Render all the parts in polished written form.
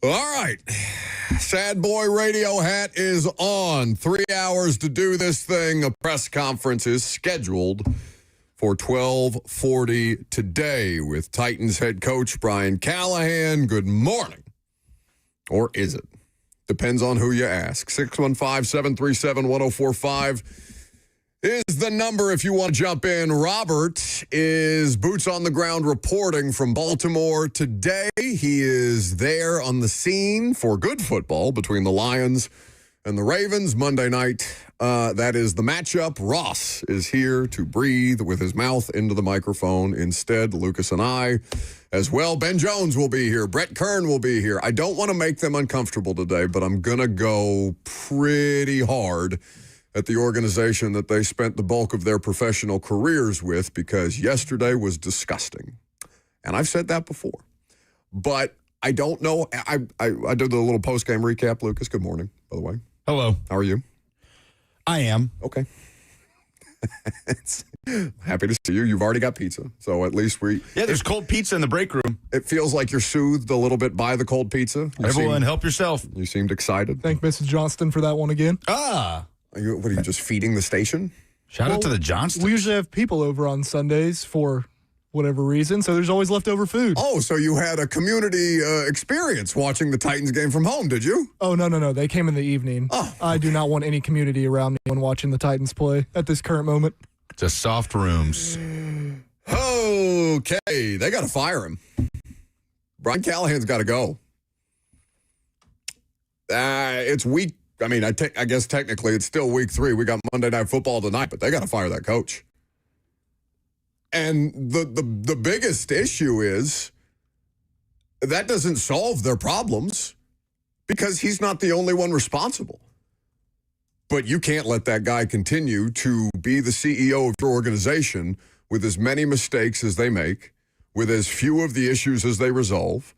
All right. Sad Boy Radio hat is on. 3 hours to do this thing. A press conference is scheduled for 12:40 today with Titans head coach Brian Callahan. Good morning. Or is it? Depends on who you ask. 615-737-1045 is the number if you want to jump in. Robert is boots on the ground reporting from Baltimore today. He is there on the scene for good football between the Lions and the Ravens Monday night. That is the matchup. Ross is here to breathe with his mouth into the microphone. Instead, Lucas and I as well. Ben Jones will be here. Brett Kern will be here. I don't want to make them uncomfortable today, but I'm going to go pretty hard at the organization that they spent the bulk of their professional careers with, because yesterday was disgusting. And I've said that before. But I don't know. I did the little post-game recap, Lucas. Good morning, by the way. Hello. How are you? I am. Okay. Happy to see you. You've already got pizza, so at least Yeah, there's cold pizza in the break room. It feels like you're soothed a little bit by the cold pizza. Everyone, help yourself. You seemed excited. Thank Mrs. Johnston for that one again. What are you just feeding the station? Shout out to the Johnston. We usually have people over on Sundays for whatever reason, so there's always leftover food. Oh, so you had a community experience watching the Titans game from home, did you? Oh, no. They came in the evening. Oh, okay. I do not want any community around me when watching the Titans play at this current moment. Just soft rooms. Okay, they got to fire him. Brian Callahan's got to go. It's week. I mean, I guess technically it's still week 3. We got Monday Night Football tonight, but they got to fire that coach. And the biggest issue is that doesn't solve their problems because he's not the only one responsible. But you can't let that guy continue to be the CEO of your organization with as many mistakes as they make, with as few of the issues as they resolve,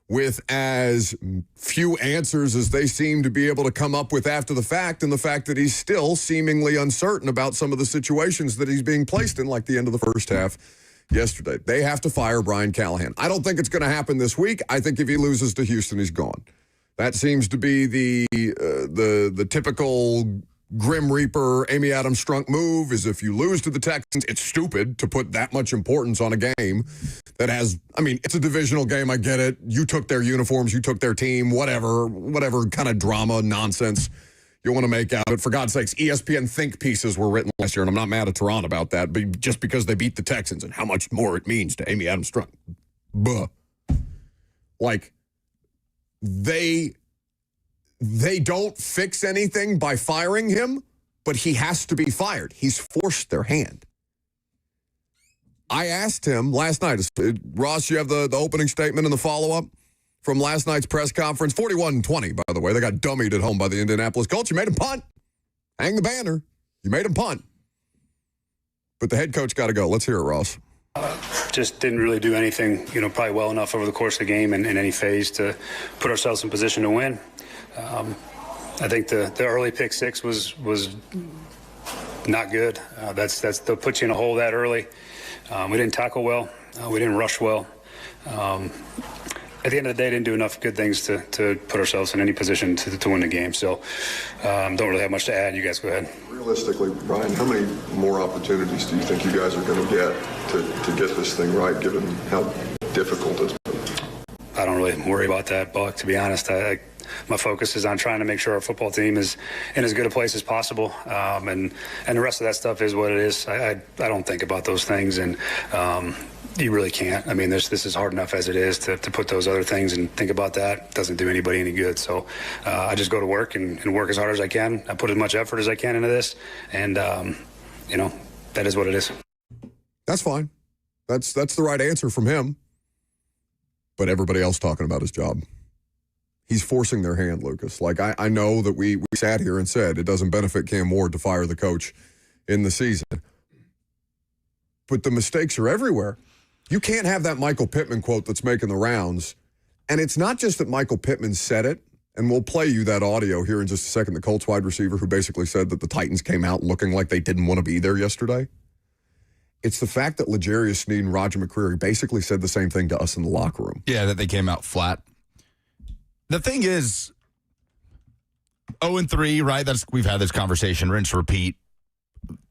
with as few answers as they seem to be able to come up with after the fact, and the fact that he's still seemingly uncertain about some of the situations that he's being placed in, like the end of the first half yesterday. They have to fire Brian Callahan. I don't think it's going to happen this week. I think if he loses to Houston, he's gone. That seems to be the typical Grim Reaper, Amy Adams Strunk move, is if you lose to the Texans, it's stupid to put that much importance on a game that has, I mean, it's a divisional game, I get it. You took their uniforms, you took their team, whatever kind of drama, nonsense you want to make out of it. For God's sakes, ESPN think pieces were written last year, and I'm not mad at Toronto about that, but just because they beat the Texans and how much more it means to Amy Adams Strunk. Like, they don't fix anything by firing him, but he has to be fired. He's forced their hand. I asked him last night, Ross, you have the opening statement and the follow-up from last night's press conference. 41-20, by the way. They got dummied at home by the Indianapolis Colts. You made him punt. Hang the banner. You made him punt. But the head coach got to go. Let's hear it, Ross. Just didn't really do anything, probably well enough over the course of the game in any phase to put ourselves in position to win. I think the early pick six was not good. They'll put you in a hole that early. We didn't tackle well. We didn't rush well. At the end of the day, didn't do enough good things to put ourselves in any position to win the game. So don't really have much to add. You guys go ahead. Realistically, Brian, how many more opportunities do you think you guys are going to get to get this thing right, given how difficult it's been? I don't really worry about that, Buck, to be honest. My focus is on trying to make sure our football team is in as good a place as possible, and the rest of that stuff is what it is. I don't think about those things, and you really can't. I mean, this is hard enough as it is to put those other things and think about that. It doesn't do anybody any good. So I just go to work and work as hard as I can. I put as much effort as I can into this, and that is what it is. That's fine. That's the right answer from him. But everybody else talking about his job. He's forcing their hand, Lucas. Like, I know that we sat here and said it doesn't benefit Cam Ward to fire the coach in the season. But the mistakes are everywhere. You can't have that Michael Pittman quote that's making the rounds. And it's not just that Michael Pittman said it, and we'll play you that audio here in just a second, the Colts wide receiver who basically said that the Titans came out looking like they didn't want to be there yesterday. It's the fact that L'Jarius Sneed and Roger McCreary basically said the same thing to us in the locker room. Yeah, that they came out flat. the thing is, 0-3, right? We've had this conversation, rinse, repeat.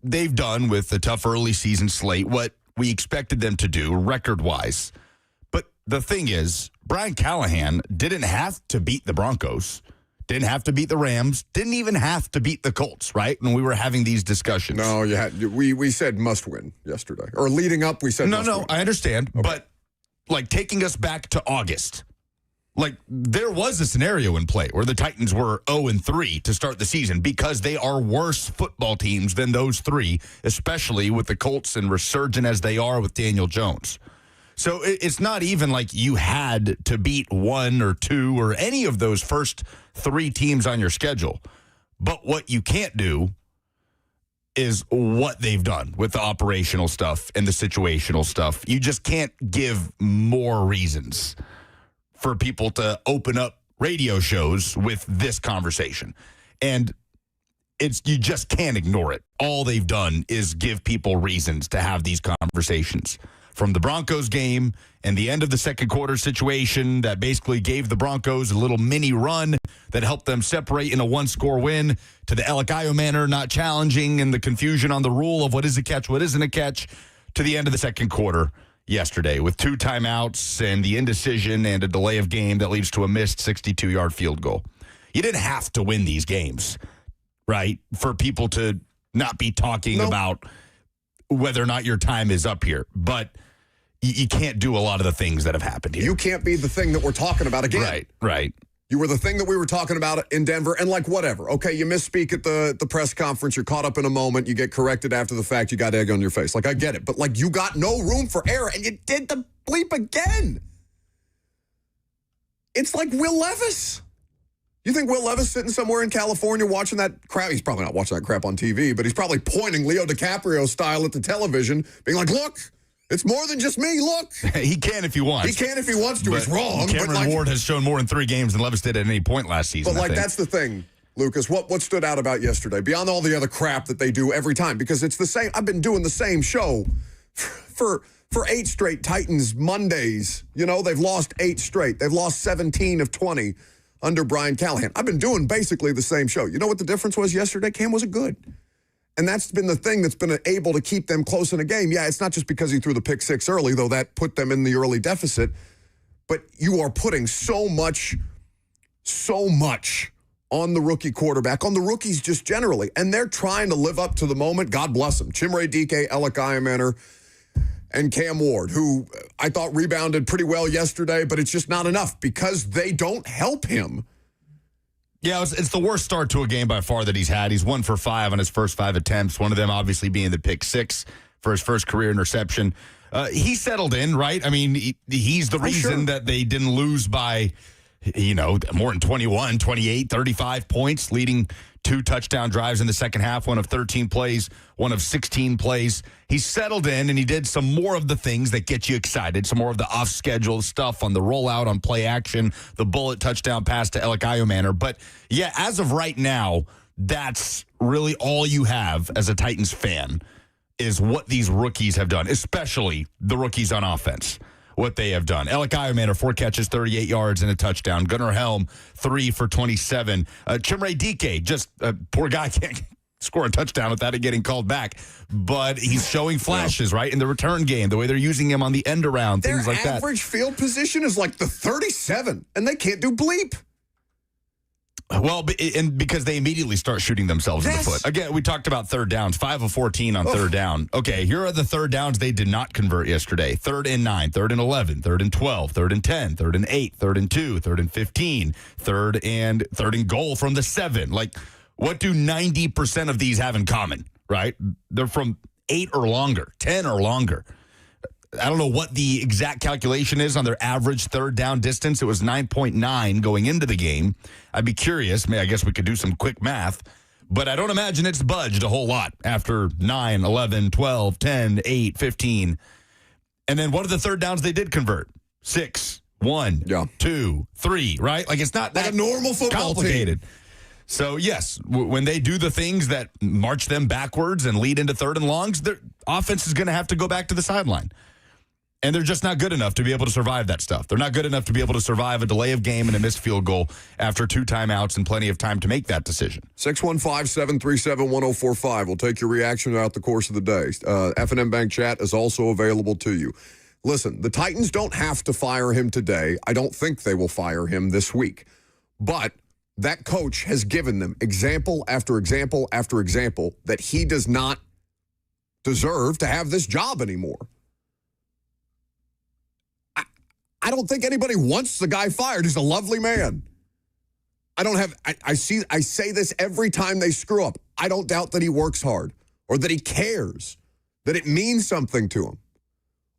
They've done with the tough early season slate what we expected them to do record-wise. But the thing is, Brian Callahan didn't have to beat the Broncos, didn't have to beat the Rams, didn't even have to beat the Colts, right? When we were having these discussions. No, we said must win yesterday. Or leading up, we said must win. I understand. Okay. But, like, taking us back to August, like, there was a scenario in play where the Titans were 0-3 to start the season because they are worse football teams than those three, especially with the Colts and resurgent as they are with Daniel Jones. So it's not even like you had to beat one or two or any of those first three teams on your schedule. But what you can't do is what they've done with the operational stuff and the situational stuff. You just can't give more reasons for people to open up radio shows with this conversation. And you just can't ignore it. All they've done is give people reasons to have these conversations. From the Broncos game and the end of the second quarter situation that basically gave the Broncos a little mini run that helped them separate in a one-score win, to the Elakayo manner not challenging and the confusion on the rule of what is a catch, what isn't a catch, to the end of the second quarter yesterday with 2 timeouts and the indecision and a delay of game that leads to a missed 62-yard field goal. You didn't have to win these games, right, for people to not be talking about whether or not your time is up here. But you can't do a lot of the things that have happened here. You can't be the thing that we're talking about again. Right. You were the thing that we were talking about in Denver, and like whatever. Okay, you misspeak at the press conference, you're caught up in a moment, you get corrected after the fact, you got egg on your face. Like, I get it. But, like, you got no room for error, and you did the bleep again. It's like Will Levis. You think Will Levis sitting somewhere in California watching that crap? He's probably not watching that crap on TV, but he's probably pointing Leo DiCaprio style at the television, being like, look, it's more than just me, look. He can if he wants. He can if he wants to. He's wrong. Cameron Ward has shown more in 3 games than Levis did at any point last season. But, like, that's the thing, Lucas. What stood out about yesterday, beyond all the other crap that they do every time, because it's the same. I've been doing the same show for 8 straight Titans Mondays. You know, they've lost 8 straight. They've lost 17 of 20 under Brian Callahan. I've been doing basically the same show. You know what the difference was yesterday? Cam wasn't good. And that's been the thing that's been able to keep them close in a game. Yeah, it's not just because he threw the pick 6 early, though that put them in the early deficit. But you are putting so much on the rookie quarterback, on the rookies just generally. And they're trying to live up to the moment. God bless them. Chimere Dike, Elakayo Manor, and Cam Ward, who I thought rebounded pretty well yesterday, but it's just not enough because they don't help him. Yeah, it's the worst start to a game by far that he's had. He's 1 for 5 on his first 5 attempts, one of them obviously being the pick 6 for his first career interception. He settled in, right? I mean, he's the reason that they didn't lose by, more than 21, 28, 35 points, leading 2 touchdown drives in the second half, one of 13 plays, one of 16 plays. He settled in, and he did some more of the things that get you excited, some more of the off-schedule stuff on the rollout, on play action, the bullet touchdown pass to Elakayo Manor. But, yeah, as of right now, that's really all you have as a Titans fan is what these rookies have done, especially the rookies on offense. What they have done. Elakayo Manor, 4 catches, 38 yards, and a touchdown. Gunnar Helm, 3 for 27. Chimere Dike, just poor guy can't score a touchdown without it getting called back. But he's showing flashes, right, in the return game, the way they're using him on the end around, things like that. Their average field position is like the 37, and they can't do bleep. Well, and because they immediately start shooting themselves in the foot. Again, we talked about third downs, 5 of 14 on third down. Okay, here are the third downs they did not convert yesterday. 3rd and 9, 3rd and 11, 3rd and 12, 3rd and 10, 3rd and 8, 3rd and 2, 3rd and 15, 3rd and goal from the 7. Like, what do 90% of these have in common, right? They're from 8 or longer, 10 or longer. I don't know what the exact calculation is on their average third down distance. It was 9.9 going into the game. I'd be curious. I guess we could do some quick math. But I don't imagine it's budged a whole lot after 9, 11, 12, 10, 8, 15. And then what are the third downs they did convert? 6, 1, 2, 3, right? Like it's not that like a normal football complicated. Team. So, yes, when they do the things that march them backwards and lead into 3rd and longs, their offense is going to have to go back to the sideline. And they're just not good enough to be able to survive that stuff. They're not good enough to be able to survive a delay of game and a missed field goal after 2 timeouts and plenty of time to make that decision. 615-737-1045. We'll take your reaction throughout the course of the day. F&M Bank chat is also available to you. Listen, the Titans don't have to fire him today. I don't think they will fire him this week. But that coach has given them example after example after example that he does not deserve to have this job anymore. I don't think anybody wants the guy fired. He's a lovely man. I say this every time they screw up. I don't doubt that he works hard or that he cares, that it means something to him,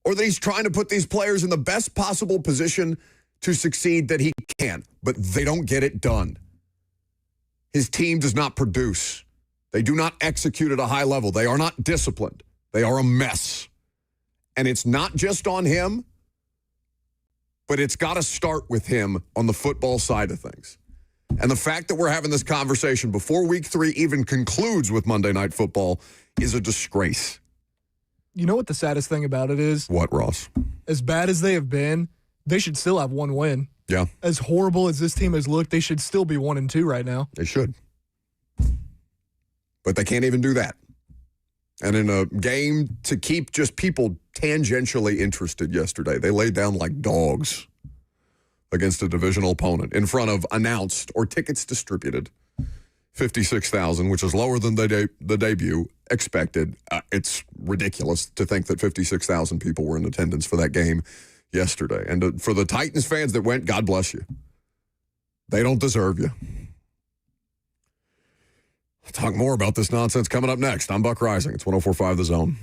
or that he's trying to put these players in the best possible position to succeed that he can, but they don't get it done. His team does not produce. They do not execute at a high level. They are not disciplined. They are a mess. And it's not just on him, but it's got to start with him on the football side of things. And the fact that we're having this conversation before Week 3 even concludes with Monday Night Football is a disgrace. You know what the saddest thing about it is? What, Ross? As bad as they have been, they should still have one win. Yeah. As horrible as this team has looked, they should still be 1-2 right now. They should. But they can't even do that. And in a game to keep just people tangentially interested yesterday, they laid down like dogs against a divisional opponent in front of announced or tickets distributed 56,000, which is lower than the debut expected. It's ridiculous to think that 56,000 people were in attendance for that game yesterday. And for the Titans fans that went, God bless you. They don't deserve you. We'll talk more about this nonsense coming up next. I'm Buck Rising. It's 104.5 The Zone.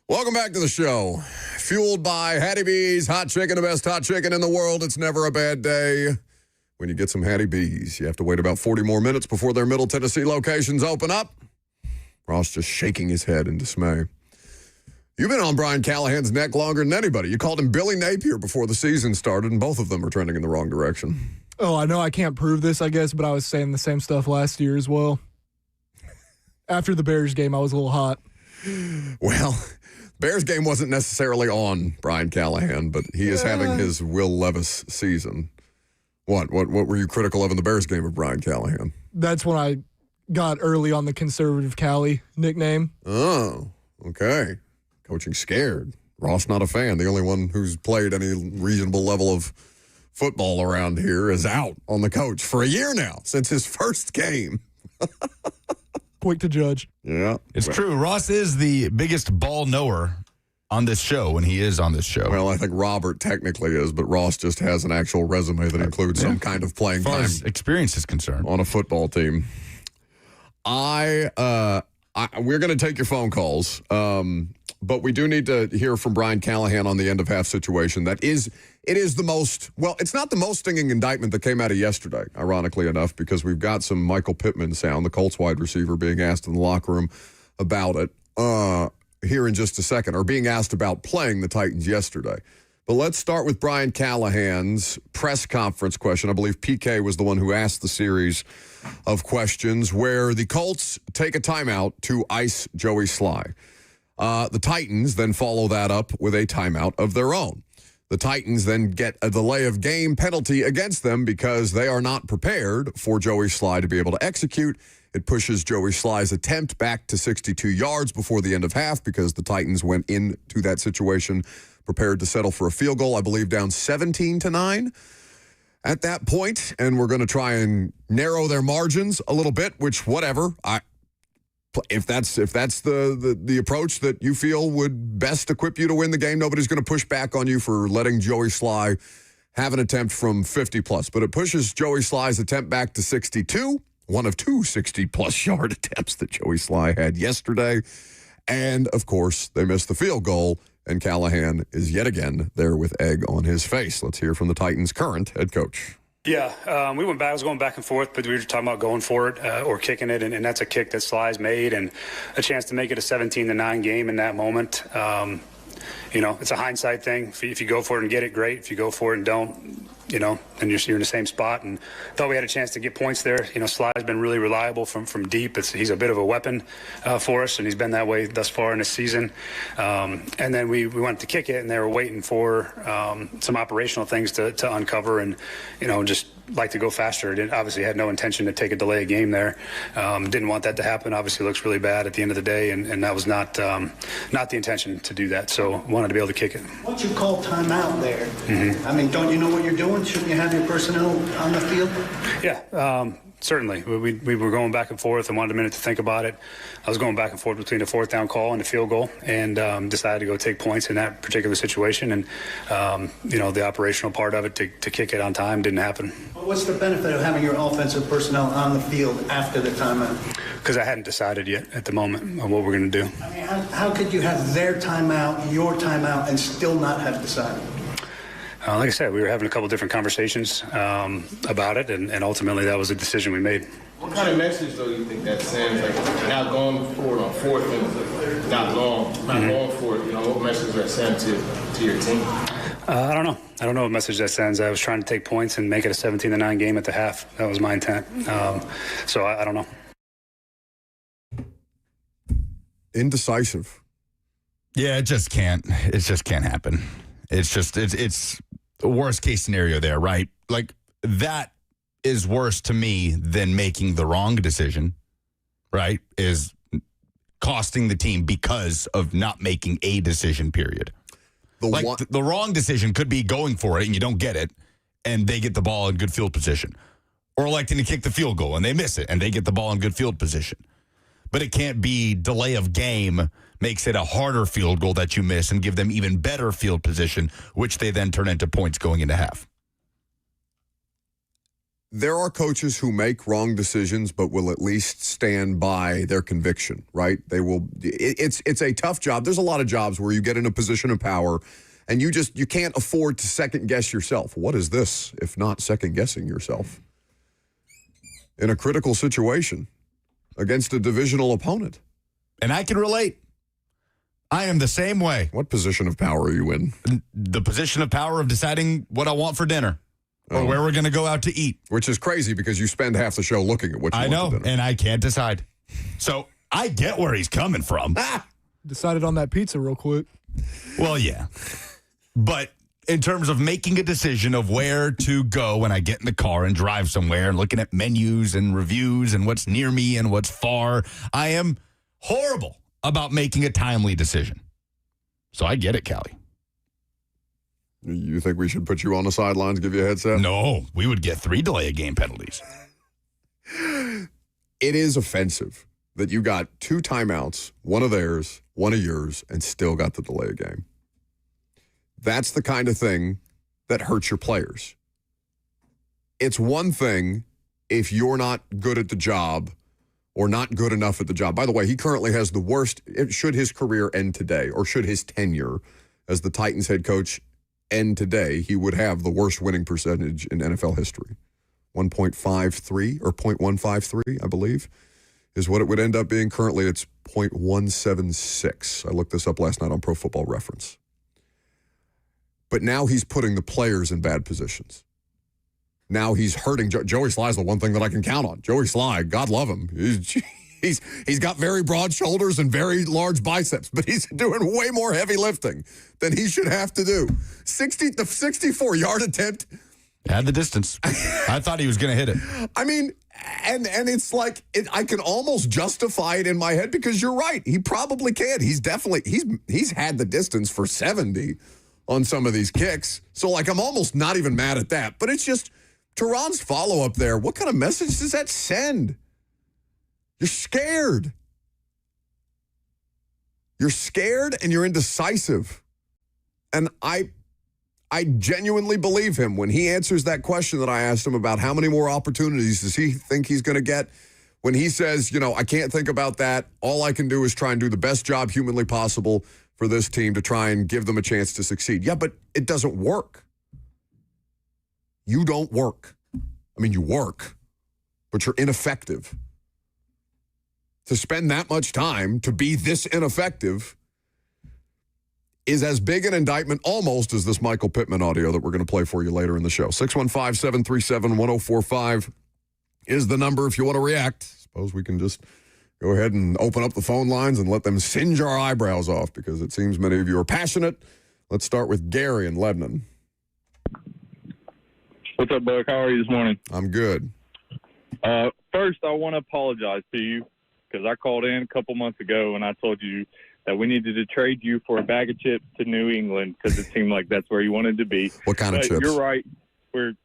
Welcome back to the show. Fueled by Hattie B's Hot Chicken, the best hot chicken in the world. It's never a bad day when you get some Hattie B's. You have to wait about 40 more minutes before their Middle Tennessee locations open up. Ross just shaking his head in dismay. You've been on Brian Callahan's neck longer than anybody. You called him Billy Napier before the season started, and both of them are trending in the wrong direction. Oh, I know I can't prove this, I guess, but I was saying the same stuff last year as well. After the Bears game, I was a little hot. Well, Bears game wasn't necessarily on Brian Callahan, but he is having his Will Levis season. What were you critical of in the Bears game of Brian Callahan? That's when I got early on the conservative Cali nickname. Oh, okay. Coaching scared. Ross not a fan. The only one who's played any reasonable level of football around here is out on the coach for a year now, since his first game. Quick to judge. Yeah. It's true. Ross is the biggest ball knower on this show when he is on this show. Well, I think Robert technically is, but Ross just has an actual resume that includes some kind of playing as far time as experience is concerned. on a football team. We're going to take your phone calls, but we do need to hear from Brian Callahan on the end of half situation. It is the most, well, it's not the most stinging indictment that came out of yesterday, ironically enough, because we've got some Michael Pittman sound, the Colts wide receiver, being asked in the locker room about it here in just a second, or being asked about playing the Titans yesterday. But let's start with Brian Callahan's press conference question. I believe PK was the one who asked the series of questions where the Colts take a timeout to ice Joey Sly. The Titans then follow that up with a timeout of their own. The Titans then get a delay of game penalty against them because they are not prepared for Joey Sly to be able to execute. It pushes Joey Sly's attempt back to 62 yards before the end of half because the Titans went into that situation prepared to settle for a field goal, I believe down 17-9 at that point, and we're going to try and narrow their margins a little bit, which whatever. If that's the approach that you feel would best equip you to win the game, nobody's going to push back on you for letting Joey Sly have an attempt from 50-plus. But it pushes Joey Sly's attempt back to 62, one of two 60-plus yard attempts that Joey Sly had yesterday. And, of course, they missed the field goal, and Callahan is yet again there with egg on his face. Let's hear from the Titans' current head coach. Yeah, we went back. I was going back and forth, but we were talking about going for it or kicking it, and that's a kick that Sly's made, and a chance to make it a 17-9 game in that moment. It's a hindsight thing. If you go for it and get it, great. If you go for it and don't, then you're in the same spot. And thought we had a chance to get points there. Sly's been really reliable from deep. He's a bit of a weapon for us, and he's been that way thus far in the season. And then we went to kick it, and they were waiting for some operational things to uncover, and just like to go faster. It obviously had no intention to take a delay of game there. Didn't want that to happen. Obviously, looks really bad at the end of the day, and that was not the intention to do that. So wanted to be able to kick it. Once you call timeout there, Mm-hmm. I mean, don't you know what you're doing? Shouldn't you have your personnel on the field? Yeah, certainly. We were going back and forth and wanted a minute to think about it. I was going back and forth between the fourth down call and the field goal, and decided to go take points in that particular situation. And, the operational part of it to kick it on time didn't happen. What's the benefit of having your offensive personnel on the field after the timeout? Because I hadn't decided yet at the moment on what we're going to do. I mean, how could you have their timeout, your timeout, and still not have decided? Like I said, we were having a couple different conversations about it, and ultimately that was a decision we made. What kind of message, though, you think that sends? Like, not going for it on fourth and not going for it. What message that sends to your team? I don't know. I don't know what message that sends. I was trying to take points and make it a 17-9 game at the half. That was my intent. So I don't know. Indecisive. Yeah, it just can't happen. It's the worst case scenario there, right? Like, that is worse to me than making the wrong decision, right? Is costing the team because of not making a decision, period. The wrong decision could be going for it and you don't get it, and they get the ball in good field position. Or electing to kick the field goal and they miss it and they get the ball in good field position. But it can't be delay of game makes it a harder field goal that you miss and give them even better field position, which they then turn into points going into half. there are coaches who make wrong decisions, but will at least stand by their conviction, right? They will. It's a tough job. There's a lot of jobs where you get in a position of power, and you can't afford to second guess yourself. What is this if not second guessing yourself in a critical situation against a divisional opponent? And I can relate. I am the same way. What position of power are you in? The position of power of deciding what I want for dinner. Or where we're going to go out to eat. Which is crazy because you spend half the show looking at what you want for dinner. And I can't decide. So I get where he's coming from. Decided on that pizza real quick. Well, yeah. But in terms of making a decision of where to go when I get in the car and drive somewhere and looking at menus and reviews and what's near me and what's far, I am horrible about making a timely decision. So I get it, Callie. You think we should put you on the sidelines, give you a headset? No, we would get 3 delay of game penalties. It is offensive that you got 2 timeouts, one of theirs, one of yours, and still got the delay of game. That's the kind of thing that hurts your players. It's one thing if you're not good at the job or not good enough at the job. By the way, he currently has the worst, should his career end today, or should his tenure as the Titans head coach end today, he would have the worst winning percentage in NFL history. 1.53 or 0.153, I believe, is what it would end up being. Currently, it's 0.176. I looked this up last night on Pro Football Reference. But now he's putting the players in bad positions. Now he's hurting. Joey Sly's the one thing that I can count on. Joey Sly, God love him. He's got very broad shoulders and very large biceps, but he's doing way more heavy lifting than he should have to do. The 64-yard attempt. Had the distance. I thought he was going to hit it. I mean, and it's like, I can almost justify it in my head because you're right. He probably can. He's had the distance for 70 on some of these kicks. So, like, I'm almost not even mad at that. But it's just, Teron's follow-up there, what kind of message does that send? You're scared. You're scared and you're indecisive. And I genuinely believe him when he answers that question that I asked him about how many more opportunities does he think he's going to get. When he says, I can't think about that. All I can do is try and do the best job humanly possible for this team to try and give them a chance to succeed. Yeah, but it doesn't work. You don't work. I mean, you work, but you're ineffective. To spend that much time to be this ineffective is as big an indictment almost as this Michael Pittman audio that we're going to play for you later in the show. 615-737-1045 is the number if you want to react. Suppose we can just go ahead and open up the phone lines and let them singe our eyebrows off because it seems many of you are passionate. Let's start with Gary in Lebanon. What's up, Buck? How are you this morning? I'm good. First, I want to apologize to you because I called in a couple months ago and I told you that we needed to trade you for a bag of chips to New England because it seemed like that's where you wanted to be. What kind of chips? You're right. We're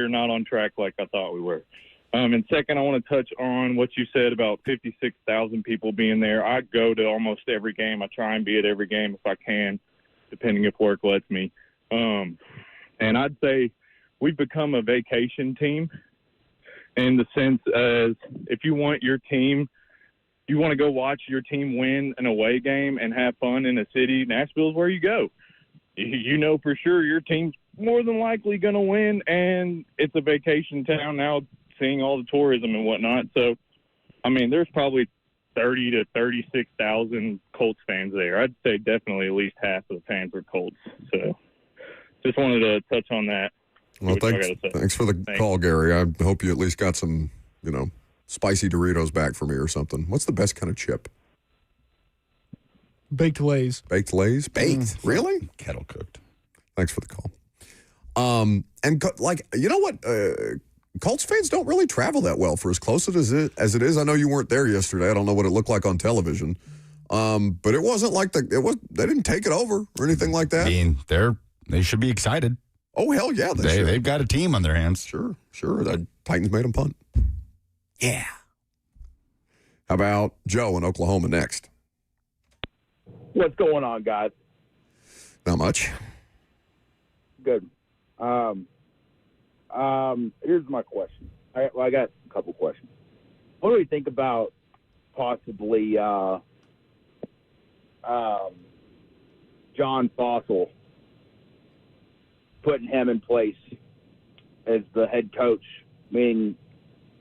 not on track like I thought we were. And second, I want to touch on what you said about 56,000 people being there. I go to almost every game. I try and be at every game if I can, depending if work lets me. And I'd say we've become a vacation team in the sense as if you want your team, you want to go watch your team win an away game and have fun in a city, Nashville's where you go. You know for sure your team's more than likely going to win, and it's a vacation town now, seeing all the tourism and whatnot. So, I mean, there's probably 30 to 36,000 Colts fans there. I'd say definitely at least half of the fans are Colts. So, just wanted to touch on that. Well, thanks for the call, Gary. I hope you at least got some, spicy Doritos back for me or something. What's the best kind of chip? Baked Lays. Baked Lays? Baked? Really? Kettle cooked. Thanks for the call. And you know what? Colts fans don't really travel that well for as close as it is. I know you weren't there yesterday. I don't know what it looked like on television. But it wasn't like they didn't take it over or anything like that. I mean, they should be excited. Oh, hell yeah. They've got a team on their hands. Sure. The Titans made them punt. Yeah. How about Joe in Oklahoma next? What's going on, guys? Not much. Good. I Here's my question. I got a couple questions. What do we think about possibly John Fossil, putting him in place as the head coach? I mean,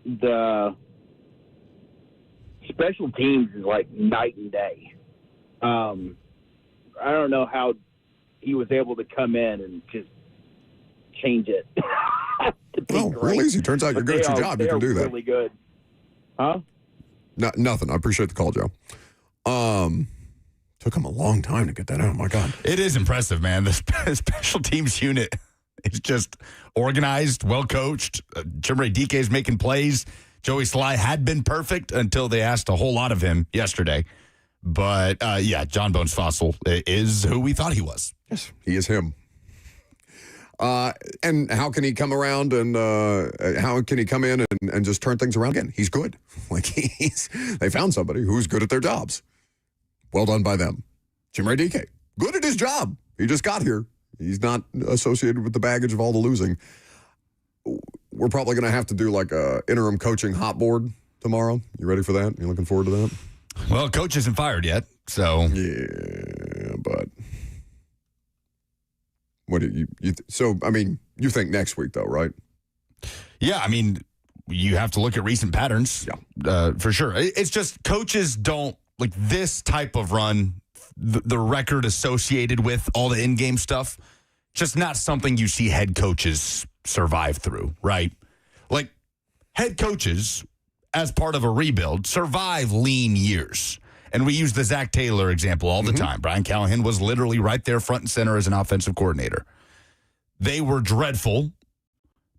the special teams is like night and day. I don't know how he was able to come in and just change it. Well, real easy. Turns out you're good at your job. You can do that. Really good. Huh? Nothing. I appreciate the call, Joe. Took him a long time to get that out. My God. It is impressive, man. The special teams unit is just organized, well coached. Jim Ridley is making plays. Joey Sly had been perfect until they asked a whole lot of him yesterday. But, John Bones Fossil is who we thought he was. Yes, he is him. And how can he come around and how can he come in and just turn things around again? He's good. They found somebody who's good at their jobs. Well done by them. Jim Ridley, good at his job. He just got here. He's not associated with the baggage of all the losing. We're probably going to have to do like a interim coaching hot board tomorrow. You ready for that? You looking forward to that? Well, coach isn't fired yet, so. Yeah, but what do you so, I mean, you think next week, though, right? Yeah, I mean, you have to look at recent patterns, for sure. It's just coaches don't, like this type of run, the record associated with all the in-game stuff, just not something you see head coaches survive through, right? Like, head coaches, as part of a rebuild, survive lean years. And we use the Zach Taylor example all the time. Brian Callahan was literally right there front and center as an offensive coordinator. They were dreadful.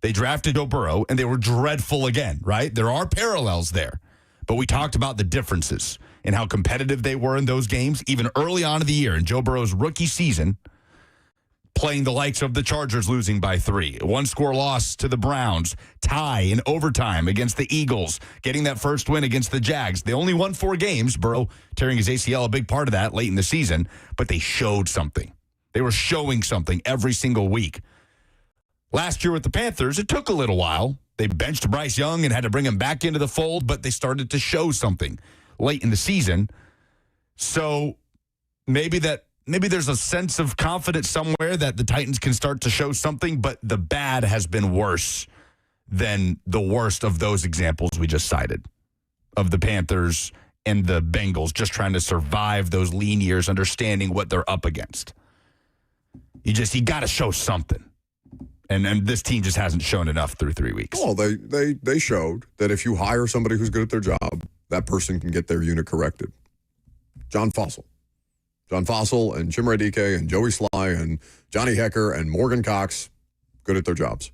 They drafted Joe Burrow, and they were dreadful again, right? There are parallels there. But we talked about the differences and how competitive they were in those games, even early on in the year. In Joe Burrow's rookie season, playing the likes of the Chargers losing by 3, one-score loss to the Browns, tie in overtime against the Eagles, getting that first win against the Jags. They only won 4 games, Burrow tearing his ACL, a big part of that late in the season, but they showed something. They were showing something every single week. Last year with the Panthers, it took a little while. They benched Bryce Young and had to bring him back into the fold, but they started to show something late in the season. So maybe there's a sense of confidence somewhere that the Titans can start to show something, but the bad has been worse than the worst of those examples we just cited, of the Panthers and the Bengals just trying to survive those lean years, understanding what they're up against. You got to show something. And this team just hasn't shown enough through 3 weeks. Well, they showed that if you hire somebody who's good at their job, that person can get their unit corrected. John Fossil and Jim Ridley and Joey Sly and Johnny Hecker and Morgan Cox, good at their jobs.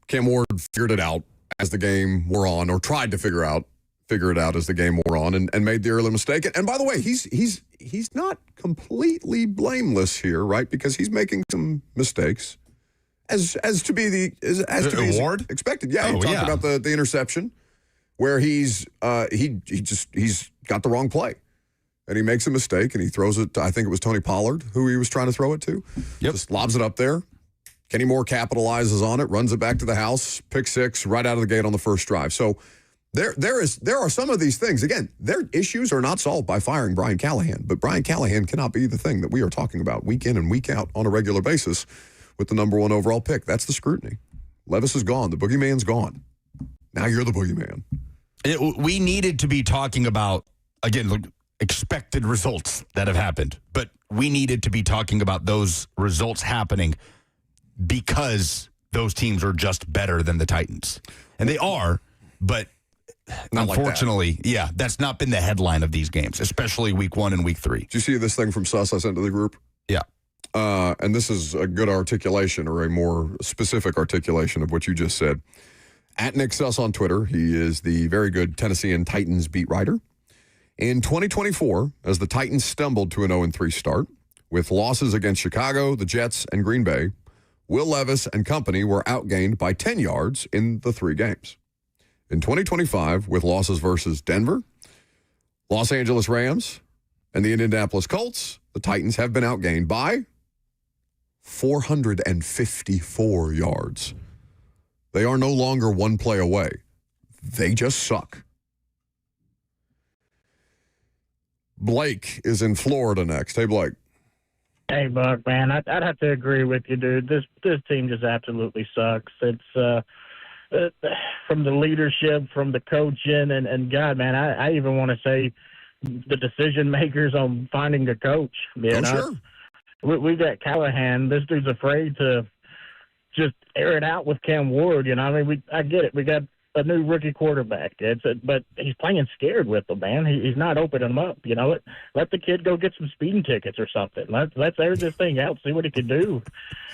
Cam Ward figured it out as the game wore on, or tried to figure it out as the game wore on, and made the early mistake. And by the way, he's not completely blameless here, right? Because he's making some mistakes, as to be Ward expected. Yeah, he talked about the interception where he's got the wrong play. And he makes a mistake, and he throws it to, I think it was Tony Pollard, who he was trying to throw it to. Yep. Just lobs it up there. Kenny Moore capitalizes on it, runs it back to the house, pick 6, right out of the gate on the first drive. So there are some of these things. Again, their issues are not solved by firing Brian Callahan, but Brian Callahan cannot be the thing that we are talking about week in and week out on a regular basis with the number 1 overall pick. That's the scrutiny. Levis is gone. The boogeyman's gone. Now you're the boogeyman. We needed to be talking about, again, expected results that have happened, but we needed to be talking about those results happening because those teams are just better than the Titans. And they are, but not unfortunately, that's not been the headline of these games, especially week 1 and week 3. Did you see this thing from Suss I sent to the group? Yeah. And this is a good articulation, or a more specific articulation of what you just said. At Nick Suss on Twitter, he is the very good Tennessean Titans beat writer. In 2024, as the Titans stumbled to an 0-3 start, with losses against Chicago, the Jets, and Green Bay, Will Levis and company were outgained by 10 yards in the 3 games. In 2025, with losses versus Denver, Los Angeles Rams, and the Indianapolis Colts, the Titans have been outgained by 454 yards. They are no longer one play away. They just suck. Blake is in Florida next. Hey, Blake. Hey, Buck, man, I'd have to agree with you, dude. This team just absolutely sucks. It's from the leadership, from the coaching, and God, man, I even want to say the decision makers on finding a coach. Sure. We got Callahan. This dude's afraid to just air it out with Cam Ward. I mean, I get it. We got a new rookie quarterback. But he's playing scared with them, man. He's not opening them up. Let the kid go get some speeding tickets or something. Let's air this thing out, see what he can do.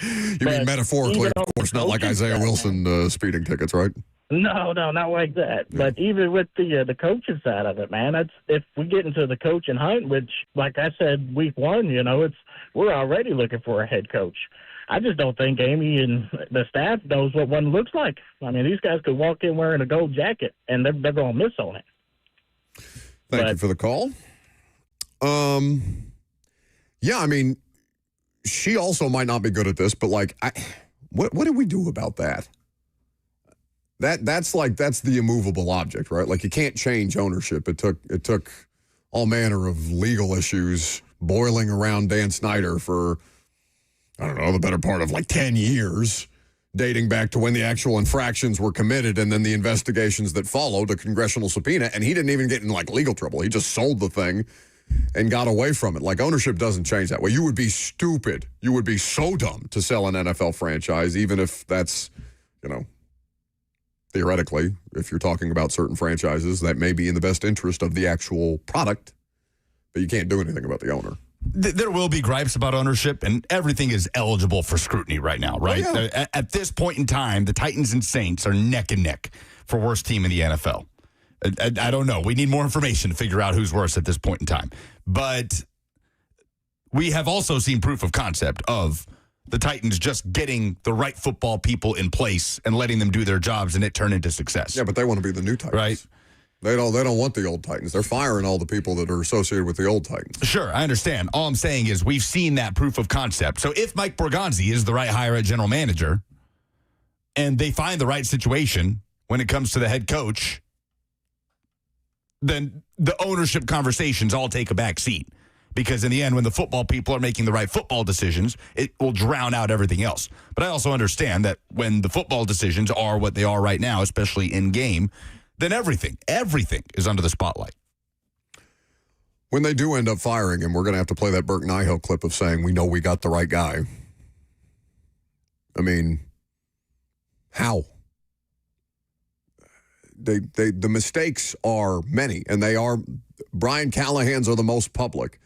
You mean metaphorically, of course, not like Isaiah Wilson speeding tickets, right? No, not like that. Yeah. But even with the coaching side of it, man, if we get into the coaching hunt, which, like I said, week one, we're already looking for a head coach. I just don't think Amy and the staff knows what one looks like. I mean, these guys could walk in wearing a gold jacket, and they're going to miss on it. Thank you for the call. Yeah, I mean, she also might not be good at this, but, what do we do about that? That's the immovable object, right? Like, you can't change ownership. It took all manner of legal issues boiling around Dan Snyder for, I don't know, the better part of 10 years, dating back to when the actual infractions were committed and then the investigations that followed, a congressional subpoena, and he didn't even get in legal trouble. He just sold the thing and got away from it. Ownership doesn't change that way. You would be stupid. You would be so dumb to sell an NFL franchise, even if that's, theoretically, if you're talking about certain franchises, that may be in the best interest of the actual product, but you can't do anything about the owner. There will be gripes about ownership, and everything is eligible for scrutiny right now, right? Oh, yeah. At this point in time, the Titans and Saints are neck and neck for worst team in the NFL. I don't know. We need more information to figure out who's worse at this point in time. But we have also seen proof of concept of the Titans just getting the right football people in place and letting them do their jobs and it turn into success. Yeah, but they want to be the new Titans. Right. They don't want the old Titans. They're firing all the people that are associated with the old Titans. Sure, I understand. All I'm saying is we've seen that proof of concept. So if Mike Borgonzi is the right hire at general manager and they find the right situation when it comes to the head coach, then the ownership conversations all take a back seat. Because in the end, when the football people are making the right football decisions, it will drown out everything else. But I also understand that when the football decisions are what they are right now, especially in game, then everything is under the spotlight. When they do end up firing him, we're going to have to play that Burke Nihill clip of saying, we know we got the right guy. I mean, how? The mistakes are many, and Brian Callahan's are the most public.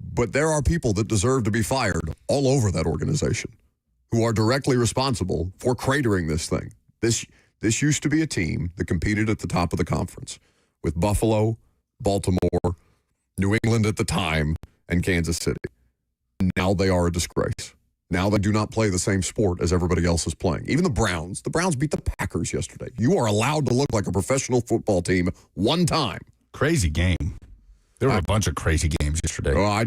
But there are people that deserve to be fired all over that organization who are directly responsible for cratering this thing. This used to be a team that competed at the top of the conference with Buffalo, Baltimore, New England at the time, and Kansas City. Now they are a disgrace. Now they do not play the same sport as everybody else is playing. Even the Browns beat the Packers yesterday. You are allowed to look like a professional football team one time. Crazy game. There were a bunch of crazy games yesterday. Oh, I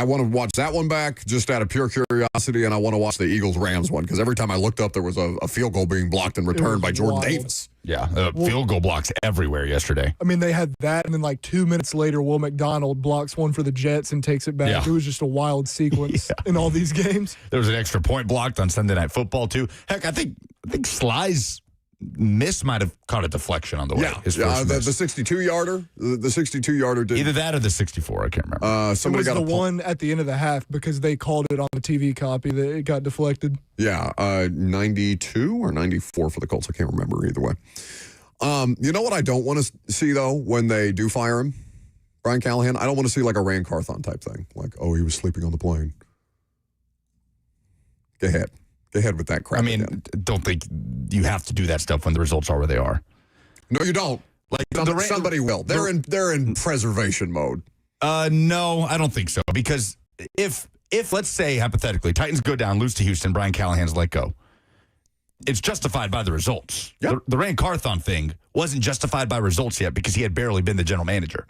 want to watch that one back just out of pure curiosity, and I want to watch the Eagles-Rams one because every time I looked up, there was a field goal being blocked and returned by Jordan Davis. Yeah, field goal blocks everywhere yesterday. I mean, they had that, and then 2 minutes later, Will McDonald blocks one for the Jets and takes it back. Yeah. It was just a wild sequence in all these games. There was an extra point blocked on Sunday Night Football, too. Heck, I think Sly's miss might have caught a deflection on the way. Yeah, the 62-yarder. The 62-yarder did. Either that or the 64. I can't remember. Somebody got one at the end of the half because they called it on the TV copy that it got deflected. Yeah, 92 or 94 for the Colts. I can't remember either way. You know what I don't want to see, though, when they do fire him, Brian Callahan? I don't want to see a Rand Carthon type thing. He was sleeping on the plane. Go ahead. Go ahead with that crap. I mean, don't think you have to do that stuff when the results are where they are. No, you don't. Somebody will. They're in preservation mode. No, I don't think so. Because if let's say hypothetically Titans go down, lose to Houston, Brian Callahan's let go, it's justified by the results. Yep. The Rand Carthon thing wasn't justified by results yet because he had barely been the general manager.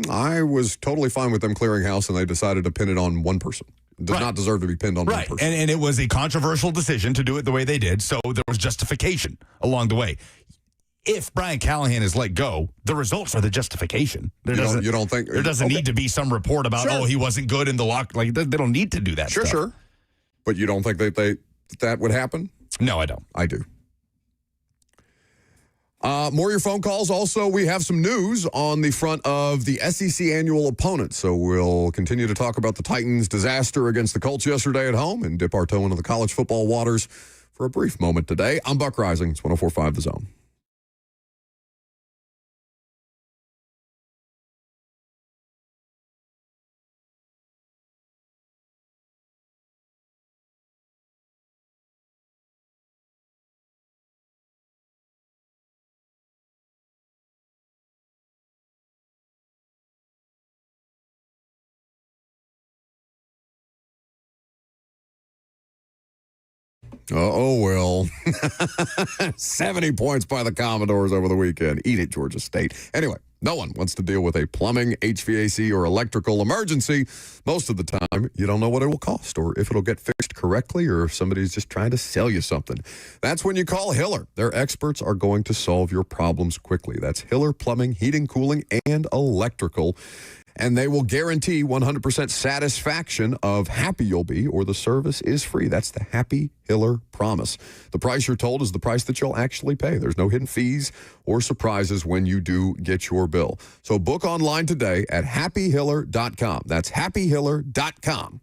I was totally fine with them clearing house, and they decided to pin it on one person. Does not deserve to be pinned on one Right. person. And it was a controversial decision to do it the way they did, so there was justification along the way. If Brian Callahan is let go, the results are the justification. You don't think there doesn't need to be some report about he wasn't good in the lock. Like they don't need to do that. Sure. But you don't think that would happen? No, I don't. I do. More of your phone calls. Also, we have some news on the front of the SEC annual opponent. So we'll continue to talk about the Titans' disaster against the Colts yesterday at home and dip our toe into the college football waters for a brief moment today. I'm Buck Rising. It's 104.5 The Zone. Oh, well. 70 points by the Commodores over the weekend. Eat it, Georgia State. Anyway, no one wants to deal with a plumbing, HVAC, or electrical emergency. Most of the time, you don't know what it will cost or if it'll get fixed correctly or if somebody's just trying to sell you something. That's when you call Hiller. Their experts are going to solve your problems quickly. That's Hiller Plumbing, Heating, Cooling, and Electrical. And they will guarantee 100% satisfaction of happy you'll be or the service is free. That's the Happy Hiller promise. The price you're told is the price that you'll actually pay. There's no hidden fees or surprises when you do get your bill. So book online today at happyhiller.com. That's happyhiller.com.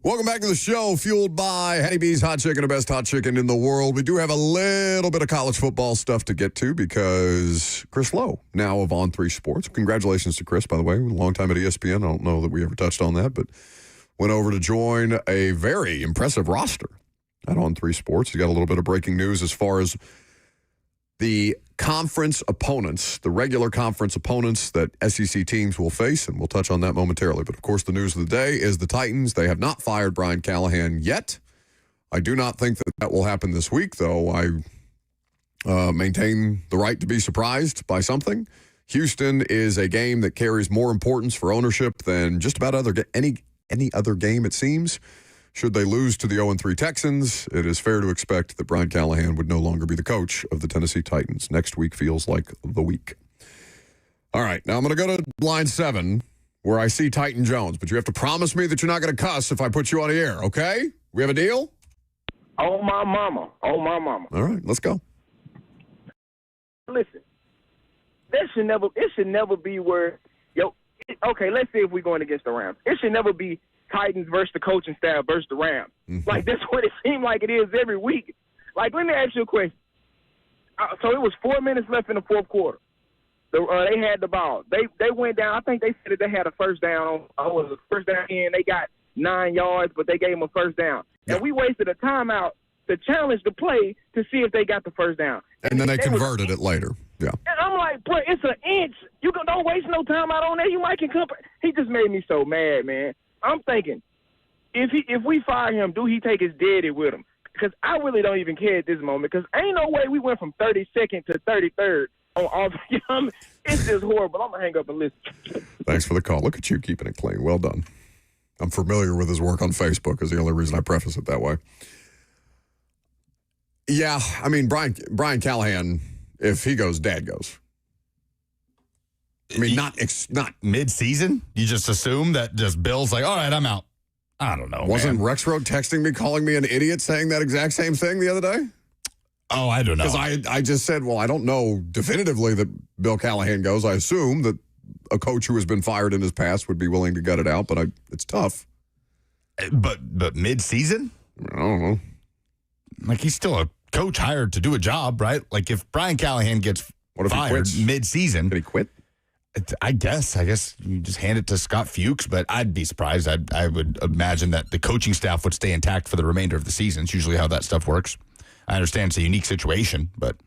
Welcome back to the show, fueled by Henny B's Hot Chicken, the best hot chicken in the world. We do have a little bit of college football stuff to get to because Chris Lowe, now of On3 Sports. Congratulations to Chris, by the way. A long time at ESPN. I don't know that we ever touched on that, but went over to join a very impressive roster at On3 Sports. He's got a little bit of breaking news as far as the conference opponents, the regular conference opponents that SEC teams will face, and we'll touch on that momentarily. But, of course, the news of the day is the Titans. They have not fired Brian Callahan yet. I do not think that that will happen this week, though. I maintain the right to be surprised by something. Houston is a game that carries more importance for ownership than just about any other game, it seems. Should they lose to the 0-3 Texans, it is fair to expect that Brian Callahan would no longer be the coach of the Tennessee Titans. Next week feels like the week. All right, now I'm going to go to line 7 where I see Titan Jones, but you have to promise me that you're not going to cuss if I put you on the air, okay? We have a deal? Oh, my mama. Oh, my mama. All right, let's go. Listen, it should never be where, okay, let's see if we're going against the Rams. It should never be Titans versus the coaching staff versus the Rams. Mm-hmm. Like, that's what it seemed like it is every week. Like, let me ask you a question. So it was 4 minutes left in the fourth quarter. They had the ball. They went down. I think they said that they had a first down on first down in. They got 9 yards, but they gave them a first down. Yeah. And we wasted a timeout to challenge the play to see if they got the first down. And then they converted it later. Yeah. And I'm like, bro, it's an inch. You don't waste no time out on that. You might can come. He just made me so mad, man. I'm thinking, if we fire him, do he take his daddy with him? Because I really don't even care at this moment. Because ain't no way we went from 32nd to 33rd on offense. It's just horrible. I'm gonna hang up and listen. Thanks for the call. Look at you keeping it clean. Well done. I'm familiar with his work on Facebook. Is the only reason I preface it that way. Yeah, I mean Brian Callahan. If he goes, Dad goes. I mean, not mid-season? You just assume that just Bill's like, all right, I'm out. I don't know, Wasn't man. Rexroad texting me, calling me an idiot, saying that exact same thing the other day? Oh, I don't know. Because I just said, well, I don't know definitively that Bill Callahan goes. I assume that a coach who has been fired in his past would be willing to gut it out, but it's tough. But mid-season? I don't know. Like, he's still a coach hired to do a job, right? Like, if Brian Callahan gets fired mid-season. Did he quit? I guess you just hand it to Scott Fuchs, but I'd be surprised. I would imagine that the coaching staff would stay intact for the remainder of the season. It's usually how that stuff works. I understand it's a unique situation, but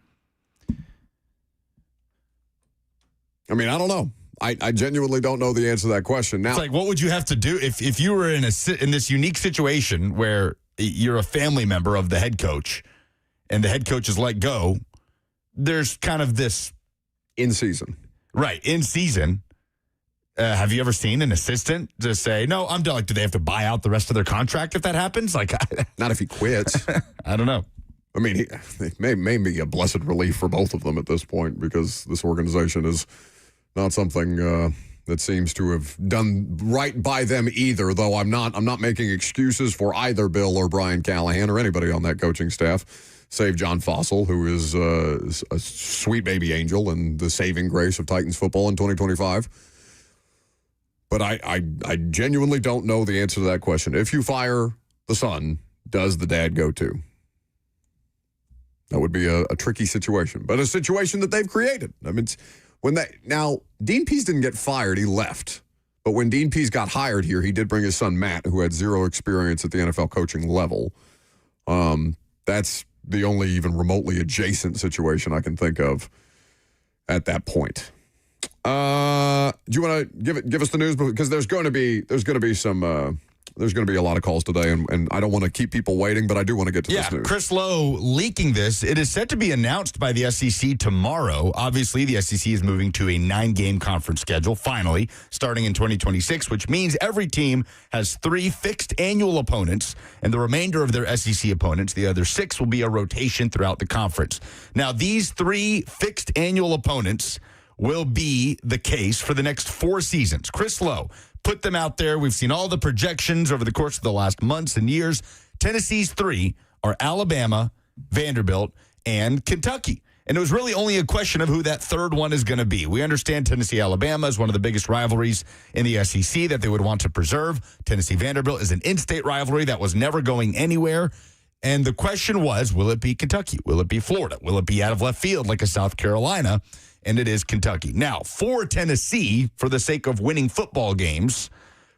I mean, I don't know. I genuinely don't know the answer to that question. Now, it's like, what would you have to do if you were in this unique situation where you're a family member of the head coach and the head coach is let go? There's kind of this in season. Right, in season. Have you ever seen an assistant just say, no, I'm done? Like, do they have to buy out the rest of their contract if that happens? Like, not if he quits. I don't know. I mean, it may be a blessed relief for both of them at this point because this organization is not something that seems to have done right by them either, though I'm not making excuses for either Bill or Brian Callahan or anybody on that coaching staff. Save John Fossil, who is a sweet baby angel and the saving grace of Titans football in 2025. But I genuinely don't know the answer to that question. If you fire the son, does the dad go too? That would be a tricky situation, but a situation that they've created. I mean, now Dean Pease didn't get fired; he left. But when Dean Pease got hired here, he did bring his son Matt, who had zero experience at the NFL coaching level. That's the only even remotely adjacent situation I can think of at that point. Do you want to give us the news? Because there's going to be a lot of calls today, and I don't want to keep people waiting, but I do want to get to this news. Chris Lowe leaking this. It is set to be announced by the SEC tomorrow. Obviously, the SEC is moving to a 9-game conference schedule, finally, starting in 2026, which means every team has 3 fixed annual opponents, and the remainder of their SEC opponents, the other 6, will be a rotation throughout the conference. Now, these 3 fixed annual opponents will be the case for the next 4 seasons. Chris Lowe put them out there. We've seen all the projections over the course of the last months and years. Tennessee's 3 are Alabama, Vanderbilt, and Kentucky. And it was really only a question of who that third one is going to be. We understand Tennessee-Alabama is one of the biggest rivalries in the SEC that they would want to preserve. Tennessee-Vanderbilt is an in-state rivalry that was never going anywhere. And the question was, will it be Kentucky? Will it be Florida? Will it be out of left field like a South Carolina? And it is Kentucky. Now, for Tennessee, for the sake of winning football games,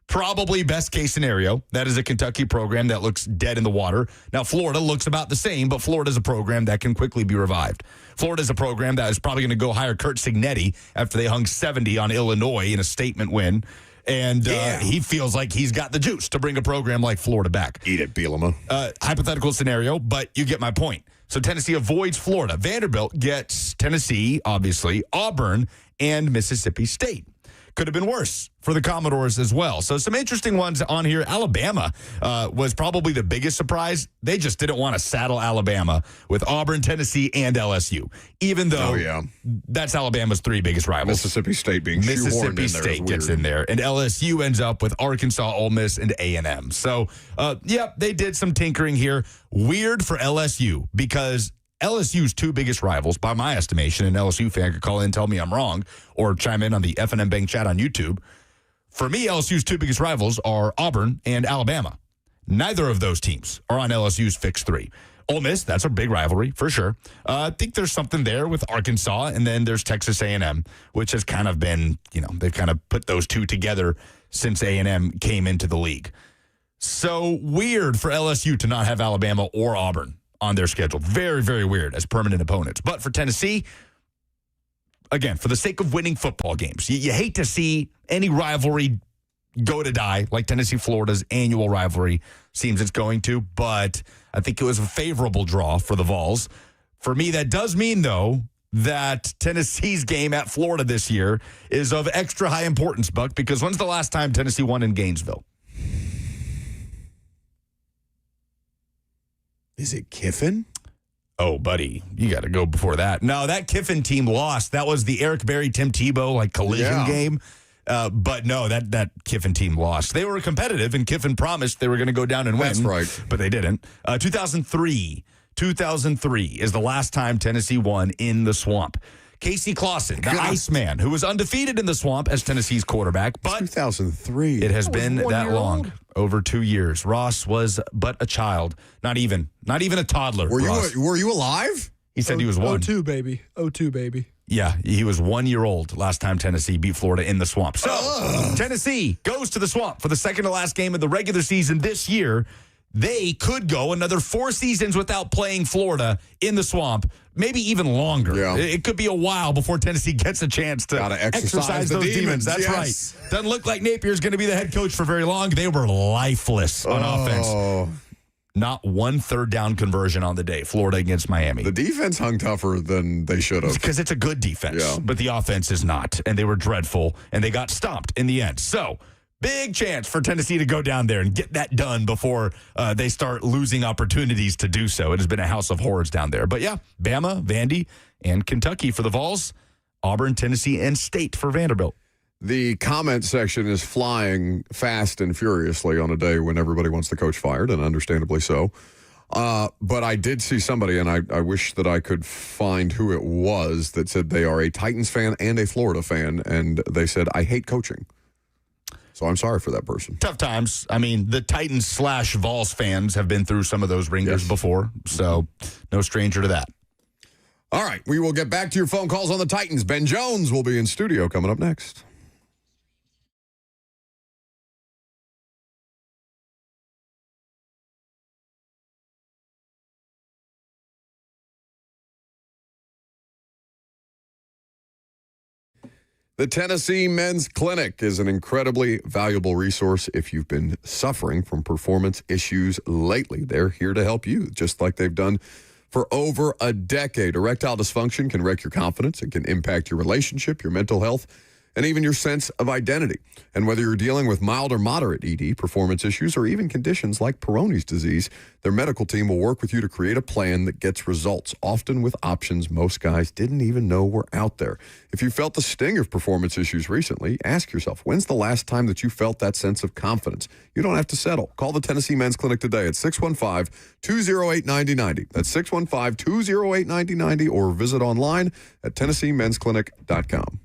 probably best case scenario, that is a Kentucky program that looks dead in the water. Now, Florida looks about the same, but Florida's a program that can quickly be revived. Florida's a program that is probably going to go hire Kurt Cignetti after they hung 70 on Illinois in a statement win. And he feels like he's got the juice to bring a program like Florida back. Eat it, Bielema. Hypothetical scenario, but you get my point. So Tennessee avoids Florida. Vanderbilt gets Tennessee, obviously, Auburn, and Mississippi State. Could have been worse for the Commodores as well. So some interesting ones on here. Alabama was probably the biggest surprise. They just didn't want to saddle Alabama with Auburn, Tennessee, and LSU, even though that's Alabama's three biggest rivals. Mississippi State being shoehorned in there. Mississippi State gets in there, and LSU ends up with Arkansas, Ole Miss, and A&M. So, they did some tinkering here. Weird for LSU because LSU's two biggest rivals, by my estimation, an LSU fan could call in and tell me I'm wrong or chime in on the F&M Bang chat on YouTube. For me, LSU's two biggest rivals are Auburn and Alabama. Neither of those teams are on LSU's fixed three. Ole Miss, that's a big rivalry for sure. I think there's something there with Arkansas, and then there's Texas A&M, which has kind of been, they've kind of put those two together since A&M came into the league. So weird for LSU to not have Alabama or Auburn on their schedule. Very, very weird as permanent opponents. But for Tennessee, again, for the sake of winning football games, you hate to see any rivalry go to die like Tennessee-Florida's annual rivalry seems it's going to, but I think it was a favorable draw for the Vols. For me, that does mean, though, that Tennessee's game at Florida this year is of extra high importance, Buck, because when's the last time Tennessee won in Gainesville? Is it Kiffin? Oh, buddy, you got to go before that. No, that Kiffin team lost. That was the Eric Berry, Tim Tebow collision game. But no, that Kiffin team lost. They were competitive, and Kiffin promised they were going to go down and win. That's right. But they didn't. 2003 is the last time Tennessee won in the Swamp. Casey Clausen, the Iceman, who was undefeated in the Swamp as Tennessee's quarterback. But 2003. It has been that long. Over 2 years. Ross was but a child. Not even a toddler. Were you alive? He said he was one. 02, baby. 02, baby. Yeah, he was 1 year old last time Tennessee beat Florida in the Swamp. So, Tennessee goes to the Swamp for the second to last game of the regular season this year. They could go another 4 seasons without playing Florida in the Swamp, maybe even longer. Yeah. It could be a while before Tennessee gets a chance to exercise those demons. That's right. Doesn't look like Napier's going to be the head coach for very long. They were lifeless on offense. Not one third down conversion on the day. Florida against Miami. The defense hung tougher than they should have. Because it's a good defense, but the offense is not. And they were dreadful, and they got stomped in the end. So, big chance for Tennessee to go down there and get that done before they start losing opportunities to do so. It has been a house of horrors down there. But yeah, Bama, Vandy, and Kentucky for the Vols. Auburn, Tennessee, and State for Vanderbilt. The comment section is flying fast and furiously on a day when everybody wants the coach fired, and understandably so. But I did see somebody, and I wish that I could find who it was, that said they are a Titans fan and a Florida fan, and they said, I hate coaching. So I'm sorry for that person. Tough times. I mean, the Titans/Vols fans have been through some of those ringers before, so no stranger to that. All right, we will get back to your phone calls on the Titans. Ben Jones will be in studio coming up next. The Tennessee Men's Clinic is an incredibly valuable resource if you've been suffering from performance issues lately. They're here to help you, just like they've done for over a decade. Erectile dysfunction can wreck your confidence. It can impact your relationship, your mental health, and even your sense of identity. And whether you're dealing with mild or moderate ED, performance issues, or even conditions like Peyronie's disease, their medical team will work with you to create a plan that gets results, often with options most guys didn't even know were out there. If you felt the sting of performance issues recently, ask yourself, when's the last time that you felt that sense of confidence? You don't have to settle. Call the Tennessee Men's Clinic today at 615-208-9090. That's 615-208-9090, or visit online at TennesseeMen'sClinic.com.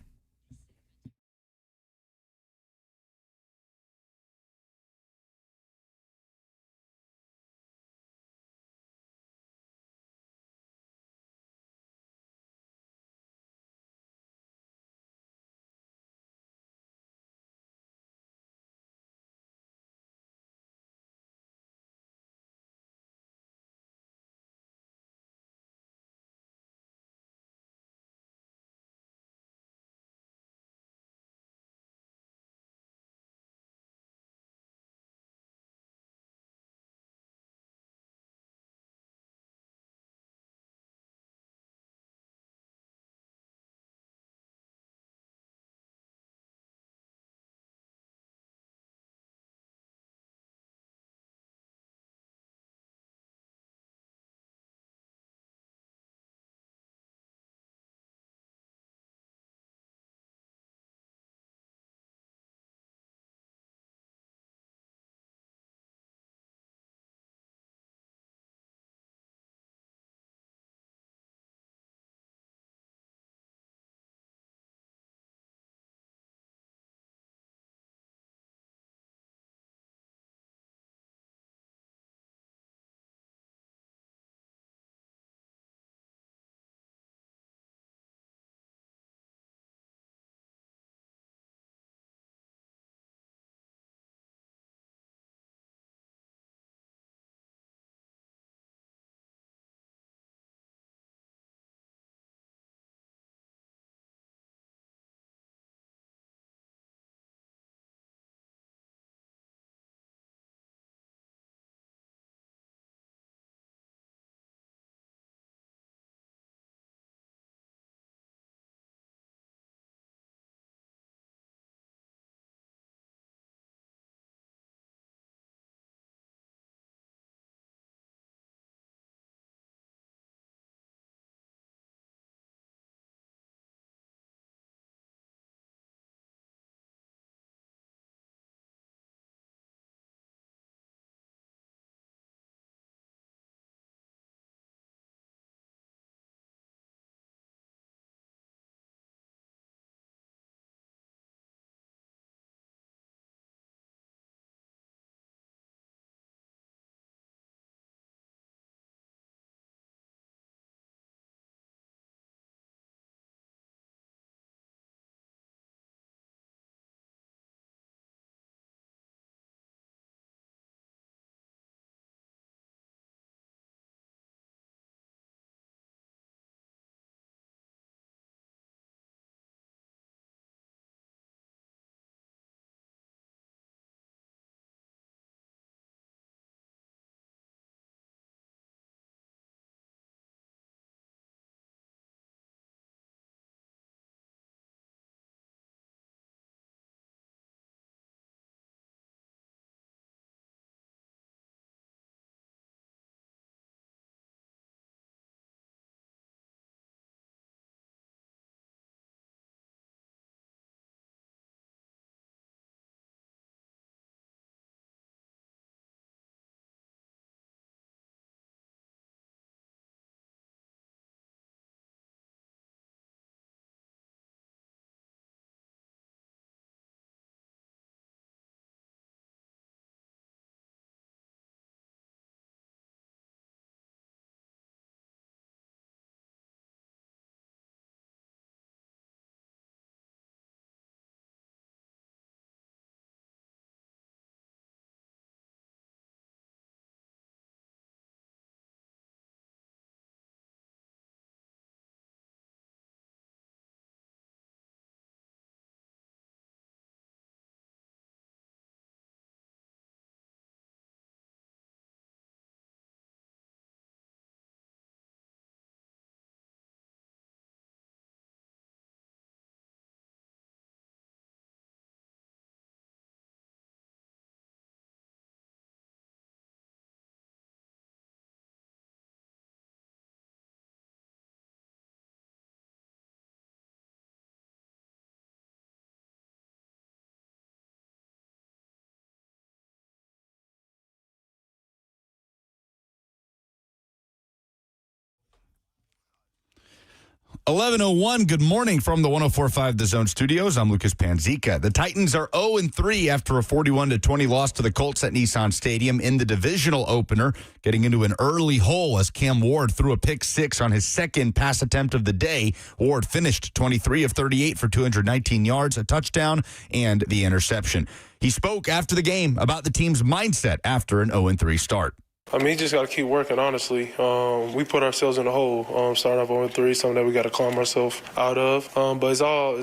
11:01, good morning from the 104.5 The Zone studios. I'm Lucas Panzica. The Titans are 0-3 after a 41-20 loss to the Colts at Nissan Stadium in the divisional opener, getting into an early hole as Cam Ward threw a pick six on his second pass attempt of the day. Ward finished 23 of 38 for 219 yards, a touchdown, and the interception. He spoke after the game about the team's mindset after an 0-3 start. I mean, you just got to keep working, honestly. We put ourselves in a hole, starting off 0-3, something that we got to climb ourselves out of. But it's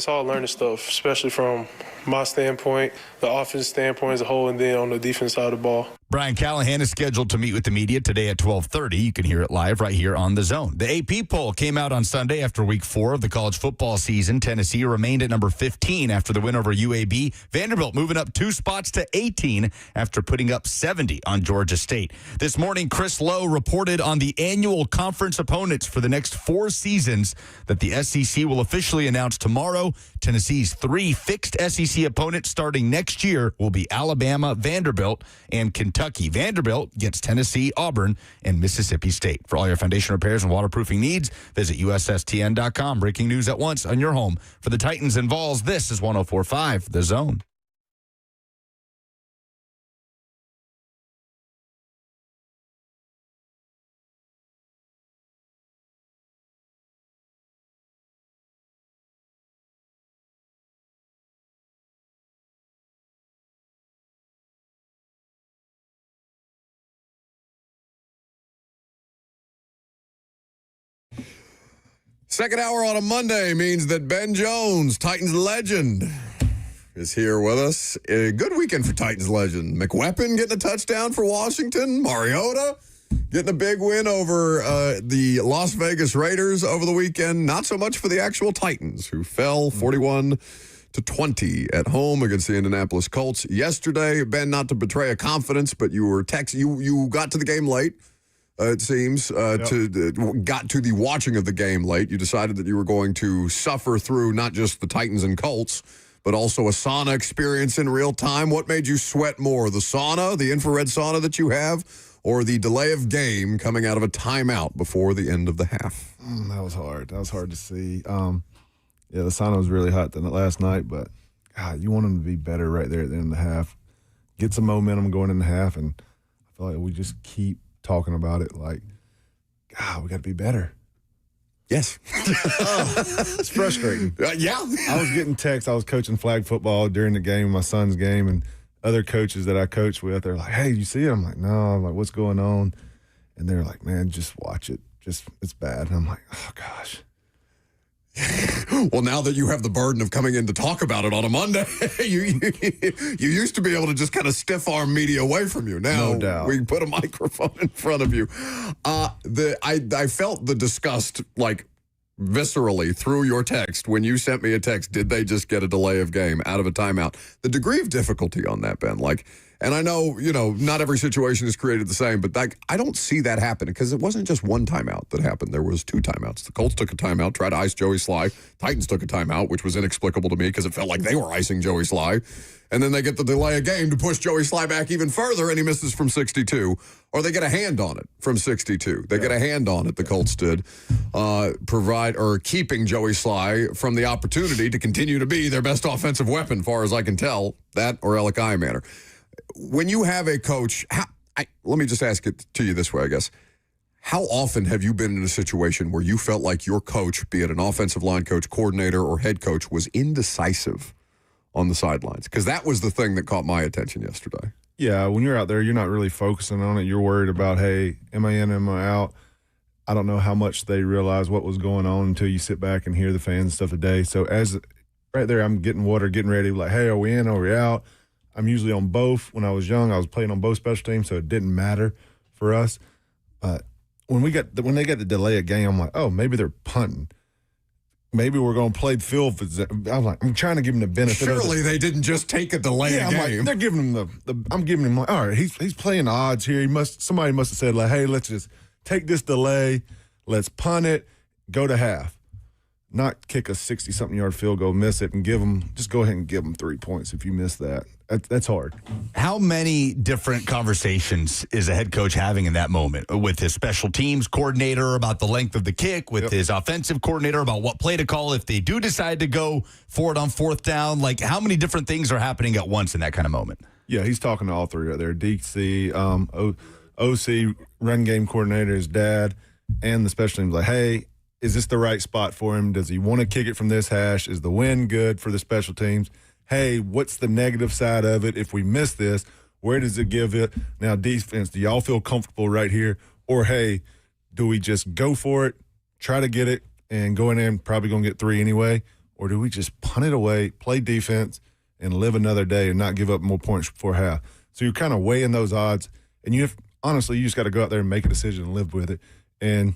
all learning stuff, especially from my standpoint, the offense standpoint as a whole, and then on the defense side of the ball. Brian Callahan is scheduled to meet with the media today at 12:30. You can hear it live right here on The Zone. The AP poll came out on Sunday after week 4 of the college football season. Tennessee remained at number 15 after the win over UAB. Vanderbilt moving up 2 spots to 18 after putting up 70 on Georgia State. This morning, Chris Lowe reported on the annual conference opponents for the next 4 seasons that the SEC will officially announce tomorrow. Tennessee's 3 fixed SEC opponents starting next year will be Alabama, Vanderbilt, and Kentucky. Vanderbilt gets Tennessee, Auburn, and Mississippi State. For all your foundation repairs and waterproofing needs, visit USSTN.com. Breaking news at once on your home for the Titans and Vols. This is 104.5 The Zone. Second hour on a Monday means that Ben Jones, Titans legend, is here with us. A good weekend for Titans legend. McWeapon getting a touchdown for Washington. Mariota getting a big win over the Las Vegas Raiders over the weekend. Not so much for the actual Titans, who fell 41-20 at home against the Indianapolis Colts yesterday. Ben, not to betray a confidence, but you got to the game late. It seems, got to the watching of the game late. You decided that you were going to suffer through not just the Titans and Colts, but also a sauna experience in real time. What made you sweat more, the sauna, the infrared sauna that you have, or the delay of game coming out of a timeout before the end of the half? That was hard. That was hard to see. The sauna was really hot last night, but God, you want them to be better right there at the end of the half. Get some momentum going in the half, and I feel like we just keep talking about it like, God, we got to be better. Yes. It's frustrating. Yeah. I was getting texts. I was coaching flag football during the game, my son's game, and other coaches that I coach with, they're like, hey, you see it? I'm like, no. I'm like, what's going on? And they're like, man, just watch it. It's bad. And I'm like, oh, gosh. Well, now that you have the burden of coming in to talk about it on a Monday, you used to be able to just kind of stiff arm media away from you. Now no doubt. We can put a microphone in front of you. I felt the disgust like viscerally through your text when you sent me a text. Did they just get a delay of game out of a timeout? The degree of difficulty on that, Ben, and I know, not every situation is created the same, but I don't see that happening because it wasn't just one timeout that happened. There was 2 timeouts. The Colts took a timeout, tried to ice Joey Sly. Titans took a timeout, which was inexplicable to me because it felt like they were icing Joey Sly. And then they get the delay of game to push Joey Sly back even further, and he misses from 62. Or they get a hand on it from 62. They get a hand on it, the Colts did, keeping Joey Sly from the opportunity to continue to be their best offensive weapon, far as I can tell, that or Alec Manor. When you have a coach, let me just ask it to you this way, I guess. How often have you been in a situation where you felt like your coach, be it an offensive line coach, coordinator, or head coach, was indecisive on the sidelines? Because that was the thing that caught my attention yesterday. Yeah, when you're out there, you're not really focusing on it. You're worried about, hey, am I in, am I out? I don't know how much they realize what was going on until you sit back and hear the fans and stuff today. So as right there, I'm getting water, getting ready, like, hey, are we in, are we out? I'm usually on both. When I was young, I was playing on both special teams, so it didn't matter for us. But when they got the delay of game, I'm like, oh, maybe they're punting. Maybe we're going to play the field. I'm trying to give them the benefit. Surely they didn't just take a delay of game. Like, they're giving him I'm giving him like, all right, he's playing odds here. Somebody must have said like, hey, let's just take this delay, let's punt it, go to half. not kick a 60-something yard field goal, miss it, and just go ahead and give them 3 points if you miss that. That's hard. How many different conversations is a head coach having in that moment with his special teams coordinator about the length of the kick, with his offensive coordinator about what play to call if they do decide to go for it on fourth down? Like, how many different things are happening at once in that kind of moment? Yeah, he's talking to all three right there. DC, OC, run game coordinator, his dad, and the special teams. Like, hey, is this the right spot for him? Does he want to kick it from this hash? Is the wind good for the special teams? Hey, what's the negative side of it? If we miss this, where does it give it? Now, defense, do y'all feel comfortable right here? Or, hey, do we just go for it, try to get it, and go in there and probably going to get 3 anyway? Or do we just punt it away, play defense, and live another day and not give up more points before half? So you're kind of weighing those odds. And honestly, you just got to go out there and make a decision and live with it. And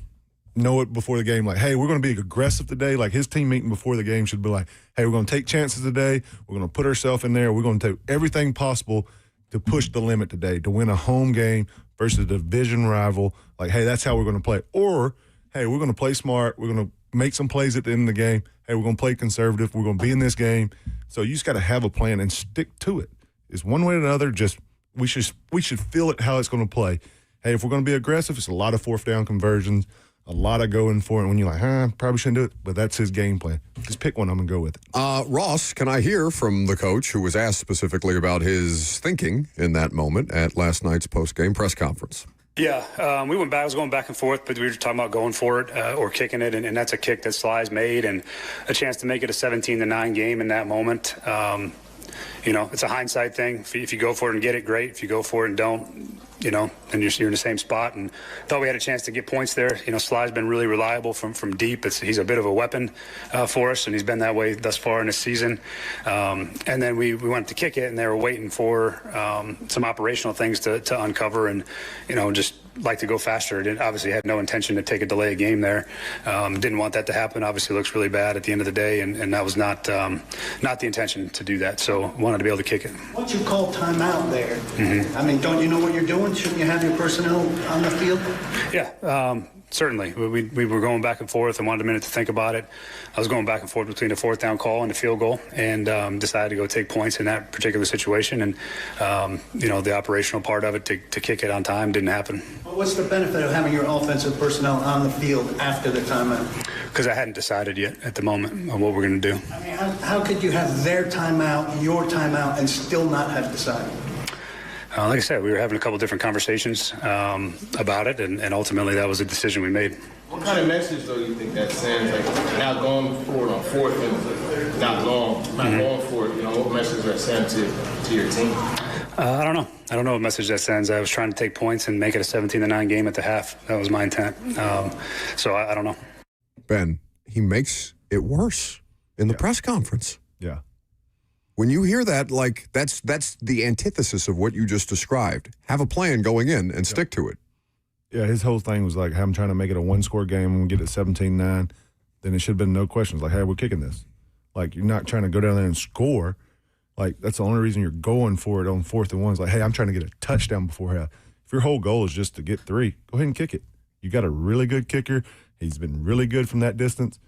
know it before the game, like, hey, we're going to be aggressive today. Like, his team meeting before the game should be like, hey, we're going to take chances today. We're going to put ourselves in there. We're going to do everything possible to push the limit today, to win a home game versus a division rival. Like, hey, that's how we're going to play. Or, hey, we're going to play smart. We're going to make some plays at the end of the game. Hey, we're going to play conservative. We're going to be in this game. So you just got to have a plan and stick to it. It's one way or another. Just we should feel it how it's going to play. Hey, if we're going to be aggressive, it's a lot of fourth down conversions, a lot of going for it. When you're like, probably shouldn't do it, but that's his game plan. Just pick one of them and go with it. Ross, can I hear from the coach who was asked specifically about his thinking in that moment at last night's post-game press conference? Yeah, we went back. I was going back and forth, but we were talking about going for it or kicking it, and that's a kick that Sly's made, and a chance to make it a 17-9 game in that moment. It's a hindsight thing. If you go for it and get it, great. If you go for it and don't, then you're in the same spot. And thought we had a chance to get points there. Sly's been really reliable from deep. He's a bit of a weapon for us, and he's been that way thus far in this season. And then we went to kick it, and they were waiting for some operational things to uncover, and just like to go faster. It obviously had no intention to take a delay game there. Didn't want that to happen. Obviously, it looks really bad at the end of the day, and that was not the intention to do that. So wanted to be able to kick it. Once you call timeout there, Mm-hmm. I mean, don't you know what you're doing? Shouldn't you have your personnel on the field? Yeah, certainly. We were going back and forth and wanted a minute to think about it. I was going back and forth between the fourth down call and the field goal, and decided to go take points in that particular situation. And, the operational part of it to kick it on time didn't happen. Well, what's the benefit of having your offensive personnel on the field after the timeout? Because I hadn't decided yet at the moment on what we're going to do. I mean, how could you have their timeout, your timeout, and still not have decided? Like I said, we were having a couple different conversations about it, and ultimately that was a decision we made. What kind of message, though, you think that sends? Like, not going for it on fourth and not going for it. What message that sends to your team? I don't know. I don't know what message that sends. I was trying to take points and make it a 17-9 game at the half. That was my intent. So I don't know. Ben, he makes it worse in the press conference. Yeah. When you hear that, like, that's the antithesis of what you just described. Have a plan going in and stick to it. Yeah, his whole thing was like, I'm trying to make it a one-score game and we get it 17-9. Then it should have been no questions. Like, hey, we're kicking this. Like, you're not trying to go down there and score. Like, that's the only reason you're going for it on 4th and 1 is like, hey, I'm trying to get a touchdown before half. If your whole goal is just to get 3, go ahead and kick it. You got a really good kicker. He's been really good from that distance.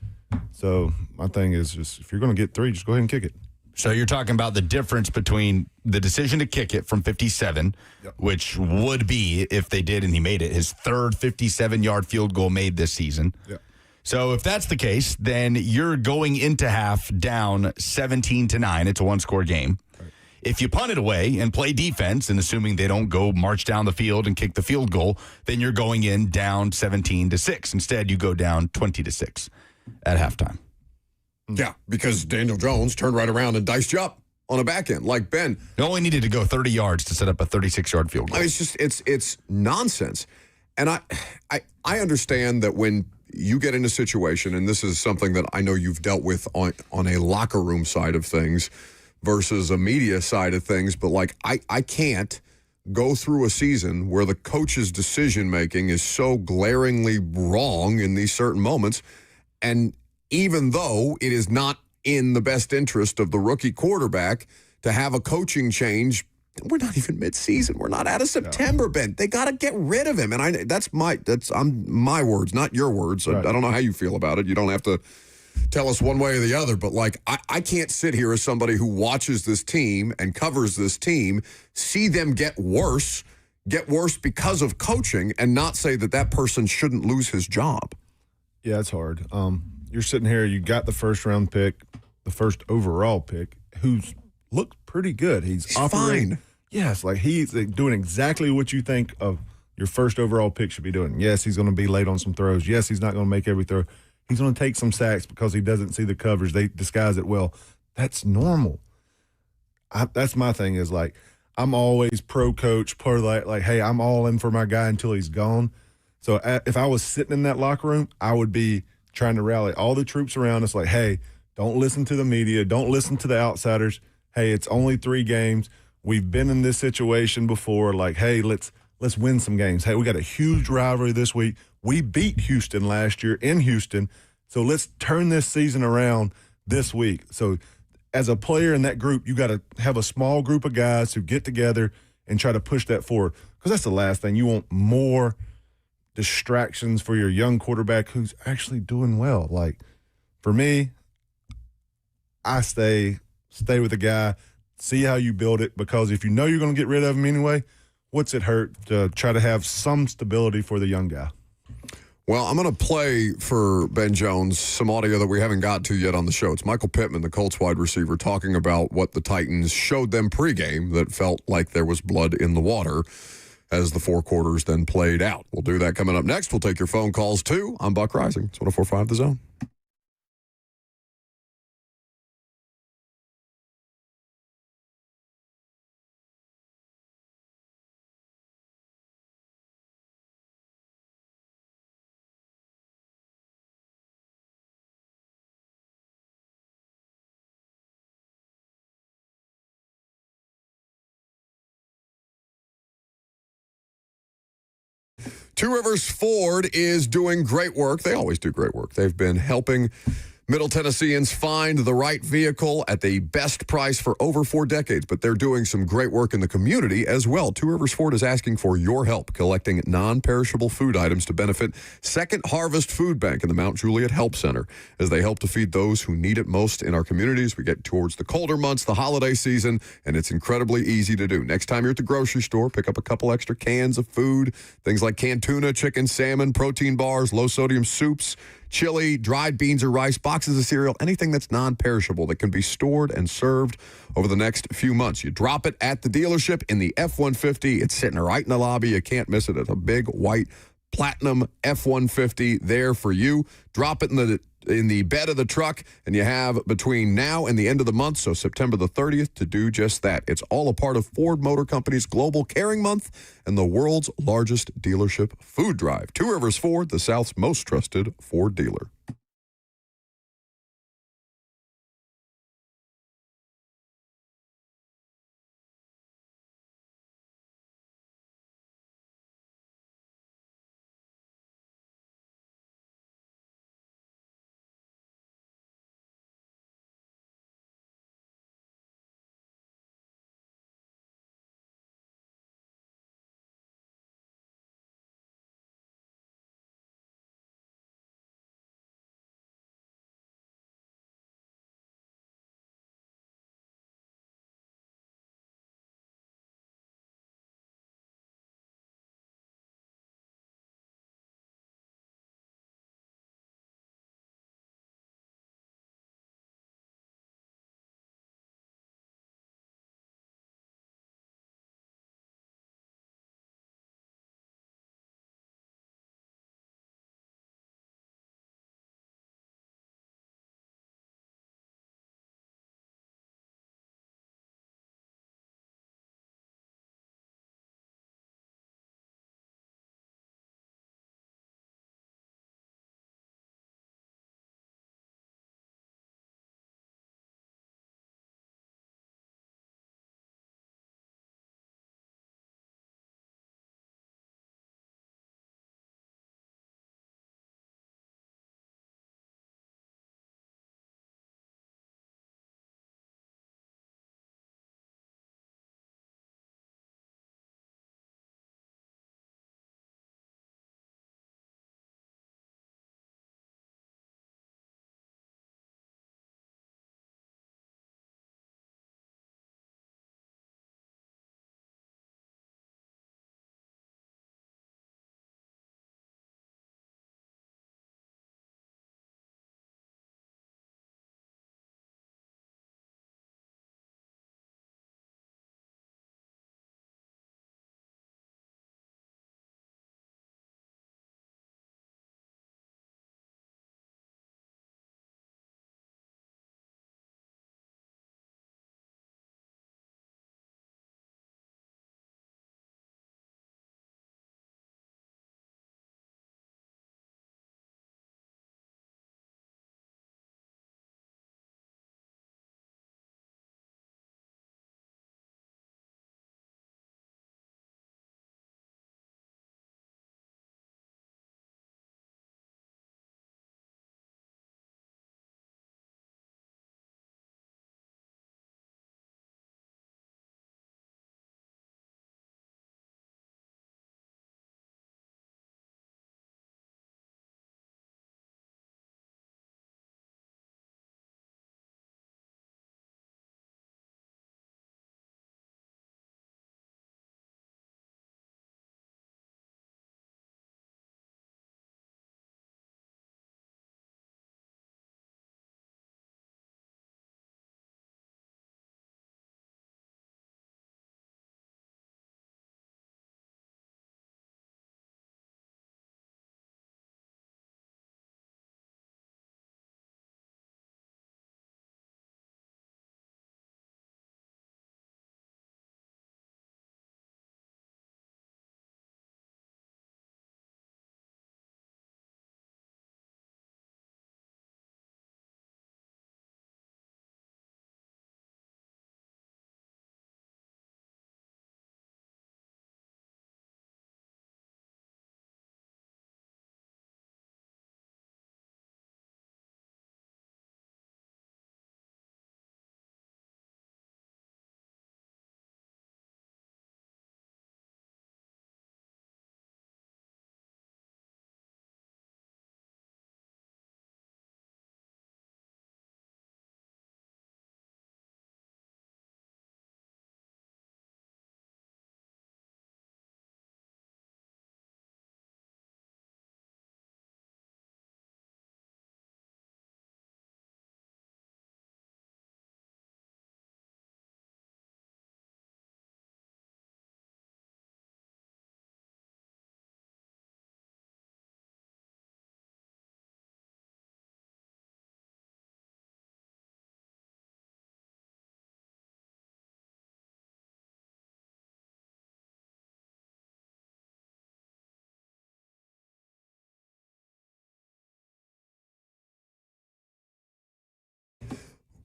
So my thing is just, if you're going to get 3, just go ahead and kick it. So you're talking about the difference between the decision to kick it from 57, which would be, if they did and he made it, his third 57-yard field goal made this season. Yeah. So if that's the case, then you're going into half down 17-9. It's a one-score game. Right. If you punt it away and play defense, and assuming they don't go march down the field and kick the field goal, then you're going in down 17-6. Instead, you go down 20-6 at halftime. Yeah, because Daniel Jones turned right around and diced you up on a back end. Like, Ben, you only needed to go 30 yards to set up a 36-yard field goal. I mean, it's nonsense. And I understand that when you get in a situation, and this is something that I know you've dealt with on a locker room side of things versus a media side of things, but like I can't go through a season where the coach's decision-making is so glaringly wrong in these certain moments, and even though it is not in the best interest of the rookie quarterback to have a coaching change, we're not even mid-season. We're not out of September, Ben. They got to get rid of him. And that's my words, not your words. Right. I don't know how you feel about it. You don't have to tell us one way or the other, but like I can't sit here as somebody who watches this team and covers this team, see them get worse because of coaching, and not say that person shouldn't lose his job. Yeah, it's hard. You're sitting here, you got the first round pick, the first overall pick, who's looked pretty good. He's fine. Yes, like he's doing exactly what you think of your first overall pick should be doing. Yes, he's going to be late on some throws. Yes, he's not going to make every throw. He's going to take some sacks because he doesn't see the coverage. They disguise it well. That's normal. That's my thing is like I'm always pro-coach, part of like, hey, I'm all in for my guy until he's gone. So if I was sitting in that locker room, I would be trying to rally all the troops around us like, hey, don't listen to the media. Don't listen to the outsiders. Hey, it's only 3 games. We've been in this situation before. Like, hey, let's win some games. Hey, we got a huge rivalry this week. We beat Houston last year in Houston, so let's turn this season around this week. So as a player in that group, you got to have a small group of guys who get together and try to push that forward, because that's the last thing. You want more distractions for your young quarterback who's actually doing well. Like, for me, I stay with the guy, see how you build it, because if you know you're going to get rid of him anyway, what's it hurt to try to have some stability for the young guy? Well, I'm going to play for Ben Jones some audio that we haven't got to yet on the show. It's Michael Pittman, the Colts wide receiver, talking about what the Titans showed them pregame that felt like there was blood in the water as the 4 quarters then played out. We'll do that coming up next. We'll take your phone calls, too. I'm Buck Rising. It's 104.5 The Zone. Two Rivers Ford is doing great work. They always do great work. They've been helping Middle Tennesseans find the right vehicle at the best price for over 4 decades, but they're doing some great work in the community as well. Two Rivers Ford is asking for your help collecting non-perishable food items to benefit Second Harvest Food Bank in the Mount Juliet Help Center as they help to feed those who need it most in our communities. We get towards the colder months, the holiday season, and it's incredibly easy to do. Next time you're at the grocery store, pick up a couple extra cans of food, things like canned tuna, chicken, salmon, protein bars, low-sodium soups, chili, dried beans or rice, boxes of cereal, anything that's non-perishable that can be stored and served over the next few months. You drop it at the dealership in the F-150. It's sitting right in the lobby. You can't miss it. It's a big white platinum F-150 there for you. Drop it in the bed of the truck, and you have between now and the end of the month, so September the 30th, to do just that. It's all a part of Ford Motor Company's Global Caring Month and the world's largest dealership food drive. Two Rivers Ford, the South's most trusted Ford dealer.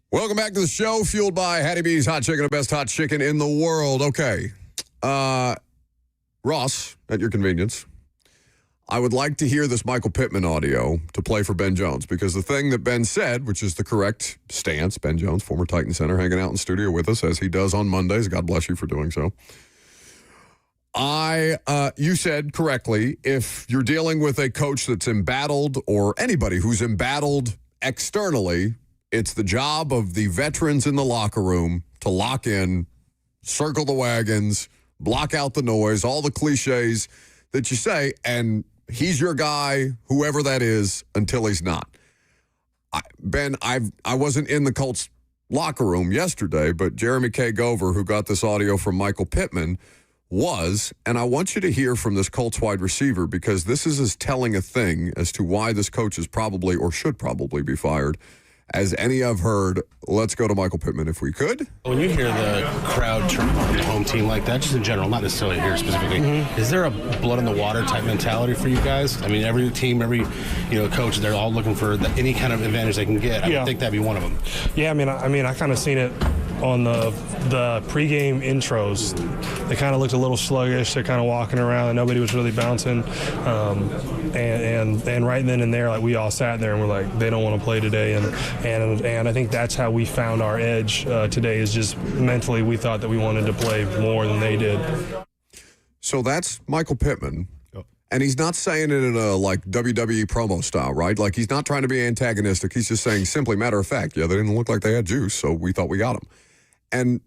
Welcome back to the show, fueled by Hattie B's Hot Chicken, the best hot chicken in the world. Okay. Ross, at your convenience, I would like to hear this Michael Pittman audio to play for Ben Jones, because the thing that Ben said, which is the correct stance, Ben Jones, former Titan center, hanging out in studio with us as he does on Mondays. God bless you for doing so. You said correctly, if you're dealing with a coach that's embattled or anybody who's embattled externally, it's the job of the veterans in the locker room to lock in, circle the wagons, block out the noise, all the cliches that you say, and he's your guy, whoever that is, until he's not. Ben, I wasn't in the Colts locker room yesterday, but Jeremy K. Gover, who got this audio from Michael Pittman, was, and I want you to hear from this Colts wide receiver, because this is as telling a thing as to why this coach is probably or should probably be fired as any I've heard. Let's go to Michael Pittman if we could. When you hear the crowd turn on the home team like that, just in general, not necessarily here specifically, is there a blood in the water type mentality for you guys? I mean, every team, every coach, they're all looking for any kind of advantage they can get. I think that'd be one of them. Yeah, I mean, I kind of seen it on the pregame intros. They kind of looked a little sluggish. They're kind of walking around, and nobody was really bouncing. And right then and there, like, we all sat there and we're like, they don't want to play today. And I think that's how we found our edge today, is just mentally we thought that we wanted to play more than they did. So that's Michael Pittman. And he's not saying it in a, like, WWE promo style, right? Like, he's not trying to be antagonistic. He's just saying, simply matter of fact, they didn't look like they had juice, so we thought we got them. And,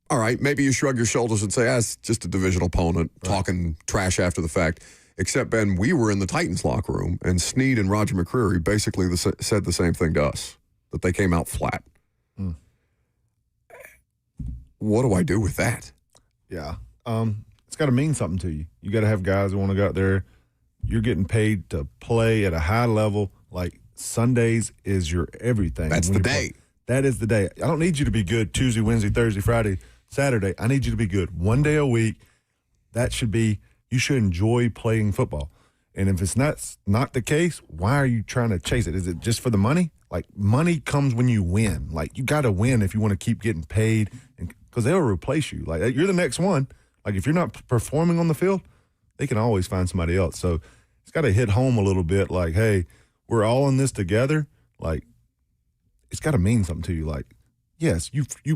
all right, maybe you shrug your shoulders and say, it's just a division opponent talking trash after the fact. Except, Ben, we were in the Titans locker room, and Snead and Roger McCreary basically said the same thing to us, that they came out flat. What do I do with that? Yeah. It's got to mean something to you. You got to have guys who want to go out there. You're getting paid to play at a high level. Like, Sundays is your everything. That's the day. That is the day. I don't need you to be good Tuesday, Wednesday, Thursday, Friday, Saturday. I need you to be good one day a week. That should be, you should enjoy playing football. And if it's not the case, why are you trying to chase it? Is it just for the money? Like, money comes when you win. Like, you got to win if you want to keep getting paid, because they'll replace you. Like, you're the next one. Like, if you're not performing on the field, they can always find somebody else. So it's got to hit home a little bit. Like, hey, we're all in this together. Like, it's got to mean something to you. Like, yes,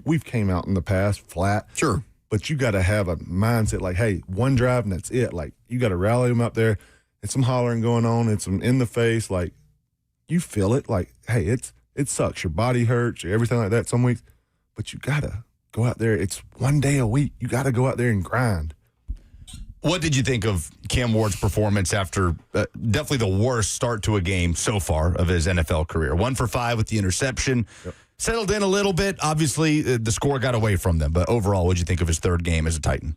we've came out in the past flat. Sure. But you got to have a mindset like, hey, one drive and that's it. Like, you got to rally them up there. It's some hollering going on. It's some in the face. Like, you feel it. Like, hey, it sucks. Your body hurts, everything like that some weeks. But you got to go out there. It's one day a week. You got to go out there and grind. What did you think of Cam Ward's performance after definitely the worst start to a game so far of his NFL career? 1 for 5 with the interception. Yep. Settled in a little bit. Obviously, the score got away from them. But overall, what did you think of his third game as a Titan?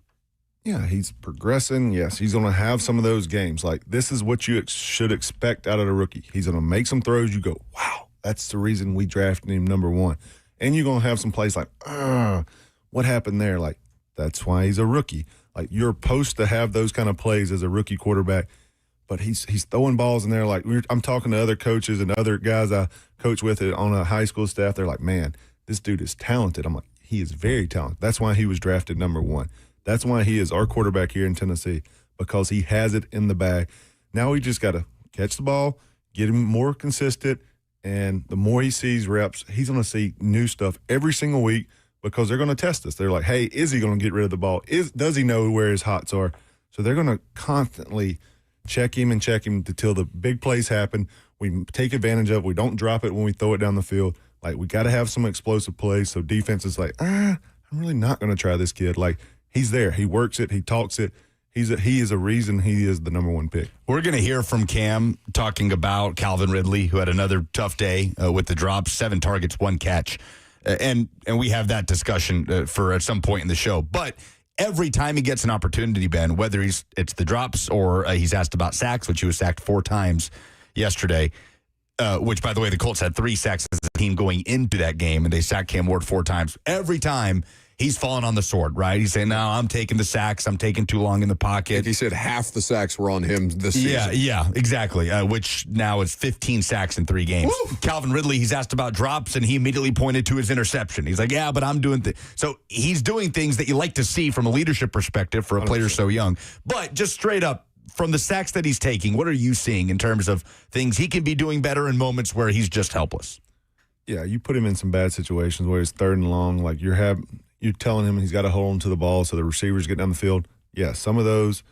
Yeah, he's progressing. Yes, he's going to have some of those games. Like, this is what you should expect out of a rookie. He's going to make some throws. You go, wow, that's the reason we drafted him number 1. And you're going to have some plays like, what happened there? Like, that's why he's a rookie. Like, you're supposed to have those kind of plays as a rookie quarterback. But he's throwing balls in there. Like, I'm talking to other coaches and other guys I coach with it on a high school staff. They're like, man, this dude is talented. I'm like, he is very talented. That's why he was drafted number 1. That's why he is our quarterback here in Tennessee, because he has it in the bag. Now we just got to catch the ball, get him more consistent, and the more he sees reps, he's going to see new stuff every single week, because they're going to test us. They're like, hey, is he going to get rid of the ball? Does he know where his hots are? So they're going to constantly check him until the big plays happen. We take advantage of it. We don't drop it when we throw it down the field. Like, we got to have some explosive plays, so defense is like, I'm really not going to try this kid. Like, he's there. He works it. He talks it. He is a reason he is the number 1 pick. We're going to hear from Cam talking about Calvin Ridley, who had another tough day with the drops, 7 targets, 1 catch. And we have that discussion for at some point in the show. But every time he gets an opportunity, Ben, whether it's the drops or he's asked about sacks, which he was sacked 4 times yesterday, which, by the way, the Colts had 3 sacks as a team going into that game, and they sacked Cam Ward 4 times. Every time he's fallen on the sword, right? He's saying, no, I'm taking the sacks. I'm taking too long in the pocket. He said half the sacks were on him this season. Yeah, exactly, which now is 15 sacks in 3 games. Woo! Calvin Ridley, he's asked about drops, and he immediately pointed to his interception. He's like, yeah, but I'm doing things. So he's doing things that you like to see from a leadership perspective for a player so young. But just straight up, from the sacks that he's taking, what are you seeing in terms of things he can be doing better in moments where he's just helpless? Yeah, you put him in some bad situations where it's 3rd and long. Like you're telling him he's got to hold on to the ball so the receivers get down the field. Yeah, some of those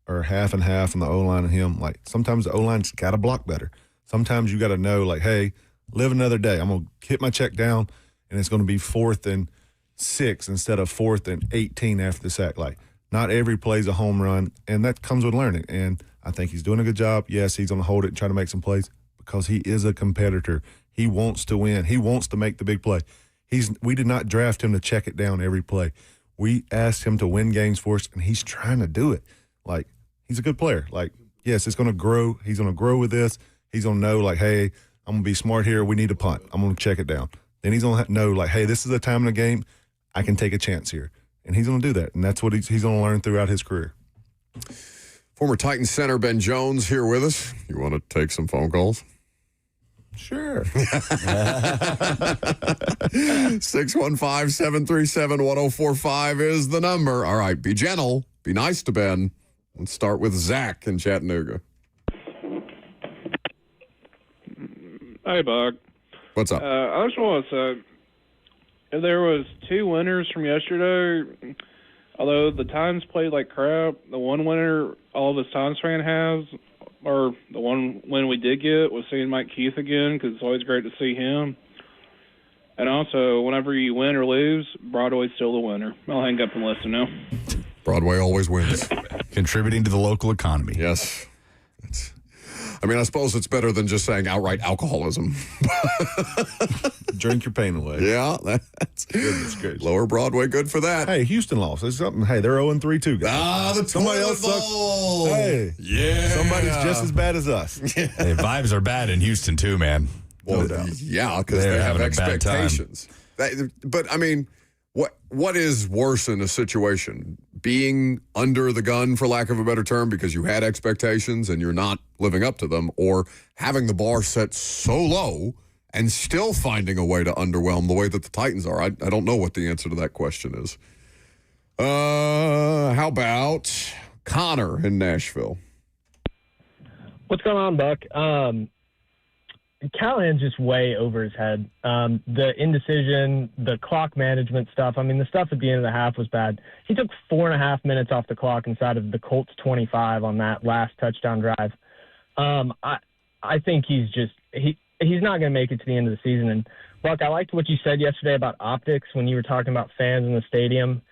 are half and half on the O-line and him. Like sometimes the O-line's got to block better. Sometimes you got to know, like, hey, live another day. I'm going to hit my check down, and it's going to be 4th and 6 instead of 4th and 18 after the sack. Like, not every play's a home run, and that comes with learning. And I think he's doing a good job. Yes, he's going to hold it and try to make some plays because he is a competitor. He wants to win. He wants to make the big play. We did not draft him to check it down every play. We asked him to win games for us, and he's trying to do it. Like, he's a good player. Like, yes, it's going to grow. He's going to grow with this. He's going to know, like, hey, I'm going to be smart here. We need a punt. I'm going to check it down. Then he's going to know, like, hey, this is a time in the game I can take a chance here. And he's going to do that, and that's what he's going to learn throughout his career. Former Titans center Ben Jones here with us. You want to take some phone calls? Sure. 615-737-1045 is the number. All right, be gentle. Be nice to Ben. Let's start with Zach in Chattanooga. Hey, Buck. What's up? I just want to say, there was 2 winners from yesterday. Although the Titans played like crap, the one winner all of us Titans fan has, or the one win we did get, was seeing Mike Keith again, because it's always great to see him. And also, whenever you win or lose, Broadway's still the winner. I'll hang up and listen now. Broadway always wins. Contributing to the local economy. Yes. I suppose it's better than just saying outright alcoholism. Drink your pain away. Yeah, that's good. Lower Broadway, good for that. Hey, Houston lost. There's something. Hey, they're 0-3 too, guys. The somebody else sucks. Hey, yeah, somebody's just as bad as us. Hey, vibes are bad in Houston too, man. Well, yeah, because they have expectations. But what is worse in a situation? Being under the gun, for lack of a better term, because you had expectations and you're not living up to them, or having the bar set so low and still finding a way to underwhelm the way that the Titans are? I don't know what the answer to that question is. How about Connor in Nashville? What's going on, Buck? Callahan's just way over his head. The indecision, the clock management stuff. The stuff at the end of the half was bad. He took 4.5 minutes off the clock inside of the Colts 25 on that last touchdown drive. I think he's not going to make it to the end of the season. And Buck, I liked what you said yesterday about optics when you were talking about fans in the stadium.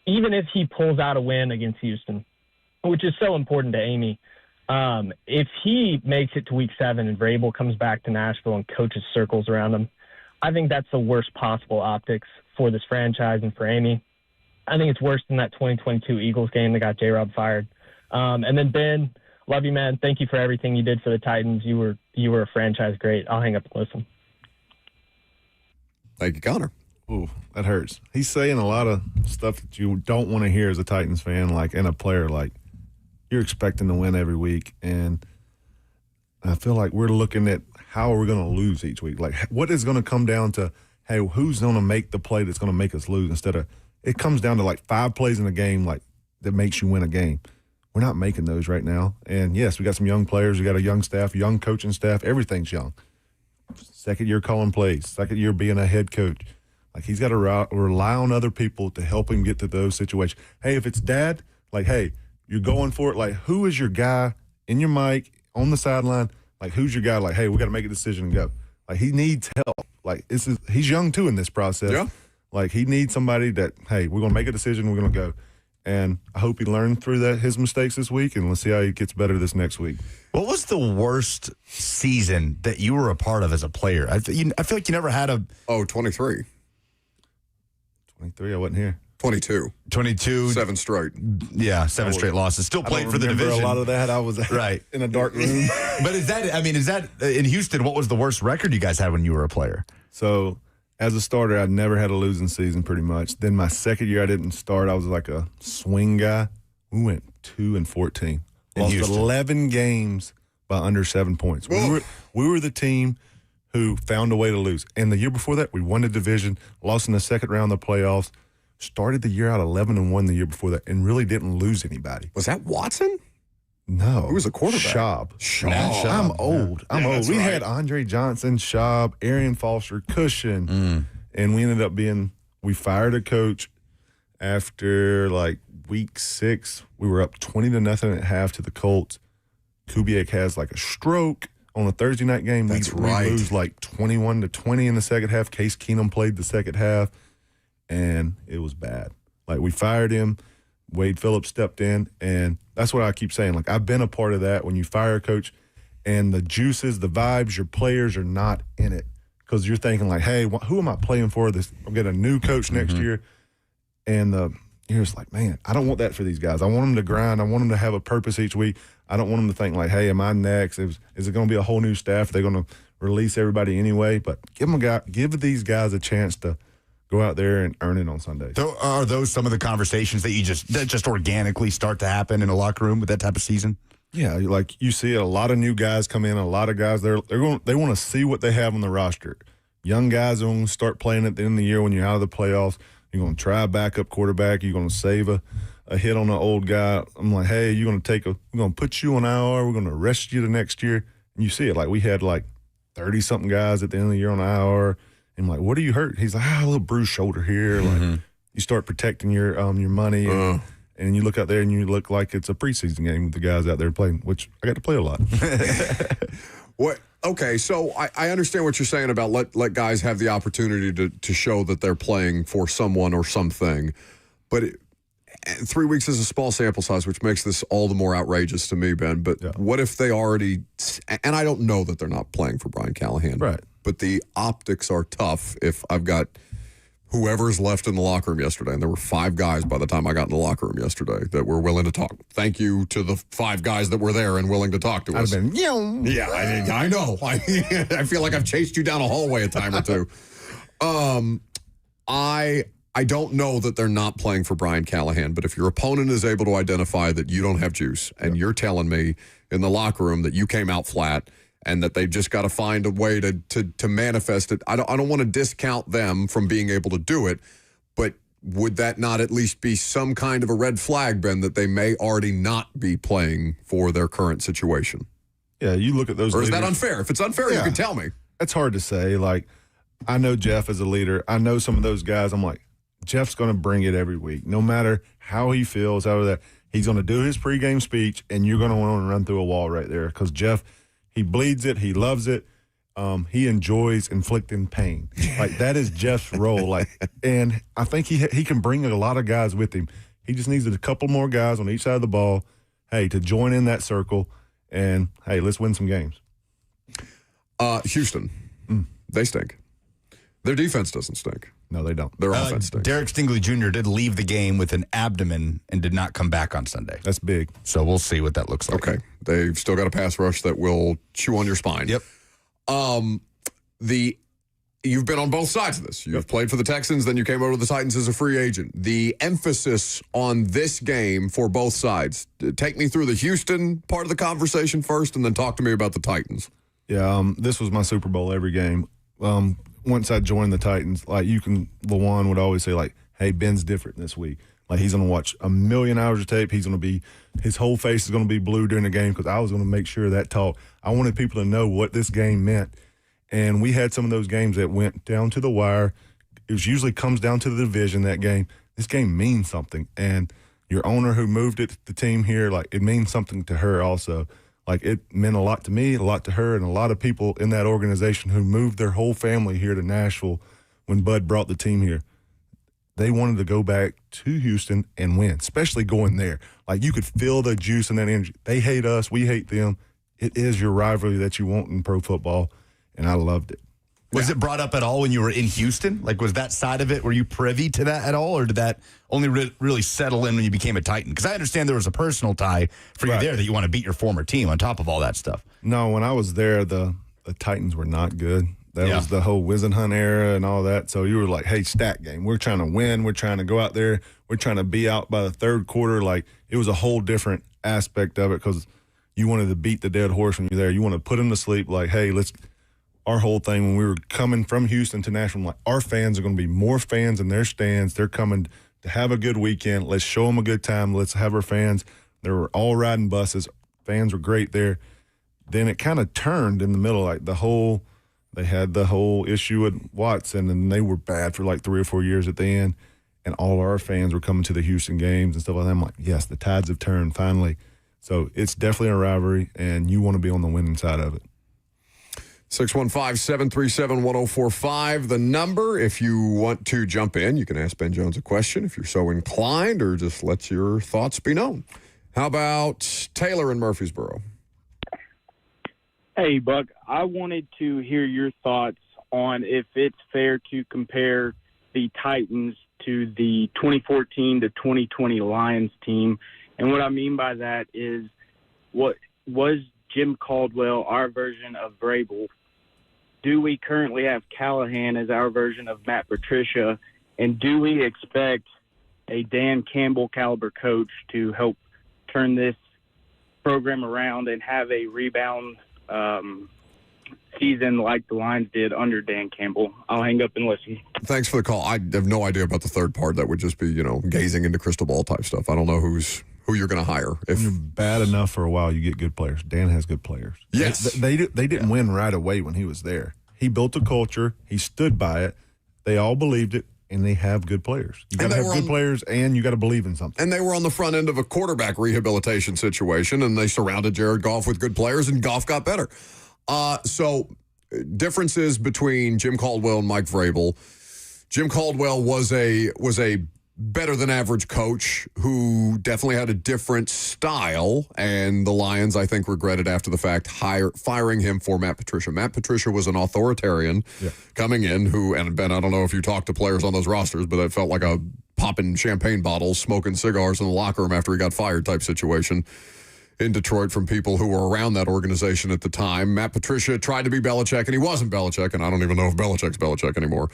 Even if he pulls out a win against Houston, which is so important to Amy, if he makes it to week 7 and Vrabel comes back to Nashville and coaches circles around him, I think that's the worst possible optics for this franchise and for Amy. I think it's worse than that 2022 Eagles game that got J-Rob fired. And then Ben, love you, man. Thank you for everything you did for the Titans. You were a franchise great. I'll hang up and listen. Thank you, Connor. Ooh, that hurts. He's saying a lot of stuff that you don't want to hear as a Titans fan, like, and a player. Like, you're expecting to win every week, and I feel like we're looking at how are we going to lose each week. Like, what is going to come down to, hey, who's going to make the play that's going to make us lose, instead of it comes down to like 5 plays in a game like that makes you win a game. We're not making those right now. And, yes, we got some young players. We got a young staff, young coaching staff. Everything's young. Second year calling plays, second year being a head coach. Like, he's got to rely on other people to help him get to those situations. Hey, if it's dad, like, hey, you're going for it. Like, who is your guy in your mic on the sideline? Like, who's your guy? Like, hey, we got to make a decision and go. Like, he needs help. Like, he's young too in this process. Yeah. Like, he needs somebody that, hey, we're going to make a decision. We're going to go. And I hope he learned through his mistakes this week, and let's see how he gets better this next week. What was the worst season that you were a part of as a player? I feel like you never had a... 23. 23, I wasn't here. 22. 7 straight. Yeah, 7 straight losses. Still played for the division. A lot of that. I was right in a dark room. But is that in Houston, what was the worst record you guys had when you were a player? So as a starter, I never had a losing season pretty much. Then my second year I didn't start. I was like a swing guy. We went 2-14. Lost 11 games by under 7 points. We were the team who found a way to lose. And the year before that, we won the division, lost in the second round of the playoffs, started the year out 11-1 the year before that, and really didn't lose anybody. Was that Watson? No. Who was the quarterback? Schaub. I'm old. We had Andre Johnson, Schaub, Arian Foster, Cushion, and we fired a coach after like week 6. We were up 20-0 at half to the Colts. Kubiak has like a stroke on a Thursday night game. We lose like 21-20 in the second half. Case Keenum played the second half, and it was bad. Like, we fired him. Wade Phillips stepped in, and that's what I keep saying. Like, I've been a part of that when you fire a coach and the juices, the vibes, your players are not in it because you're thinking like, hey, who am I playing for? I'm getting a new coach next year. And you're just like, man, I don't want that for these guys. I want them to grind. I want them to have a purpose each week. I don't want them to think like, hey, am I next? Is it going to be a whole new staff? They're going to release everybody anyway. But give these guys a chance to go out there and earn it on Sundays. So are those some of the conversations that just organically start to happen in a locker room with that type of season? Yeah, like you see a lot of new guys come in, a lot of guys they want to see what they have on the roster. Young guys are going to start playing at the end of the year when you're out of the playoffs. You're going to try a backup quarterback. You're going to save a hit on an old guy. I'm like, hey, we're going to put you on IR. We're going to rest you the next year. And you see it. Like, we had like 30-something guys at the end of the year on IR. And I'm like, what are you hurt? He's like, a little bruised shoulder here. Like, you start protecting your money. And you look out there and you look like it's a preseason game with the guys out there playing, which I got to play a lot. What? Okay, so I understand what you're saying about let guys have the opportunity to show that they're playing for someone or something. But 3 weeks is a small sample size, which makes this all the more outrageous to me, Ben. But what if they already – and I don't know that they're not playing for Brian Callahan. Right. But the optics are tough if I've got – whoever's left in the locker room yesterday, and there were 5 guys by the time I got in the locker room yesterday that were willing to talk. Thank you to the 5 guys that were there and willing to talk to us. I've been, yeah, I know. I feel like I've chased you down a hallway a time or two. I don't know that they're not playing for Brian Callahan, but if your opponent is able to identify that you don't have juice, and you're telling me in the locker room that you came out flat, and that they've just got to find a way to manifest it. I don't want to discount them from being able to do it, but would that not at least be some kind of a red flag, Ben, that they may already not be playing for their current situation? Yeah, you look at those. Or is that unfair? If it's unfair, you can tell me. It's hard to say. Like, I know Jeff as a leader. I know some of those guys. I'm like, Jeff's going to bring it every week, no matter how he feels, out of that. He's going to do his pregame speech, and you're going to want to run through a wall right there because Jeff – he bleeds it. He loves it. He enjoys inflicting pain. Like, that is Jeff's role. Like, and I think he can bring a lot of guys with him. He just needs a couple more guys on each side of the ball, hey, to join in that circle. And, hey, let's win some games. Houston, they stink. Their defense doesn't stink. No, they don't. Their offense stinks. Derek Stingley Jr. did leave the game with an abdomen and did not come back on Sunday. That's big. So we'll see what that looks like. Okay. They've still got a pass rush that will chew on your spine. Yep. You've been on both sides of this. You've played for the Texans, then you came over to the Titans as a free agent. The emphasis on this game for both sides. Take me through the Houston part of the conversation first, and then talk to me about the Titans. Yeah, this was my Super Bowl every game. Once I joined the Titans, like Lawan would always say, like, hey, Ben's different this week. Like, he's going to watch a million hours of tape. His whole face is going to be blue during the game because I was going to make sure that talk. I wanted people to know what this game meant. And we had some of those games that went down to the wire. It usually comes down to the division, that game. This game means something. And your owner who moved the team here, like, it means something to her also. Like, it meant a lot to me, a lot to her, and a lot of people in that organization who moved their whole family here to Nashville when Bud brought the team here. They wanted to go back to Houston and win, especially going there. Like, you could feel the juice and that energy. They hate us. We hate them. It is your rivalry that you want in pro football, and I loved it. Was it brought up at all when you were in Houston? Like, was that side of it, were you privy to that at all, or did that only really settle in when you became a Titan? Because I understand there was a personal tie for you there that you want to beat your former team on top of all that stuff. No, when I was there, the Titans were not good. That was the whole Wisenhunt era and all that. So you were like, hey, stat game. We're trying to win. We're trying to go out there. We're trying to be out by the third quarter. Like, it was a whole different aspect of it because you wanted to beat the dead horse when you're there. You want to put them to sleep. Like, hey, our whole thing when we were coming from Houston to Nashville, like, our fans are going to be more fans in their stands. They're coming to have a good weekend. Let's show them a good time. Let's have our fans. They were all riding buses. Fans were great there. Then it kind of turned in the middle, like they had the whole issue with Watson, and they were bad for like 3 or 4 years at the end, and all our fans were coming to the Houston games and stuff like that. I'm like, yes, the tides have turned finally. So it's definitely a rivalry, and you want to be on the winning side of it. 615-737-1045, the number. If you want to jump in, you can ask Ben Jones a question if you're so inclined, or just let your thoughts be known. How about Taylor in Murfreesboro? Hey, Buck, I wanted to hear your thoughts on if it's fair to compare the Titans to the 2014 to 2020 Lions team. And what I mean by that is, what was Jim Caldwell our version of Vrabel? Do we currently have Callahan as our version of Matt Patricia? And do we expect a Dan Campbell caliber coach to help turn this program around and have a rebound season like the Lions did under Dan Campbell? I'll hang up and listen. Thanks for the call. I have no idea about the third part. That would just be, gazing into crystal ball type stuff. I don't know who you're going to hire. If you're bad enough for a while, you get good players. Dan has good players. Yes. They didn't win right away when he was there. He built a culture. He stood by it. They all believed it, and they have good players. You got to have good players, and you got to believe in something. And they were on the front end of a quarterback rehabilitation situation, and they surrounded Jared Goff with good players, and Goff got better. So differences between Jim Caldwell and Mike Vrabel. Jim Caldwell was a better than average coach who definitely had a different style, and the Lions, I think, regretted after the fact firing him for Matt Patricia. Matt Patricia was an authoritarian coming in and Ben, I don't know if you talked to players on those rosters, but it felt like a popping champagne bottles, smoking cigars in the locker room after he got fired type situation in Detroit from people who were around that organization at the time. Matt Patricia tried to be Belichick, and he wasn't Belichick, and I don't even know if Belichick's Belichick anymore,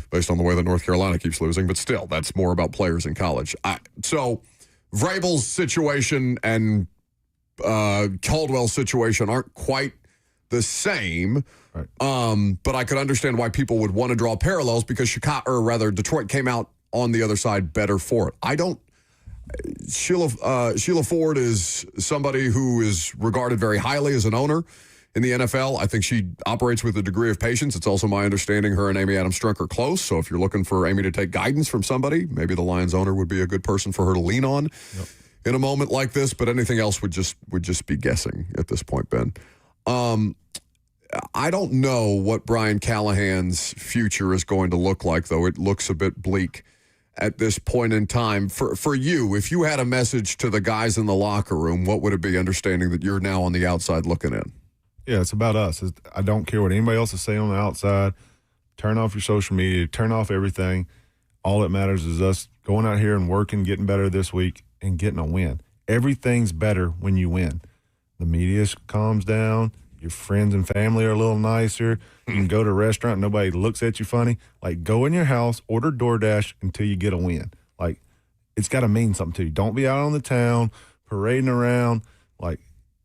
based on the way that North Carolina keeps losing, but still, that's more about players in college. So Vrabel's situation and Caldwell's situation aren't quite the same, right. But I could understand why people would want to draw parallels because Detroit came out on the other side better for it. Sheila Ford is somebody who is regarded very highly as an owner in the NFL. I think she operates with a degree of patience. It's also my understanding her and Amy Adams Strunk are close. So if you're looking for Amy to take guidance from somebody, maybe the Lions owner would be a good person for her to lean on in a moment like this. But anything else would just be guessing at this point, Ben. I don't know what Brian Callahan's future is going to look like, though. It looks a bit bleak at this point in time. For you, if you had a message to the guys in the locker room, what would it be, understanding that you're now on the outside looking in? Yeah, it's about us. I don't care what anybody else is saying on the outside. Turn off your social media. Turn off everything. All that matters is us going out here and working, getting better this week, and getting a win. Everything's better when you win. The media calms down. Your friends and family are a little nicer. You can go to a restaurant, nobody looks at you funny. Like, go in your house, order DoorDash until you get a win. Like, it's got to mean something to you. Don't be out on the town parading around. Like,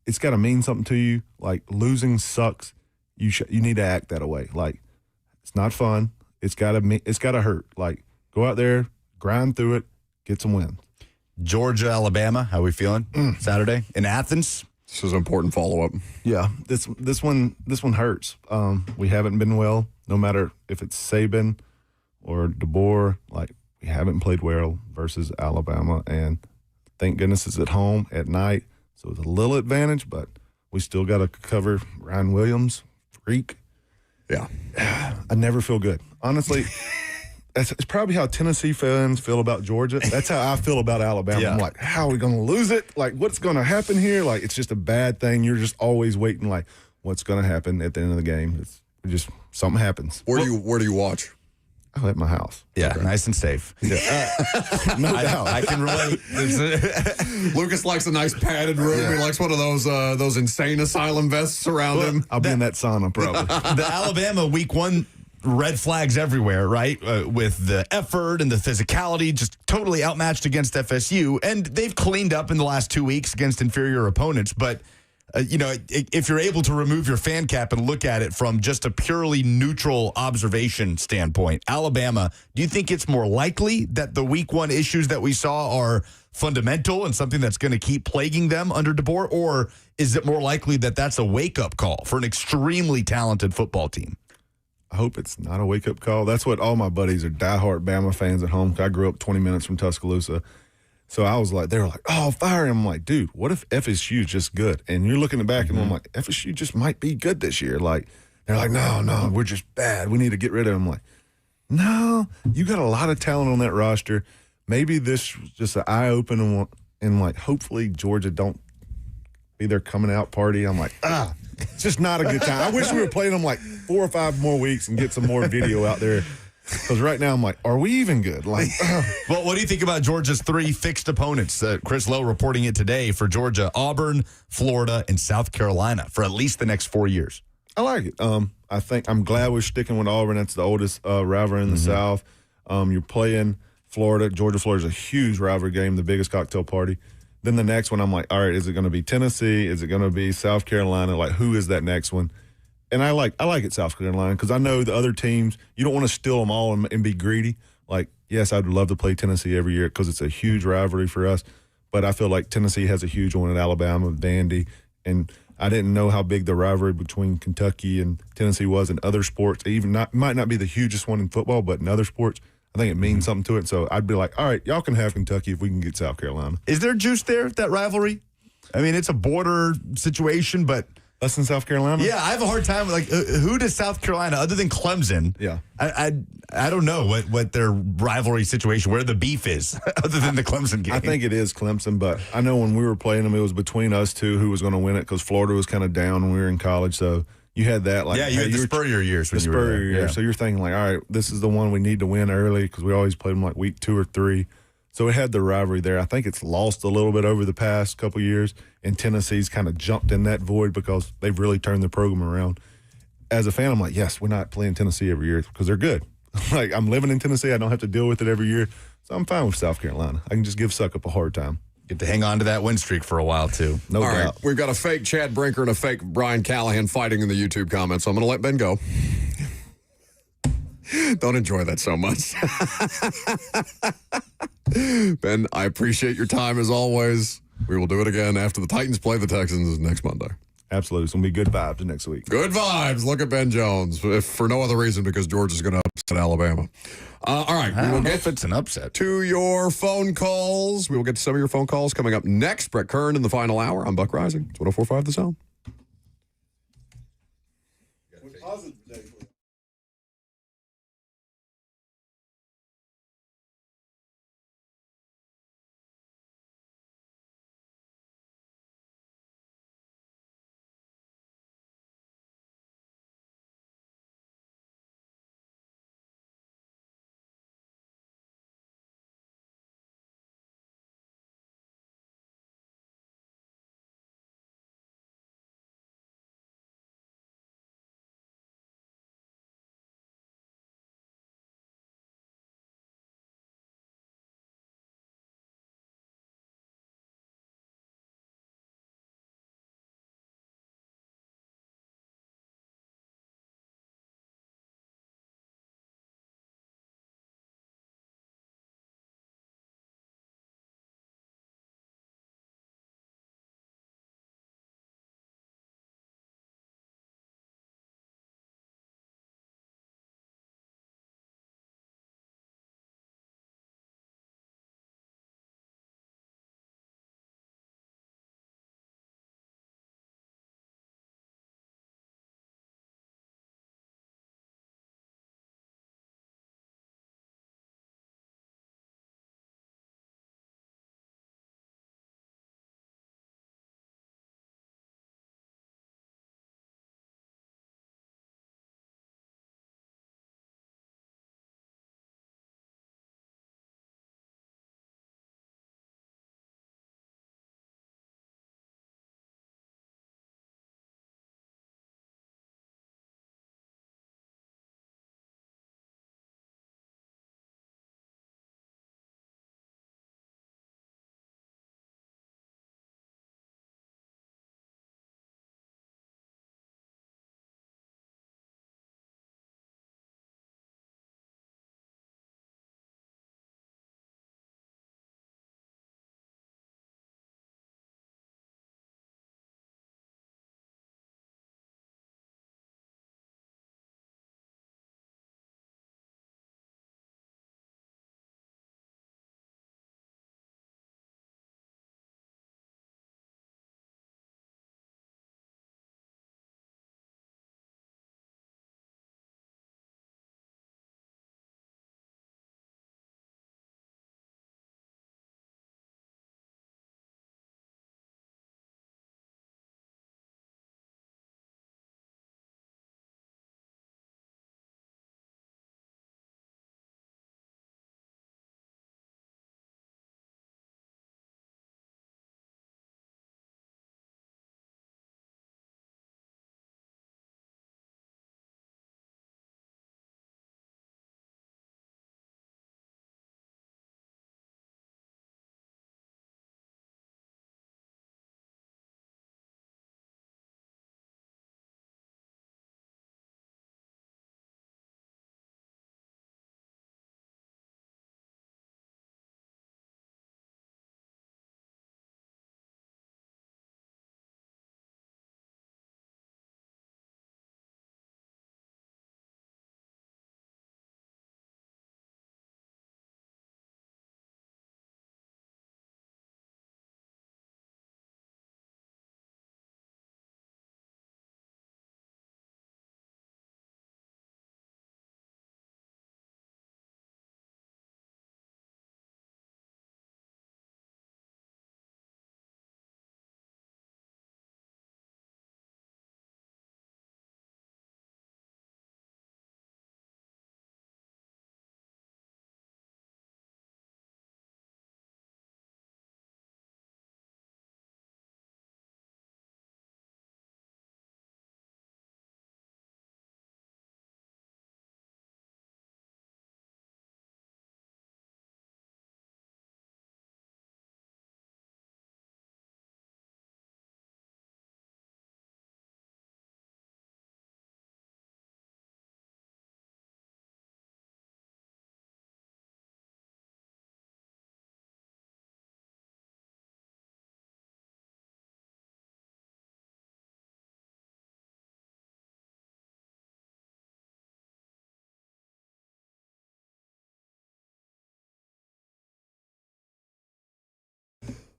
it's got to mean something to you. Like, losing sucks. You need to act that way. Like, it's not fun. It's got to hurt. Like, go out there, grind through it, get some wins. Georgia, Alabama, how are we feeling? Saturday in Athens. This is an important follow-up. Yeah, this one hurts. We haven't been well, no matter if it's Saban or DeBoer. Like, we haven't played well versus Alabama, and thank goodness it's at home at night, so it's a little advantage, but we still got to cover Ryan Williams, freak. Yeah. I never feel good. Honestly, it's probably how Tennessee fans feel about Georgia. That's how I feel about Alabama. Yeah. I'm like, how are we going to lose it? Like, what's going to happen here? Like, it's just a bad thing. You're just always waiting, like, what's going to happen at the end of the game? It's just something happens. Where do you watch? Oh, at my house. Yeah, nice and safe. Yeah. No doubt. I can relate. Lucas likes a nice padded room. Yeah. He likes one of those insane asylum vests around him. I'll be in that sauna probably. The Alabama week 1 red flags everywhere, right? With the effort and the physicality, just totally outmatched against FSU. And they've cleaned up in the last 2 weeks against inferior opponents. But, if you're able to remove your fan cap and look at it from just a purely neutral observation standpoint, Alabama, do you think it's more likely that the week 1 issues that we saw are fundamental and something that's going to keep plaguing them under DeBoer? Or is it more likely that that's a wake-up call for an extremely talented football team? I hope it's not a wake-up call. That's what all my buddies are diehard Bama fans at home. I grew up 20 minutes from Tuscaloosa. So I was like, they were like, oh, fire him. I'm like, dude, what if FSU is just good? And you're looking back and I'm like, FSU just might be good this year. Like, they're like, no, we're just bad. We need to get rid of him. I'm like, no, you got a lot of talent on that roster. Maybe this was just an eye-opener and like, hopefully Georgia don't be their coming out party. I'm like, it's just not a good time. I wish we were playing them like 4 or 5 more weeks and get some more video out there. Because right now I'm like, are we even good? Like, well, what do you think about Georgia's 3 fixed opponents? Chris Lowe reporting it today for Georgia: Auburn, Florida, and South Carolina for at least the next 4 years. I like it. I think I'm glad we're sticking with Auburn. That's the oldest rivalry in the South. You're playing Florida. Georgia-Florida's a huge rivalry game, the biggest cocktail party. Then the next one, I'm like, all right, is it going to be Tennessee? Is it going to be South Carolina? Like, who is that next one? And I like it, South Carolina, because I know the other teams, you don't want to steal them all and be greedy. Like, yes, I'd love to play Tennessee every year because it's a huge rivalry for us. But I feel like Tennessee has a huge one at Alabama, Vandy. And I didn't know how big the rivalry between Kentucky and Tennessee was in other sports. Might not be the hugest one in football, but in other sports, I think it means something to it. So I'd be like, all right, y'all can have Kentucky if we can get South Carolina. Is there juice there, that rivalry? I mean, it's a border situation, but us in South Carolina? Yeah, I have a hard time. Like, who does South Carolina, other than Clemson? Yeah. I don't know what their rivalry situation, where the beef is, other than the Clemson game. I think it is Clemson, but I know when we were playing them, it was between us two who was going to win it because Florida was kind of down when we were in college. So you had that. Like, yeah, you had the Spurrier years. The Spurrier years. Yeah. So you're thinking, like, all right, this is the one we need to win early because we always played them like week 2 or 3. So it had the rivalry there. I think it's lost a little bit over the past couple of years, and Tennessee's kind of jumped in that void because they've really turned the program around. As a fan, I'm like, yes, we're not playing Tennessee every year because they're good. Like, I'm living in Tennessee. I don't have to deal with it every year. So I'm fine with South Carolina. I can just give Suck Up a hard time. Get to hang on to that win streak for a while, too. No doubt. Right, we've got a fake Chad Brinker and a fake Brian Callahan fighting in the YouTube comments, so I'm going to let Ben go. Don't enjoy that so much. Ben, I appreciate your time as always. We will do it again after the Titans play the Texans next Monday. Absolutely. It's going to be good vibes next week. Good vibes. Look at Ben Jones. If for no other reason, because Georgia's going to upset Alabama. All right. We will get if it's an upset. To your phone calls. We will get to some of your phone calls coming up next. Brett Kern in the final hour. I'm Buck Rising. It's 104.5 The Zone.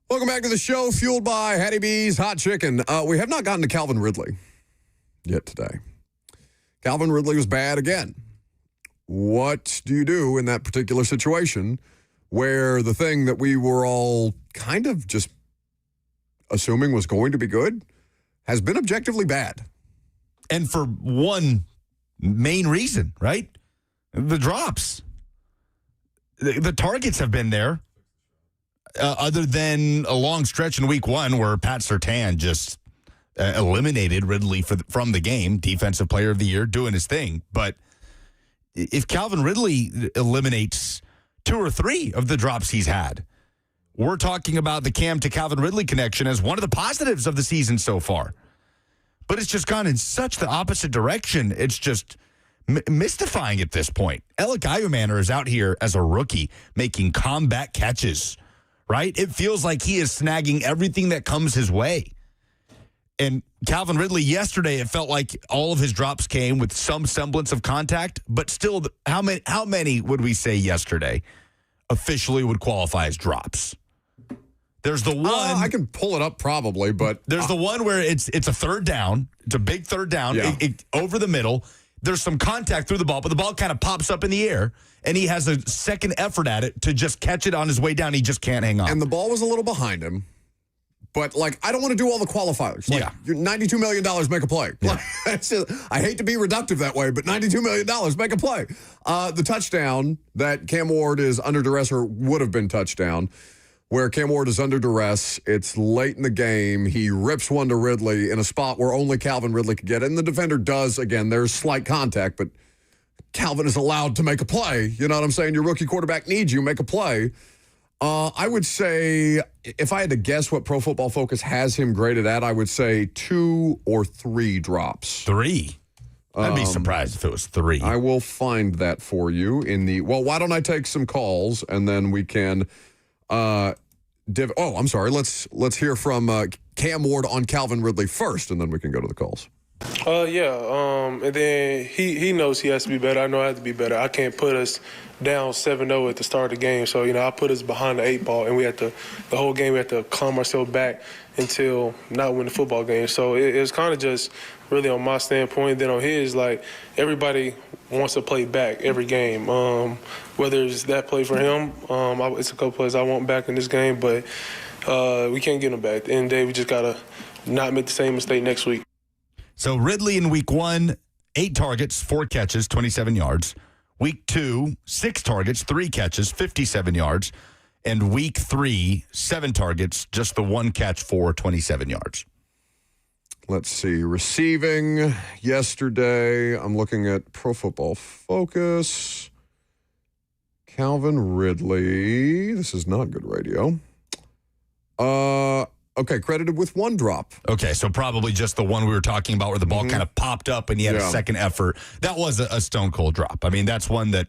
Welcome back to the show, fueled by Hattie B's Hot Chicken. We have not gotten to Calvin Ridley yet today. Calvin Ridley was bad again. What do you do in that particular situation where the thing that we were all kind of just assuming was going to be good has been objectively bad? And for one main reason, right? The drops. The targets have been there. Other than a long stretch in week 1 where Pat Surtain just eliminated Ridley from the game, defensive player of the year, doing his thing. But if Calvin Ridley eliminates 2 or 3 of the drops he's had, we're talking about the Cam to Calvin Ridley connection as one of the positives of the season so far. But it's just gone in such the opposite direction. It's just mystifying at this point. Alec Ayumanner is out here as a rookie making combat catches, right? It feels like he is snagging everything that comes his way. And Calvin Ridley, yesterday, it felt like all of his drops came with some semblance of contact, but still, how many would we say yesterday officially would qualify as drops? There's the one. I can pull it up probably, but there's the one where it's a third down. It's a big third down over the middle. There's some contact through the ball, but the ball kind of pops up in the air, and he has a second effort at it to just catch it on his way down. He just can't hang on. And the ball was a little behind him. But, I don't want to do all the qualifiers. You're $92 million, make a play. Yeah. I hate to be reductive that way, but $92 million, make a play. The touchdown that Cam Ward is under duress, or would have been touchdown, where Cam Ward is under duress. It's late in the game. He rips one to Ridley in a spot where only Calvin Ridley could get it. And the defender does, again, there's slight contact, but Calvin is allowed to make a play. You know what I'm saying? Your rookie quarterback needs you, make a play. I would say, if I had to guess what Pro Football Focus has him graded at, I would say 2 or 3 drops. 3? I'd be surprised if it was 3. I will find that for you why don't I take some calls and then we can I'm sorry. Let's hear from Cam Ward on Calvin Ridley first, and then we can go to the calls. And then he knows he has to be better. I know I have to be better. I can't put us down 7-0 at the start of the game. So, I put us behind the 8 ball, and the whole game we had to calm ourselves back until not win the football game. So it was kind of just really on my standpoint. Then on his, everybody wants to play back every game. Whether it's that play for him, it's a couple plays I want back in this game, but we can't get them back. At the end of the day, we just got to not make the same mistake next week. So Ridley in week 1, 8 targets, 4 catches, 27 yards. Week 2, 6 targets, 3 catches, 57 yards. And week 3, 7 targets, just the 1 catch for 27 yards. Let's see. Receiving yesterday, I'm looking at Pro Football Focus. Calvin Ridley. This is not good radio. Okay, credited with 1 drop. Okay, so probably just the one we were talking about where the ball kind of popped up and he had a second effort. That was a stone cold drop. I mean, that's one that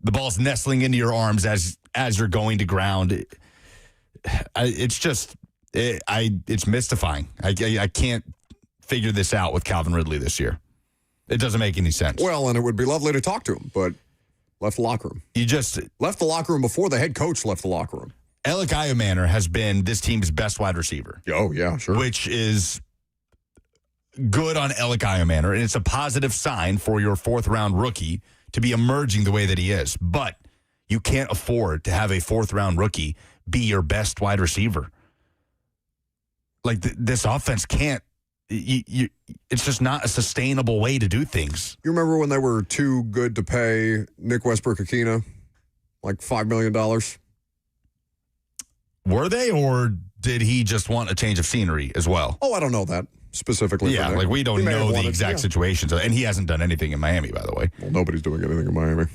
the ball's nestling into your arms as you're going to ground. It's mystifying. I can't figure this out with Calvin Ridley this year. It doesn't make any sense. Well, and it would be lovely to talk to him, but left the locker room. You just left the locker room before the head coach left the locker room. Alec Ayumanner has been this team's best wide receiver. Oh, yeah, sure. Which is good on Alec Ayumanner, and it's a positive sign for your 4th-round rookie to be emerging the way that he is. But you can't afford to have a 4th-round rookie be your best wide receiver. This offense can't. It's just not a sustainable way to do things. You remember when they were too good to pay Nick Westbrook-Akina $5 million? Were they, or did he just want a change of scenery as well? Oh, I don't know that specifically. Yeah, we don't know the exact situations. And he hasn't done anything in Miami, by the way. Well, nobody's doing anything in Miami.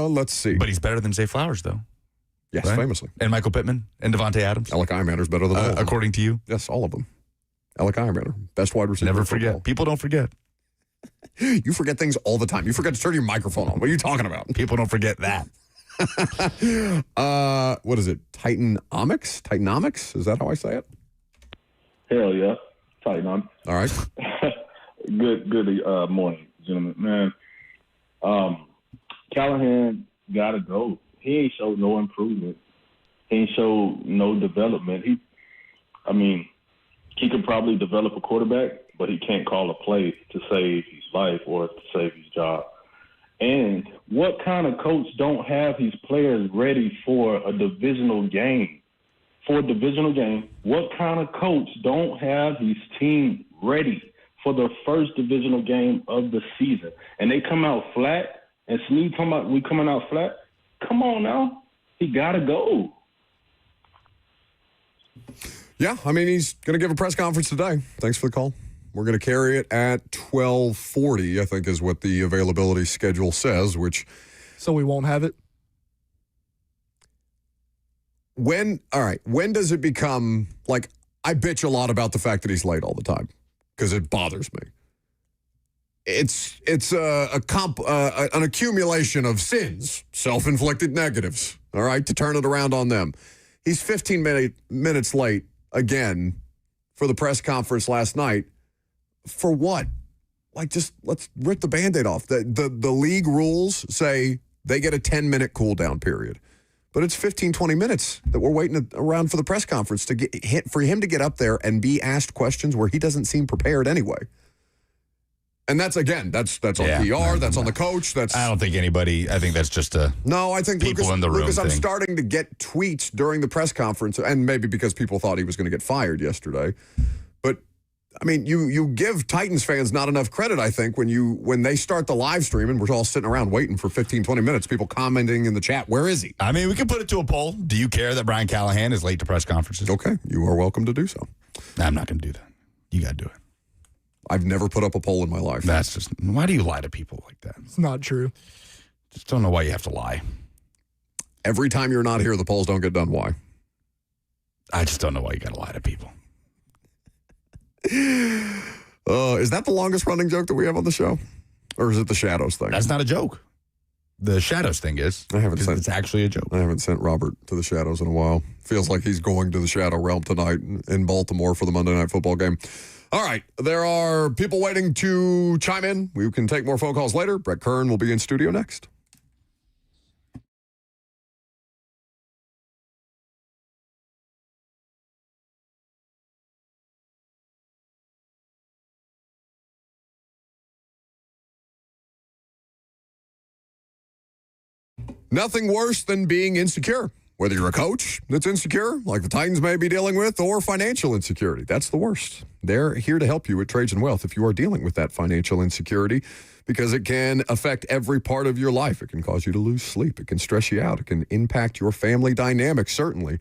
Let's see. But he's better than Zay Flowers, though. Yes, right? Famously. And Michael Pittman and Devontae Adams. Alec Ayumanner's better than all of them. According to you? Yes, all of them. Alec Ayumanner, best wide receiver. Never forget. People don't forget. You forget things all the time. You forget to turn your microphone on. What are you talking about? People don't forget that. What is it? Titanomics? Titanomics? Is that how I say it? Hell yeah. Titanomics. All right. Good morning, gentlemen. Man, Callahan got to go. He ain't showed no improvement He ain't showed no development. He could probably develop a quarterback, but he can't call a play to save his life or to save his job. And what kind of coach don't have his players ready for a divisional game? For a divisional game, what kind of coach don't have his team ready for the first divisional game of the season? And they come out flat, and Snead talking about we coming out flat? Come on now. He got to go. Yeah, I mean, he's going to give a press conference today. Thanks for the call. We're going to carry it at 12:40, I think is what the availability schedule says, which... So we won't have it? When does it become, like, I bitch a lot about the fact that he's late all the time because it bothers me. It's an accumulation of sins, self-inflicted negatives, all right, to turn it around on them. He's 15 minutes late again for the press conference last night. For what? Like, just let's rip the Band-Aid off. The league rules say they get a 10-minute cool-down period. But it's 15, 20 minutes that we're waiting around for the press conference for him to get up there and be asked questions where he doesn't seem prepared anyway. And that's on PR, that's on the coach. I don't think anybody, I think that's just No, I think people in the room Lucas, I'm thing. starting to get tweets during the press conference, and maybe because people thought he was going to get fired yesterday. But, I mean, you give Titans fans not enough credit, I think, when they start the live stream and we're all sitting around waiting for 15, 20 minutes, people commenting in the chat, where is he? I mean, we can put it to a poll. Do you care that Brian Callahan is late to press conferences? Okay, you are welcome to do so. I'm not going to do that. You got to do it. I've never put up a poll in my life. That's just, why do you lie to people like that? It's not true. Just don't know why you have to lie. Every time you're not here, the polls don't get done. Why? I just don't know why you got to lie to people. Is that the longest running joke that we have on the show? Or is it the Shadows thing? That's not a joke. The Shadows thing is. It's actually a joke. I haven't sent Robert to the Shadows in a while. Feels like he's going to the Shadow Realm tonight in Baltimore for the Monday Night Football game. All right, there are people waiting to chime in. We can take more phone calls later. Brett Kern will be in studio next. Nothing worse than being insecure. Whether you're a coach that's insecure, like the Titans may be dealing with, or financial insecurity. That's the worst. They're here to help you at Trajan Wealth if you are dealing with that financial insecurity, because it can affect every part of your life. It can cause you to lose sleep. It can stress you out. It can impact your family dynamic, certainly.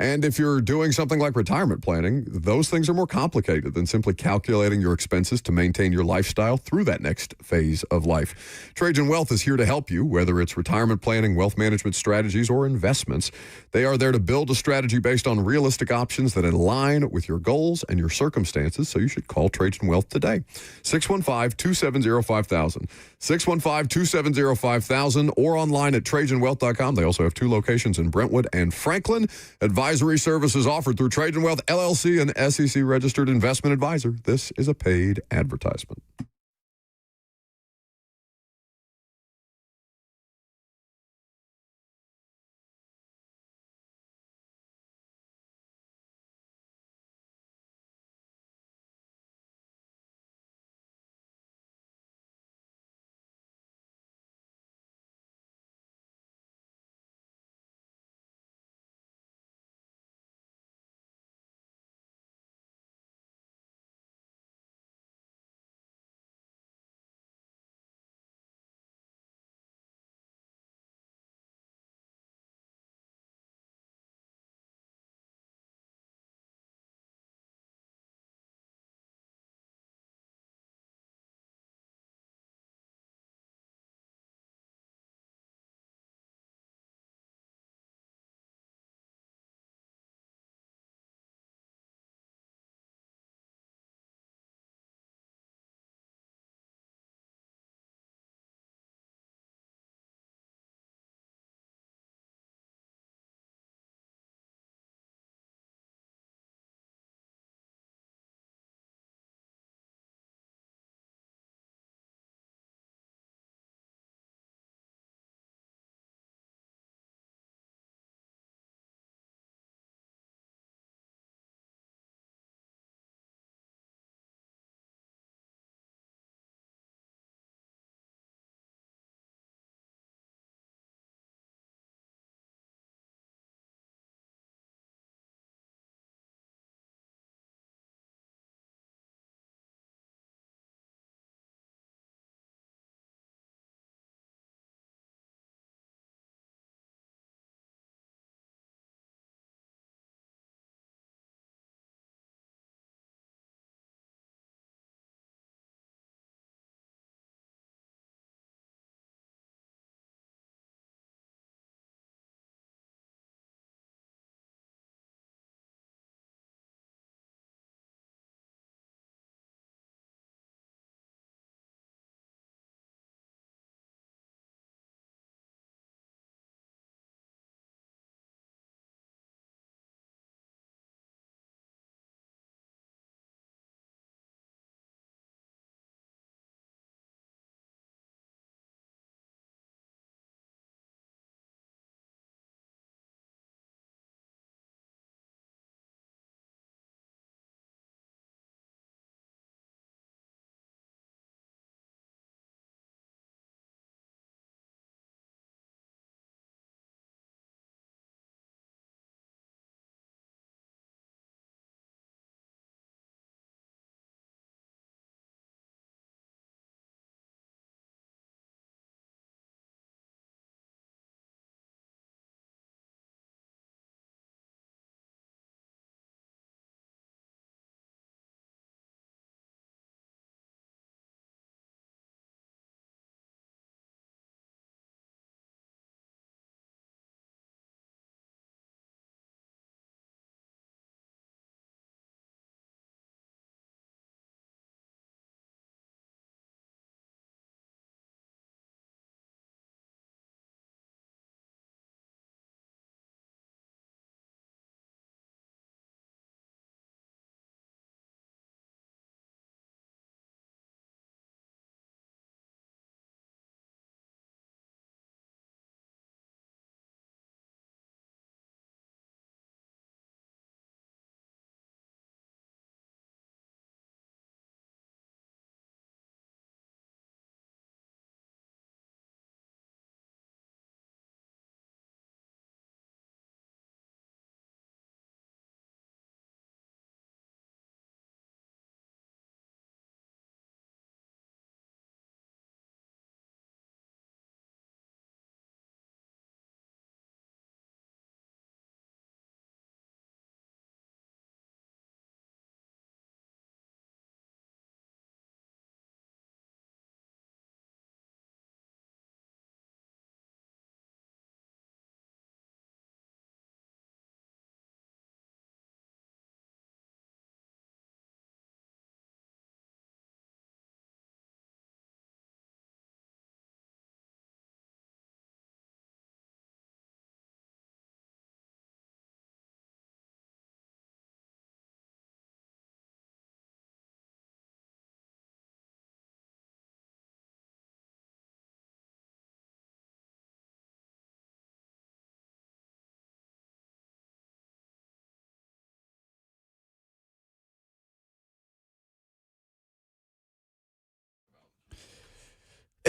And if you're doing something like retirement planning, those things are more complicated than simply calculating your expenses to maintain your lifestyle through that next phase of life. Trajan Wealth is here to help you, whether it's retirement planning, wealth management strategies, or investments. They are there to build a strategy based on realistic options that align with your goals and your circumstances, so you should call Trajan Wealth today. 615-270-5000. 615-270-5000 or online at TrajanWealth.com. They also have 2 locations in Brentwood and Franklin. Advisory services offered through Trajan Wealth, LLC, an SEC-registered investment advisor. This is a paid advertisement.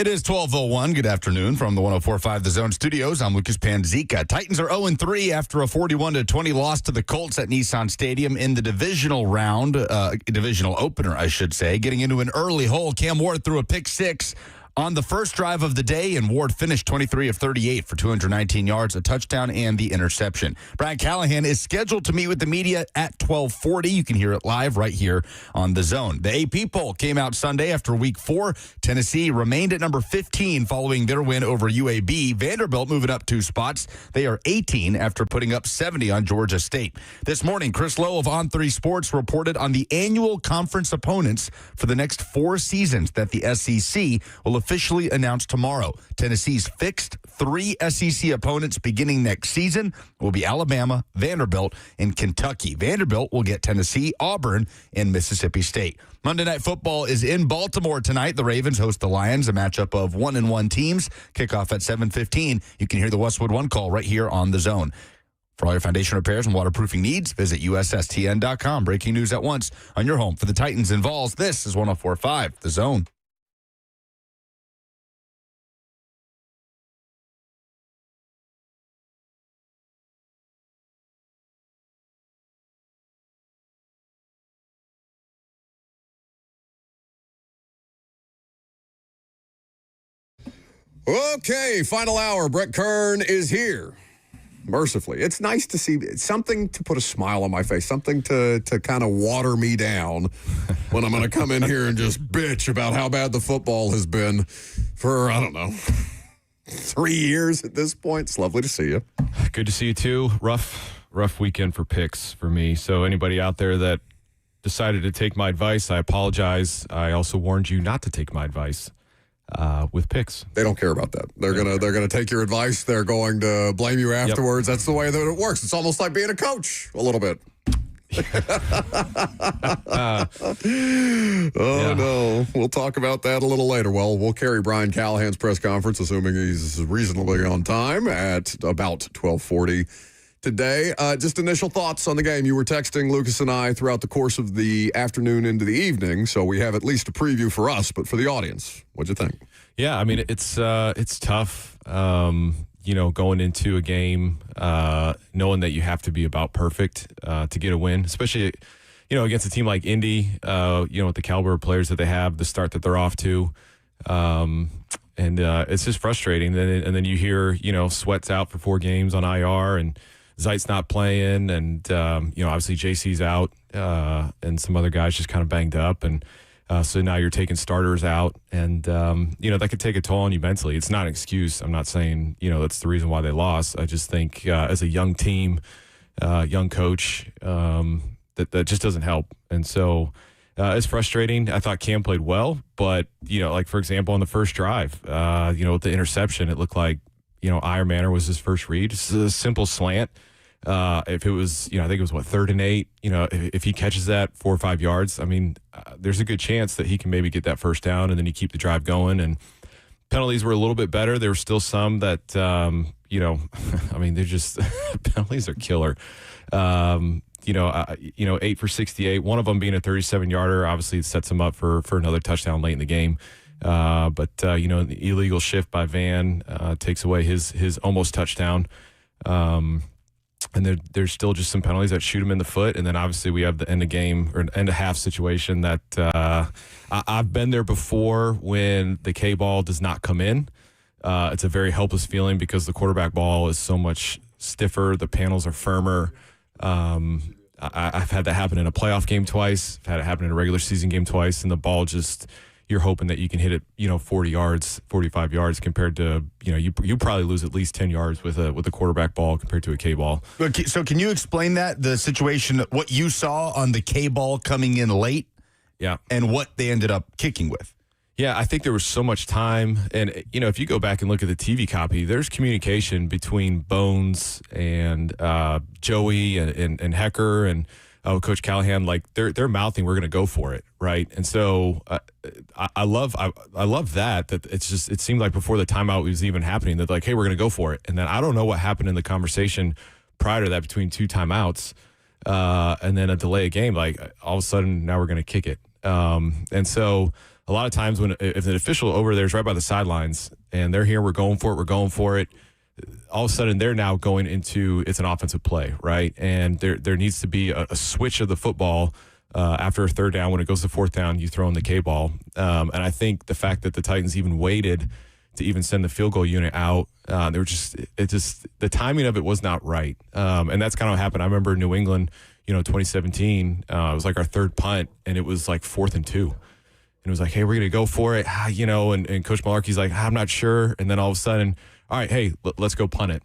It is 12:01. Good afternoon from the 104.5 The Zone Studios. I'm Lucas Panzica. Titans are 0-3 after a 41-20 loss to the Colts at Nissan Stadium in the divisional round, divisional opener, I should say. Getting into an early hole, Cam Ward threw a pick six on the first drive of the day, and Ward finished 23 of 38 for 219 yards, a touchdown, and the interception. Brian Callahan is scheduled to meet with the media at 12:40. You can hear it live right here on The Zone. The AP poll came out Sunday after Week 4. Tennessee remained at number 15 following their win over UAB. Vanderbilt moving up 2 spots. They are 18 after putting up 70 on Georgia State. This morning, Chris Lowe of On3 Sports reported on the annual conference opponents for the next 4 seasons that the SEC will officially announced tomorrow. Tennessee's fixed 3 SEC opponents beginning next season will be Alabama, Vanderbilt, and Kentucky. Vanderbilt will get Tennessee, Auburn, and Mississippi State. Monday Night Football is in Baltimore tonight. The Ravens host the Lions, a matchup of 1-1 teams. Kickoff at 7:15. You can hear the Westwood One call right here on The Zone. For all your foundation repairs and waterproofing needs, visit USSTN.com. Breaking news at once on your home for the Titans and Vols. This is 104.5 The Zone. Okay, final hour. Brett Kern is here. Mercifully. It's nice to see something to put a smile on my face, something to kind of water me down when I'm going to come in here and just bitch about how bad the football has been for, I don't know, 3 years at this point. It's lovely to see you. Good to see you too. Rough weekend for picks for me. So anybody out there that decided to take my advice, I apologize. I also warned you not to take my advice. With picks. They don't care about that. They're gonna take your advice. They're going to blame you afterwards. Yep. That's the way that it works. It's almost like being a coach a little bit. No. We'll talk about that a little later. Well, we'll carry Brian Callahan's press conference, assuming he's reasonably on time, at about 12:40 today. Just initial thoughts on the game. You were texting Lucas and I throughout the course of the afternoon into the evening, so we have at least a preview for us, but for the audience, what'd you think? Yeah, I mean, it's tough, going into a game, knowing that you have to be about perfect to get a win, especially, against a team like Indy, with the caliber of players that they have, the start that they're off to. And it's just frustrating. And then you hear, Sweat's out for 4 games on IR, and Zeit's not playing, and obviously JC's out, and some other guys just kind of banged up, and so now you're taking starters out, and that could take a toll on you mentally. It's not an excuse. I'm not saying that's the reason why they lost. I just think as a young team, young coach, that just doesn't help, and so it's frustrating. I thought Cam played well, but like for example on the first drive, with the interception, it looked like Iron Manor was his first read. It's a simple slant. If it was, I think it was 3rd and 8, if he catches that 4 or 5 yards, I mean, there's a good chance that he can maybe get that first down and then you keep the drive going. And penalties were a little bit better. There were still some that, I mean, they're just, penalties are killer. 8 for 68, one of them being a 37-yarder. Obviously it sets him up for another touchdown late in the game. But the illegal shift by Van takes away his almost touchdown. And there's still just some penalties that shoot him in the foot. And then obviously we have the end of game or end of half situation that I've been there before when the K ball does not come in. It's a very helpless feeling because the quarterback ball is so much stiffer. The panels are firmer. I've had that happen in a playoff game twice. I've had it happen in a regular season game twice. And the ball just, you're hoping that you can hit it, 40 yards, 45 yards compared to, you probably lose at least 10 yards with a quarterback ball compared to a K ball. So can you explain the situation, what you saw on the K ball coming in late? Yeah. And what they ended up kicking with? Yeah, I think there was so much time. And, if you go back and look at the TV copy, there's communication between Bones and Joey and Hecker and Coach Callahan. Like they're mouthing, we're going to go for it, right? And so I love that it's just, it seemed like before the timeout was even happening that like, hey, we're going to go for it. And then I don't know what happened in the conversation prior to that between 2 timeouts and then a delay of game. Like all of a sudden now we're going to kick it. And so a lot of times if an official over there is right by the sidelines and they're here, we're going for it. All of a sudden, they're now going into it's an offensive play, right? And there needs to be a switch of the football after a third down. When it goes to fourth down, you throw in the K-ball. And I think the fact that the Titans even waited to even send the field goal unit out, the timing of it was not right. And that's kind of what happened. I remember New England, 2017, it was like our third punt, and it was like 4th and 2. And it was like, hey, we're going to go for it, and Coach Malarkey's like, I'm not sure. And then all of a sudden, all right, hey, let's go punt it.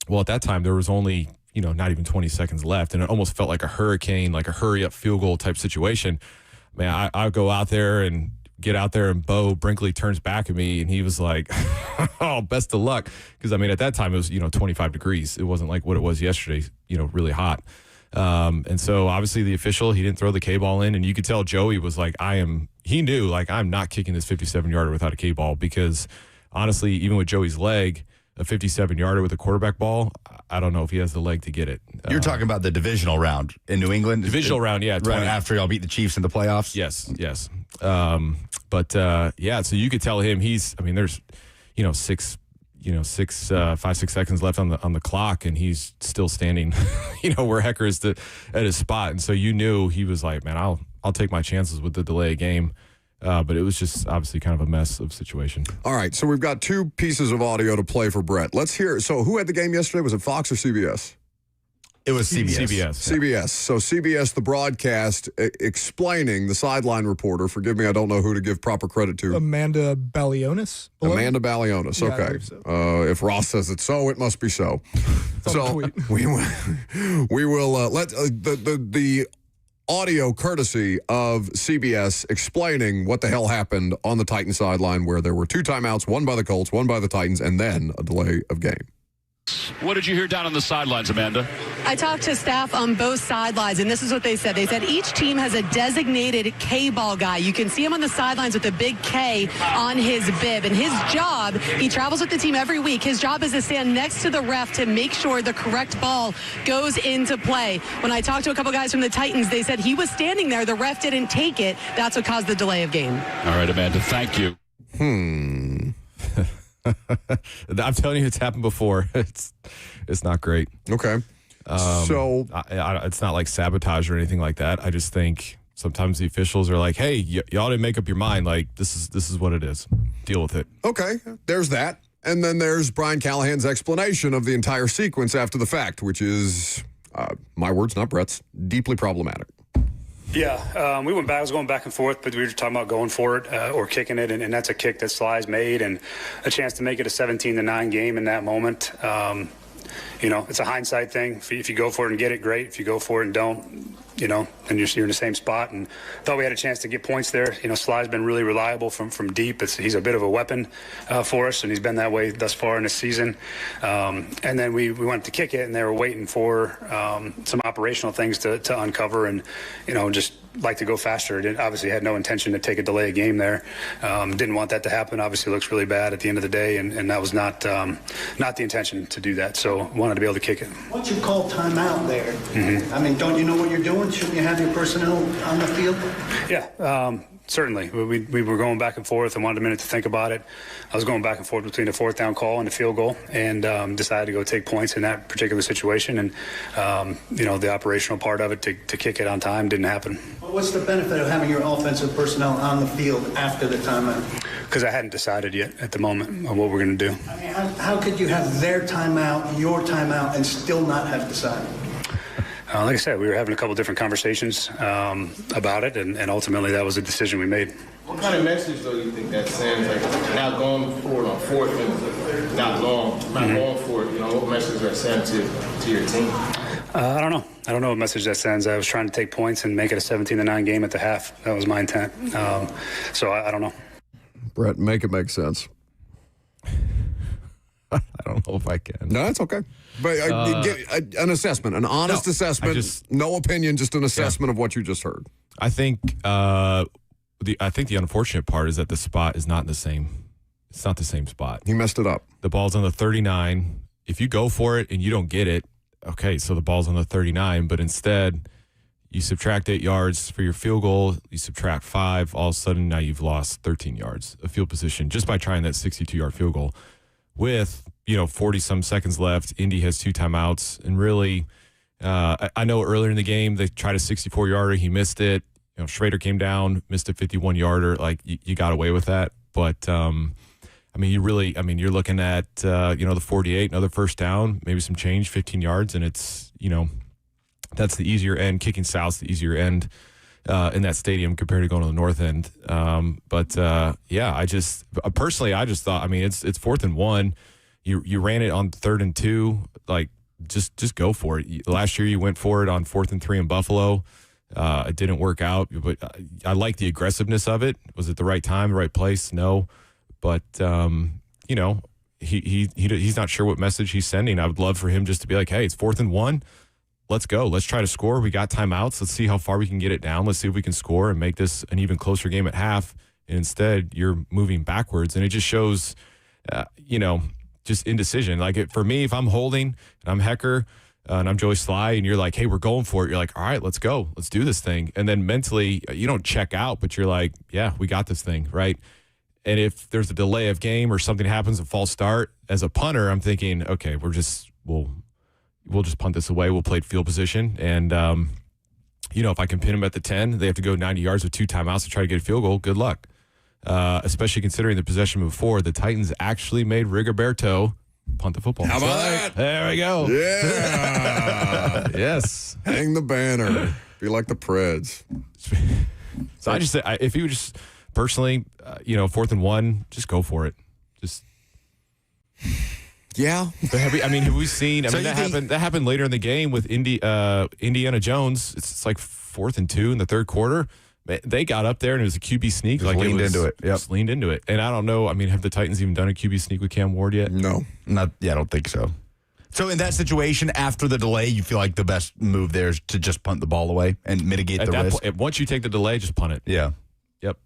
Well, at that time, there was only, not even 20 seconds left, and it almost felt like a hurricane, like a hurry-up field goal type situation. Man, I go out there and get out there, and Bo Brinkley turns back at me, and he was like, oh, best of luck. Because, at that time, it was, 25 degrees. It wasn't like what it was yesterday, really hot. And so, obviously, the official, he didn't throw the K-ball in, and you could tell Joey was like, he knew, like, I'm not kicking this 57-yarder without a K-ball because – honestly, even with Joey's leg, a 57-yarder with a quarterback ball, I don't know if he has the leg to get it. You're talking about the divisional round in New England? Divisional round, yeah. Right after y'all beat the Chiefs in the playoffs? Yes. So you could tell him there's, 5, 6 seconds left on the clock, and he's still standing, where Hecker is at his spot. And so you knew he was like, man, I'll take my chances with the delay of game. But it was just obviously kind of a mess of situation. All right, so we've got 2 pieces of audio to play for Brett. Let's hear. So who had the game yesterday? Was it Fox or CBS? It was CBS. CBS. So CBS, the broadcast, explaining the sideline reporter. Forgive me, I don't know who to give proper credit to. Amanda Balionis. Amanda Balionis. Yeah, okay. So. If Ross says it's so, it must be so. So we will let the audio courtesy of CBS explaining what the hell happened on the Titans sideline, where there were 2 timeouts, one by the Colts, one by the Titans, and then a delay of game. What did you hear down on the sidelines, Amanda? I talked to staff on both sidelines, and this is what they said. They said each team has a designated K-ball guy. You can see him on the sidelines with a big K on his bib. And his job, he travels with the team every week. His job is to stand next to the ref to make sure the correct ball goes into play. When I talked to a couple guys from the Titans, they said he was standing there. The ref didn't take it. That's what caused the delay of game. All right, Amanda, thank you. I'm telling you, it's happened before. It's not great. Okay. So it's not like sabotage or anything like that. I just think sometimes the officials are like, "Hey, y'all didn't make up your mind. Like this is what it is. Deal with it." Okay. There's that, and then there's Brian Callahan's explanation of the entire sequence after the fact, which is, my words, not Brett's, deeply problematic. Yeah, we went back. I was going back and forth, but we were talking about going for it or kicking it, and that's a kick that Sly's made, and a chance to make it a 17-9 game in that moment. It's a hindsight thing. If you go for it and get it, great. If you go for it and don't, and you're in the same spot. And thought we had a chance to get points there. Sly's been really reliable from deep. He's a bit of a weapon for us, and he's been that way thus far in the season. And then we went to kick it, and they were waiting for some operational things to uncover, and just like to go faster. It obviously had no intention to take a delay of game there. Didn't want that to happen. Obviously, it looks really bad at the end of the day, and that was not the intention to do that. So wanted to be able to kick it. Once you call timeout there, Mm-hmm. Don't you know what you're doing? Shouldn't you have your personnel on the field? Yeah, certainly. We were going back and forth and wanted a minute to think about it. I was going back and forth between the 4th down call and the field goal, and decided to go take points in that particular situation. And, the operational part of it to kick it on time didn't happen. What's the benefit of having your offensive personnel on the field after the timeout? Because I hadn't decided yet at the moment of what we're going to do. I mean, how could you have their timeout, your timeout, and still not have decided? Like I said, we were having a couple different conversations about it, and ultimately that was a decision we made. What kind of message, though, do you think that sends? Like, not going forward on 4th and not going for it. What message does that send to your team? I don't know. I don't know what message that sends. I was trying to take points and make it a 17-9 game at the half. That was my intent. So I don't know. Brett, make it make sense. I don't know if I can. No, that's okay. But get an assessment, an honest assessment, no opinion, just an assessment of what you just heard. I think the unfortunate part is that the spot is not the same. It's not the same spot. He messed it up. The ball's on the 39. If you go for it and you don't get it, okay, so the ball's on the 39, but instead You subtract 8 yards for your field goal. You subtract 5. All of a sudden, now you've lost 13 yards of field position just by trying that 62-yard field goal. With 40-some seconds left, Indy has 2 timeouts, and really, I know earlier in the game they tried a 64-yarder. He missed it. Schrader came down, missed a 51-yarder. Like you got away with that, but you're looking at the 48, another first down, maybe some change, 15 yards, and it's that's the easier end. Kicking south's the easier end in that stadium compared to going to the north end. I just thought, it's 4th and 1. You ran it on 3rd and 2. Like just go for it. Last year you went for it on 4th and 3 in Buffalo. It didn't work out, but I like the aggressiveness of it. Was it the right time, the right place? No, but he's not sure what message he's sending. I would love for him just to be like, hey, it's 4th and 1. Let's go. Let's try to score. We got timeouts. Let's see how far we can get it down. Let's see if we can score and make this an even closer game at half. And instead, you're moving backwards, and it just shows, just indecision. Like for me, if I'm holding and I'm Hecker and I'm Joey Sly, and you're like, hey, we're going for it. You're like, all right, let's go. Let's do this thing. And then mentally, you don't check out, but you're like, yeah, we got this thing, right? And if there's a delay of game or something happens, a false start, as a punter, I'm thinking, okay, we'll just punt this away. We'll play field position. And, if I can pin them at the 10, they have to go 90 yards with 2 timeouts to try to get a field goal. Good luck. Especially considering the possession before, the Titans actually made Rigoberto punt the football. How about that? There we go. Yeah. Yes. Hang the banner. Be like the Preds. So I just say, if he would just personally, 4th and 1, just go for it. Just. Yeah. Have we seen? That happened later in the game with Indiana Jones. It's like 4th and 2 in the third quarter. They got up there and it was a QB sneak. Just leaned into it. Yep. Just leaned into it. And I don't know. Have the Titans even done a QB sneak with Cam Ward yet? No. I don't think so. So in that situation, after the delay, you feel like the best move there is to just punt the ball away and mitigate the risk? Once you take the delay, just punt it. Yeah. Yep.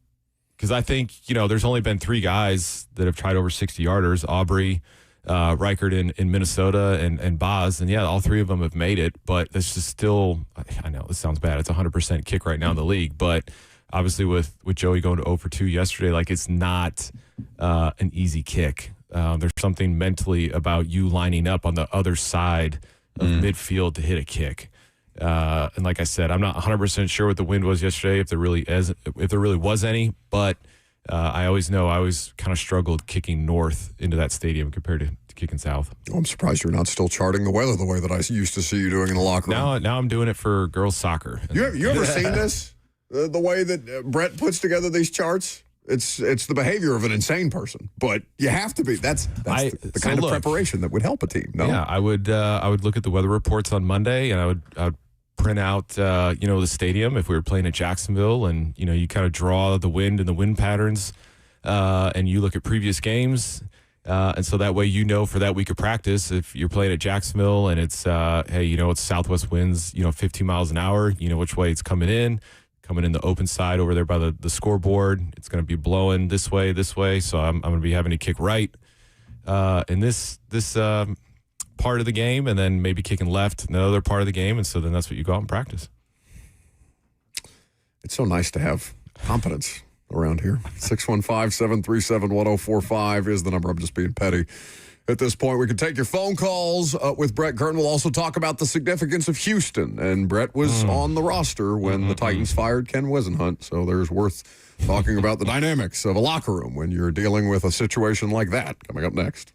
Because I think, there's only been 3 guys that have tried over 60-yarders. Aubrey, Reichert in Minnesota, and Boz. And, yeah, all 3 of them have made it. But this is still, I know this sounds bad. It's a 100% kick right now in the league. But obviously with Joey going to 0 for 2 yesterday, like it's not an easy kick. There's something mentally about you lining up on the other side of midfield to hit a kick. And like I said, I'm not 100% sure what the wind was yesterday, if there really was any. But I always kind of struggled kicking north into that stadium compared to kicking south. I'm surprised you're not still charting the weather the way that I used to see you doing in the locker room. Now I'm doing it for girls soccer. You ever seen this? The way that Brett puts together these charts? It's the behavior of an insane person, but you have to be. That's the kind of preparation that would help a team. No? Yeah, I would look at the weather reports on Monday, and I would print out the stadium if we were playing at Jacksonville, and you kind of draw the wind and the wind patterns, and you look at previous games, and so that way for that week of practice, if you're playing at Jacksonville and it's it's southwest winds 15 miles an hour, which way it's coming in the open side over there by the scoreboard. It's going to be blowing this way, so I'm going to be having to kick right in this part of the game, and then maybe kicking left in the other part of the game, and so then that's what you go out and practice. It's so nice to have competence around here. 615-737-1045 is the number. I'm just being petty. At this point, we can take your phone calls with Brett Kern. We'll also talk about the significance of Houston. And Brett was on the roster when the Titans fired Ken Wisenhunt, so there's worth talking about the dynamics of a locker room when you're dealing with a situation like that. Coming up next.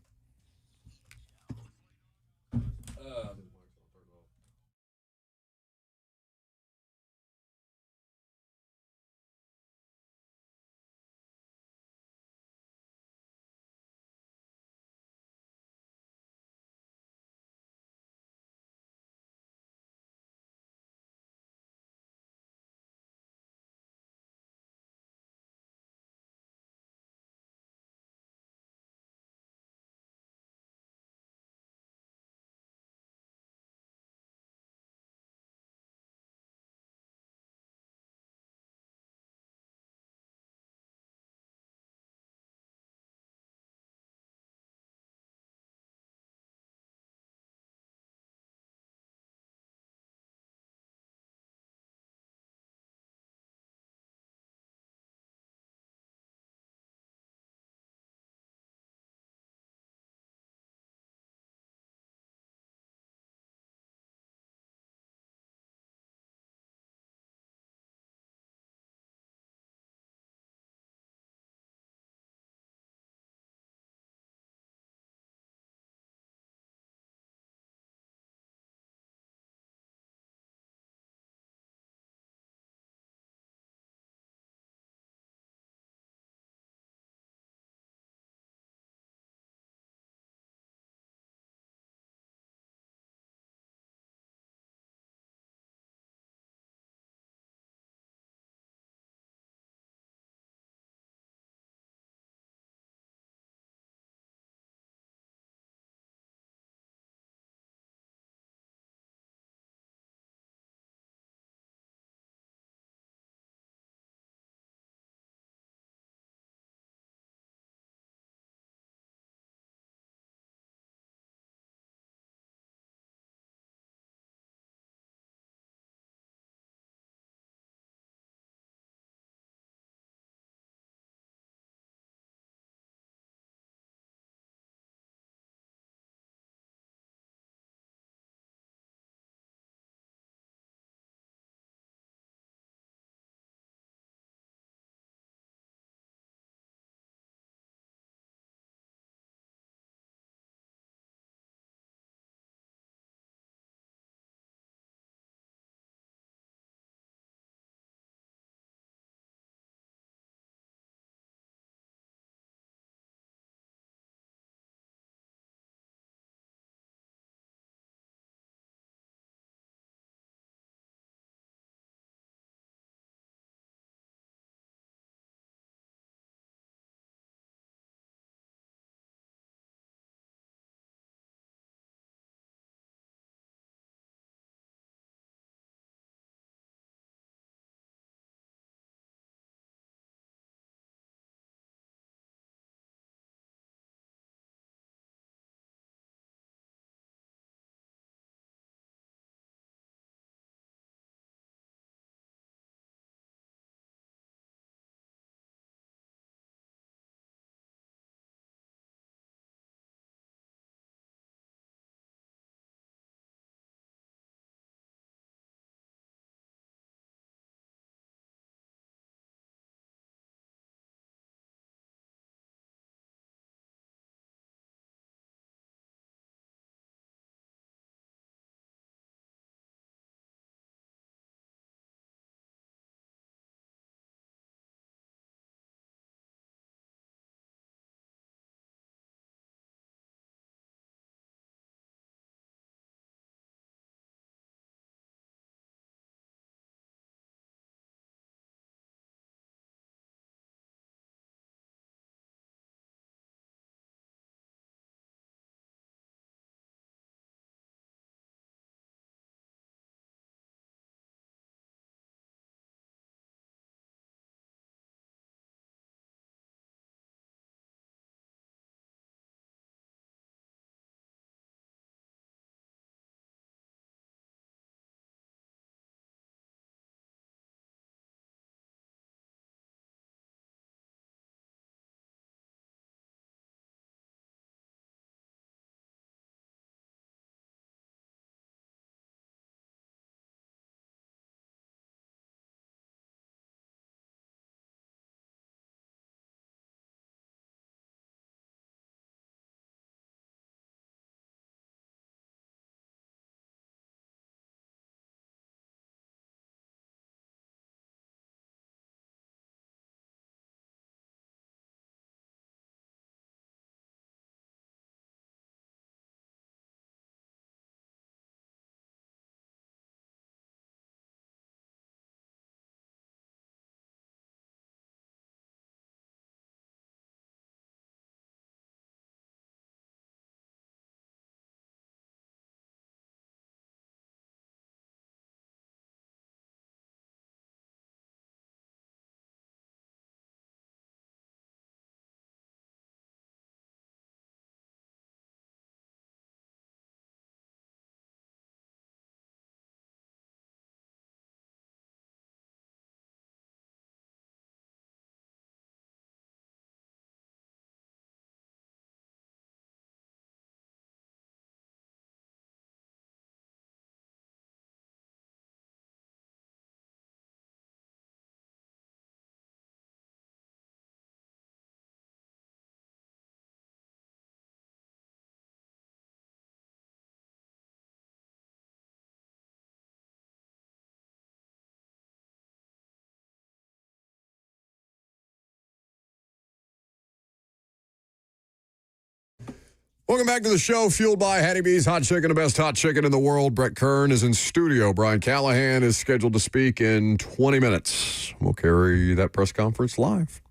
Welcome back to the show, fueled by Hattie B's Hot Chicken, the best hot chicken in the world. Brett Kern is in studio. Brian Callahan is scheduled to speak in 20 minutes. We'll carry that press conference live.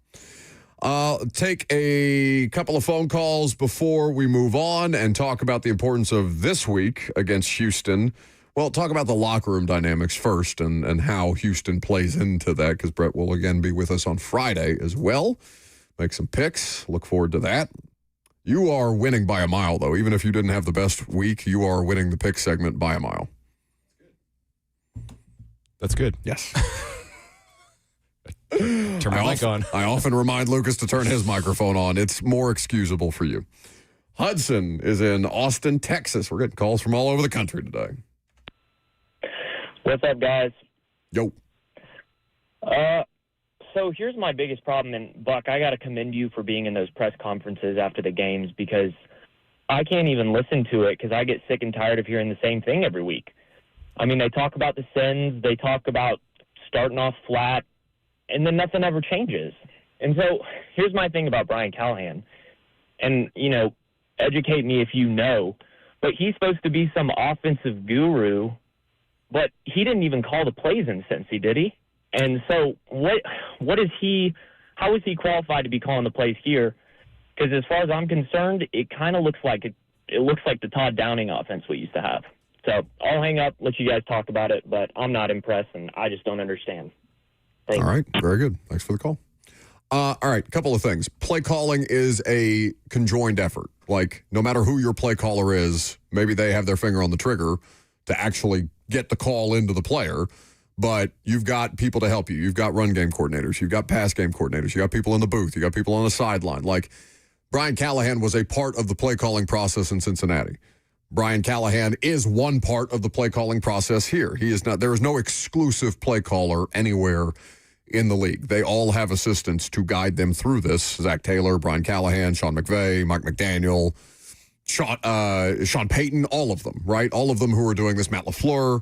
Take a couple of phone calls before we move on and talk about the importance of this week against Houston. Well, talk about the locker room dynamics first and how Houston plays into that, because Brett will again be with us on Friday as well. Make some picks. Look forward to that. You are winning by a mile, though. Even if you didn't have the best week, you are winning the pick segment by a mile. That's good. Yes. Turn my mic on. I often remind Lucas to turn his microphone on. It's more excusable for you. Hudson is in Austin, Texas. We're getting calls from all over the country today. What's up, guys? Yo. So here's my biggest problem, and Buck, I got to commend you for being in those press conferences after the games, because I can't even listen to it because I get sick and tired of hearing the same thing every week. I mean, they talk about the sins, they talk about starting off flat, and then nothing ever changes. And so here's my thing about Brian Callahan, and, educate me if you know, but he's supposed to be some offensive guru, but he didn't even call the plays in Cincy, did he? And so what is he – how is he qualified to be calling the plays here? Because as far as I'm concerned, it kind of looks like it looks like the Todd Downing offense we used to have. So I'll hang up, let you guys talk about it, but I'm not impressed, and I just don't understand. Thanks. All right. Very good. Thanks for the call. All right. Couple of things. Play calling is a conjoined effort. Like, no matter who your play caller is, maybe they have their finger on the trigger to actually get the call into the player. But you've got people to help you. You've got run game coordinators. You've got pass game coordinators. You got people in the booth. You got people on the sideline. Like, Brian Callahan was a part of the play calling process in Cincinnati. Brian Callahan is one part of the play calling process here. He is not. There is no exclusive play caller anywhere in the league. They all have assistants to guide them through this. Zach Taylor, Brian Callahan, Sean McVay, Mike McDaniel, Sean Payton, all of them, right? All of them who are doing this, Matt LaFleur.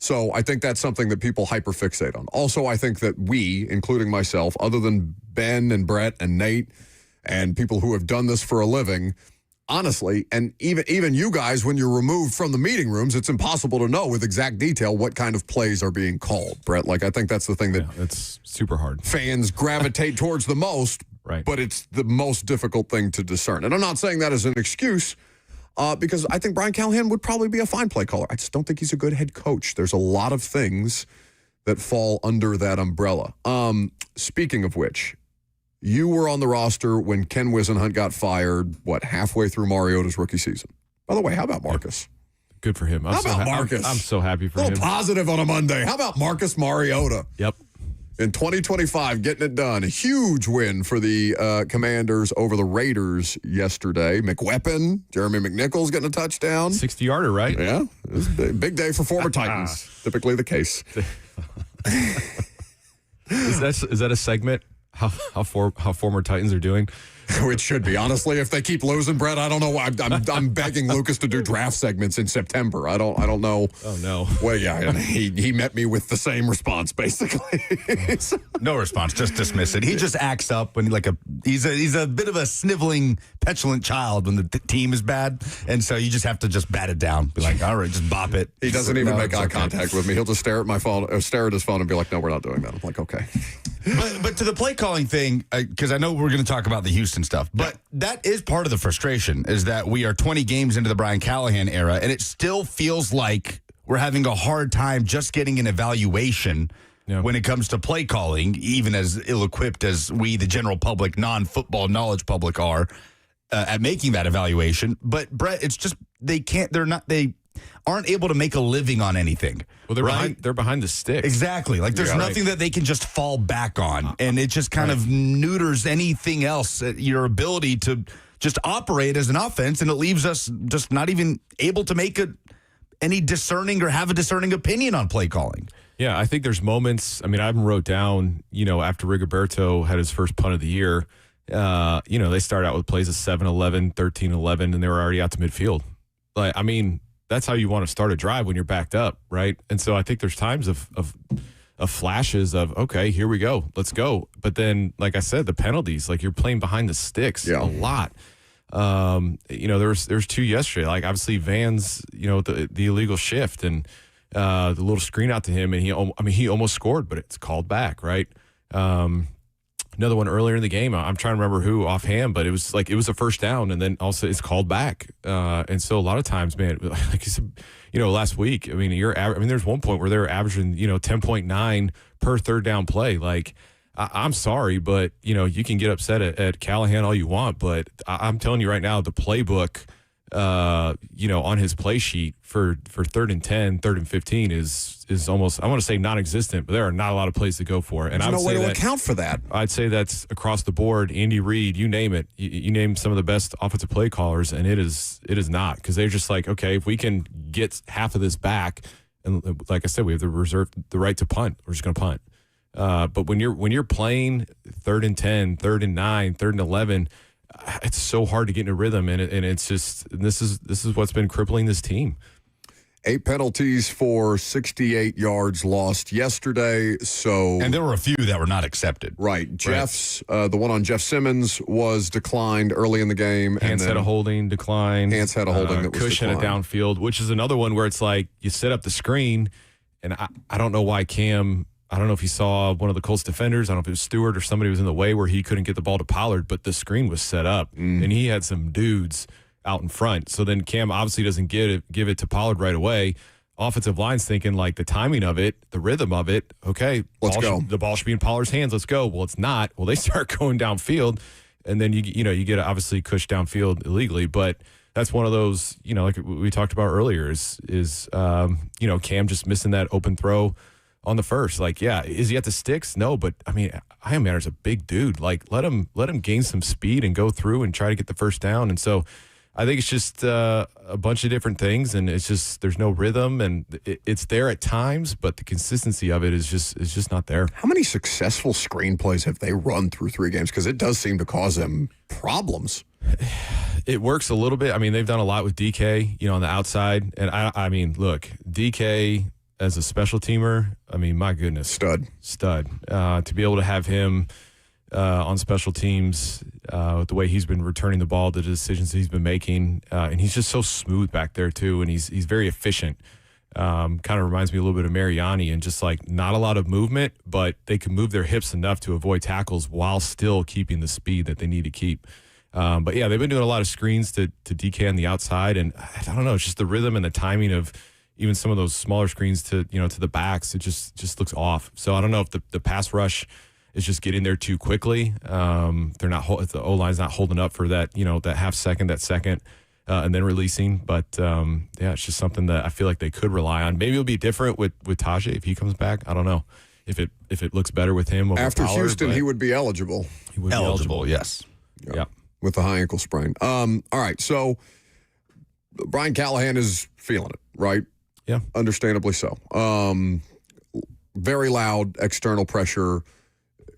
So I think that's something that people hyperfixate on. Also, I think that we, including myself, other than Ben and Brett and Nate and people who have done this for a living, honestly, and even you guys, when you're removed from the meeting rooms, it's impossible to know with exact detail what kind of plays are being called, Brett. Like, I think that's the thing that it's super hard. Fans gravitate towards the most, right? But it's the most difficult thing to discern. And I'm not saying that as an excuse, because I think Brian Callahan would probably be a fine play caller. I just don't think he's a good head coach. There's a lot of things that fall under that umbrella. Speaking of which, you were on the roster when Ken Whisenhunt got fired, halfway through Mariota's rookie season. By the way, how about Marcus? Good for him. How about Marcus? I'm so happy for a him. little positive on a Monday. How about Marcus Mariota? Yep. In 2025, getting it done. A huge win for the Commanders over the Raiders yesterday. McWeapon, Jeremy McNichols getting a touchdown. 60-yarder, right? Yeah. It was a big day for former Titans. Typically the case. Is that a segment? How former Titans are doing? It should be. Honestly, if they keep losing, Brett, I don't know why. I'm begging Lucas to do draft segments in September. I don't know. Oh no. Well, yeah, and he met me with the same response basically. No response, just dismiss it. He just acts up when he's a bit of a sniveling, petulant child when the team is bad, and so you just have to just bat it down. Be like, all right, just bop it. He doesn't even make eye contact with me. He'll just stare at my phone, or stare at his phone, and be like, "No, we're not doing that." I'm like, okay. But to the play calling thing, because I know we're going to talk about the Houston stuff, but that is part of the frustration, is that we are 20 games into the Brian Callahan era, and it still feels like we're having a hard time just getting an evaluation when it comes to play calling, even as ill-equipped as we, the general public, non-football knowledge public, are at making that evaluation. But, Brett, it's just they aren't able to make a living on anything. Well, they're behind the sticks. Exactly. Like, there's nothing that they can just fall back on. And it just kind of neuters anything else, your ability to just operate as an offense, and it leaves us just not even able to make any discerning or have a discerning opinion on play calling. Yeah, I think there's moments. I mean, I even wrote down, after Rigoberto had his first punt of the year, they started out with plays of 7-11, 13-11, and they were already out to midfield. Like, I mean, that's how you want to start a drive when you're backed up, right? And so I think there's times of flashes of, okay, here we go, let's go. But then, like I said, the penalties, like you're playing behind the sticks a lot. There's two yesterday. Like obviously Van's, the illegal shift and the little screen out to him, and he almost scored, but it's called back, right? Another one earlier in the game. I'm trying to remember who offhand, but it was a first down, and then also it's called back. And so a lot of times, man, like you said, last week, there's one point where they were averaging, 10.9 per third down play. Like, I'm sorry, but you can get upset at Callahan all you want, but I'm telling you right now, the playbook, on his play sheet for 3rd and 10, 3rd and 15 is almost, I want to say non-existent, but there are not a lot of plays to go for. And there's no way to account for that. I'd say that's across the board. Andy Reid, you name it. You name some of the best offensive play callers, and it is not, because they're just like, okay, if we can get half of this back, and like I said, we have the right to punt. We're just going to punt. But when you're playing 3rd and 10, 3rd and 9, 3rd and 11, it's so hard to get in a rhythm, and it's just this is what's been crippling this team. 8 penalties for 68 yards lost yesterday. And there were a few that were not accepted. Right. Jeff's, the one on Jeff Simmons was declined early in the game. Hans had a holding decline. Hans had a holding that was Cush declined. had a downfield, which is another one where it's like you set up the screen, and I don't know why Cam, I don't know if he saw one of the Colts defenders, I don't know if it was Stewart or somebody was in the way where he couldn't get the ball to Pollard, but the screen was set up, and he had some dudes out in front. So then Cam obviously doesn't give it to Pollard right away. Offensive line's thinking like the timing of it, the rhythm of it. Okay, let's go. The ball should be in Pollard's hands. Let's go. Well, it's not. Well, they start going downfield, and then you get obviously Cush downfield illegally. But that's one of those, like we talked about earlier, is Cam just missing that open throw on the first. Like, yeah, is he at the sticks? No, but I mean, Iron Manner's a big dude. Like, let him gain some speed and go through and try to get the first down. And so I think it's just a bunch of different things, and it's just there's no rhythm, and it's there at times, but the consistency of it is just not there. How many successful screenplays have they run through 3 games? Because it does seem to cause them problems. It works a little bit. I mean, they've done a lot with DK, on the outside, and I mean, look, DK as a special teamer, I mean, my goodness, stud. To be able to have him on special teams, with the way he's been returning the ball, the decisions he's been making, and he's just so smooth back there too, and he's very efficient. Kind of reminds me a little bit of Mariani, and just like not a lot of movement, but they can move their hips enough to avoid tackles while still keeping the speed that they need to keep. But yeah, they've been doing a lot of screens to DK on the outside, and I don't know, it's just the rhythm and the timing of even some of those smaller screens to the backs. It just looks off. So I don't know if the pass rush is just getting there too quickly. They're not, if the O-line's not holding up for that, that half second, and then releasing. But yeah, it's just something that I feel like they could rely on. Maybe it'll be different with Tajay if he comes back. I don't know if it looks better with him over After Pollard, Houston, he would be eligible. He would be eligible, yes. Yeah. With the high ankle sprain. All right, so Brian Callahan is feeling it, right? Yeah. Understandably so. Very loud external pressure.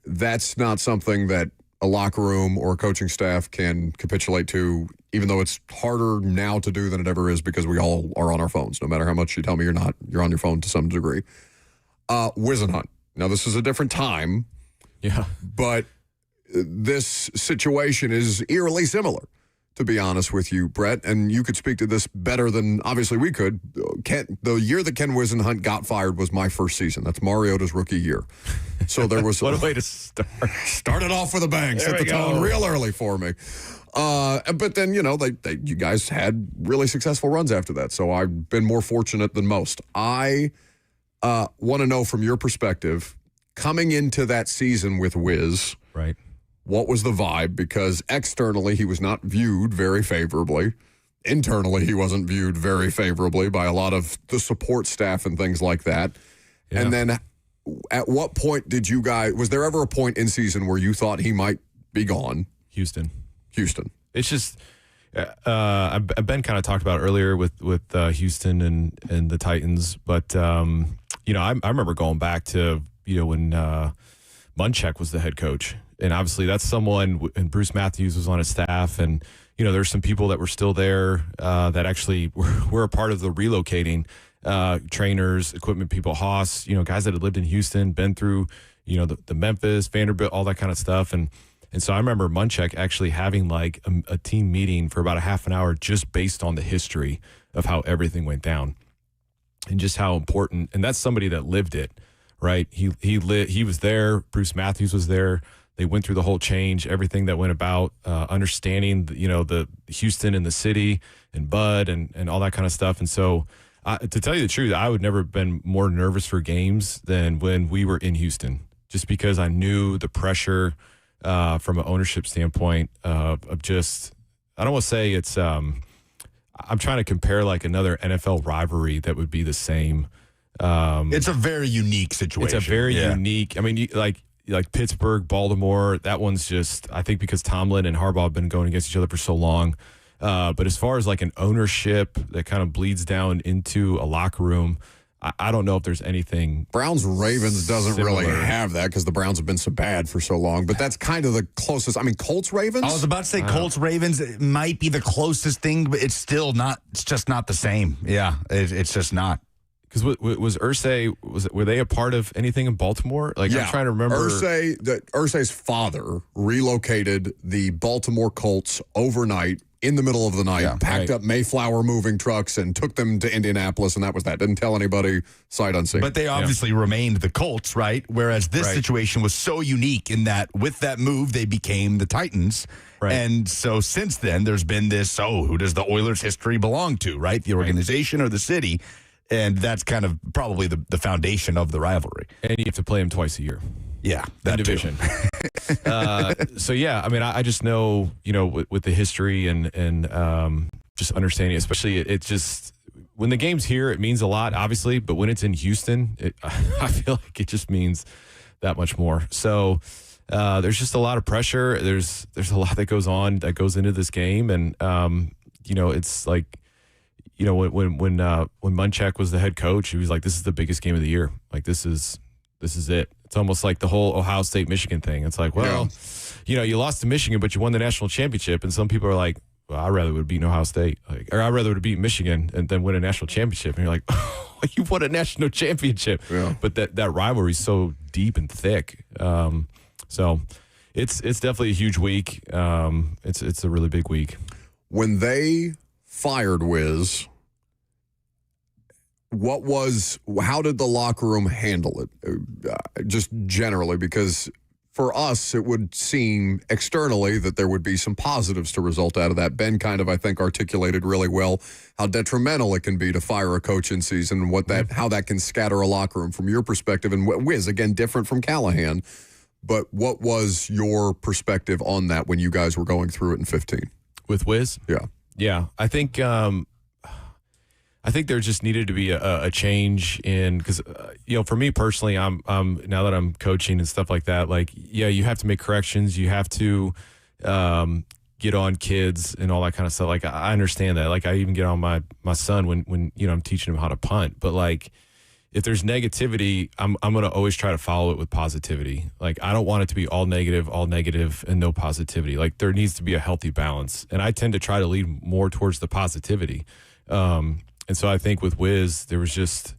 That's not something that a locker room or a coaching staff can capitulate to, even though it's harder now to do than it ever is because we all are on our phones. No matter how much you tell me you're not, you're on your phone to some degree. Whisenhunt. Now, this is a different time. Yeah. But this situation is eerily similar, to be honest with you, Brett. And you could speak to this better than, obviously, we could. The year that Ken Whisenhunt got fired was my first season. That's Mariota's rookie year. So there was what a way to start. Started off with a bang. Set the tone real early for me. But then, you guys had really successful runs after that. So I've been more fortunate than most. I want to know from your perspective, coming into that season with Wiz, right? What was the vibe? Because externally, he was not viewed very favorably. Internally, he wasn't viewed very favorably by a lot of the support staff and things like that. Yeah. And then at what point did you guys, was there ever a point in season where you thought he might be gone? Houston. It's just, Ben kind of talked about it earlier with Houston and the Titans. But, I remember going back to, when Munchak was the head coach. And obviously that's someone, and Bruce Matthews was on his staff, and there's some people that were still there that actually were a part of the relocating, trainers, equipment people, Haas, guys that had lived in Houston, been through, the Memphis, Vanderbilt, all that kind of stuff. And And so I remember Munchak actually having like a team meeting for about a half an hour just based on the history of how everything went down and just how important. And that's somebody that lived it, right? He was there. Bruce Matthews was there. They went through the whole change, everything that went about, understanding, the Houston and the city and Bud and all that kind of stuff. And so to tell you the truth, I would never have been more nervous for games than when we were in Houston, just because I knew the pressure from an ownership standpoint of just, I don't want to say it's, I'm trying to compare like another NFL rivalry that would be the same. It's a very unique situation. It's a very unique. I mean, like Pittsburgh, Baltimore, that one's just, I think because Tomlin and Harbaugh have been going against each other for so long. But as far as like an ownership that kind of bleeds down into a locker room, I don't know if there's anything. Browns-Ravens doesn't really have that because the Browns have been so bad for so long, but that's kind of the closest. I mean, Colts-Ravens? I was about to say Colts-Ravens might be the closest thing, but it's still not, it's just not the same. Yeah, it's just not. Because was Irsay, were they a part of anything in Baltimore? Like, I'm trying to remember. Irsay's father relocated the Baltimore Colts overnight in the middle of the night, packed up Mayflower moving trucks and took them to Indianapolis, and that was that. Didn't tell anybody, sight unseen. But they obviously remained the Colts, right? Whereas this situation was so unique in that with that move, they became the Titans. Right. And so since then, there's been this, who does the Oilers history belong to, right? The organization or the city? And that's kind of probably the foundation of the rivalry. And you have to play them twice a year. Yeah, that division. So yeah, I mean, I just know, with the history and just understanding, especially it just when the game's here, it means a lot, obviously. But when it's in Houston, I feel like it just means that much more. So there's just a lot of pressure. There's a lot that goes into this game, and it's like. When Munchak was the head coach, he was like, "This is the biggest game of the year. Like this is it." It's almost like the whole Ohio State Michigan thing. It's like, well, you lost to Michigan, but you won the national championship, and some people are like, "Well, I'd rather would have beaten Ohio State, or I'd rather would have beaten Michigan and then win a national championship." And you're like, "Oh, you won a national championship." Yeah. But that rivalry is so deep and thick. So it's definitely a huge week. It's a really big week. When they fired Wiz, how did the locker room handle it? Just generally, because for us, it would seem externally that there would be some positives to result out of that. Ben kind of, I think, articulated really well how detrimental it can be to fire a coach in season and how that can scatter a locker room from your perspective. And Wiz, again, different from Callahan. But what was your perspective on that when you guys were going through it in 15? With Wiz? Yeah. Yeah, I think there just needed to be a change in, because for me personally, I'm now that I'm coaching and stuff like that, like you have to make corrections, you have to get on kids and all that kind of stuff. Like I understand that. Like I even get on my son when I'm teaching him how to punt, but like if there's negativity, I'm going to always try to follow it with positivity. Like I don't want it to be all negative and no positivity. Like there needs to be a healthy balance. And I tend to try to lead more towards the positivity. And so I think with Wiz, there was just,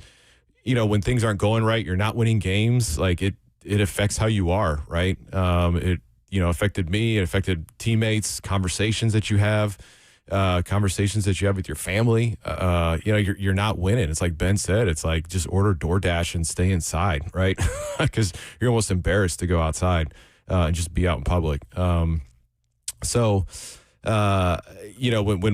when things aren't going right, you're not winning games. Like it affects how you are, right? It affected me. It affected teammates, conversations that you have with your family. You're not winning. It's like Ben said, it's like just order DoorDash and stay inside, right? Because you're almost embarrassed to go outside and just be out in public. When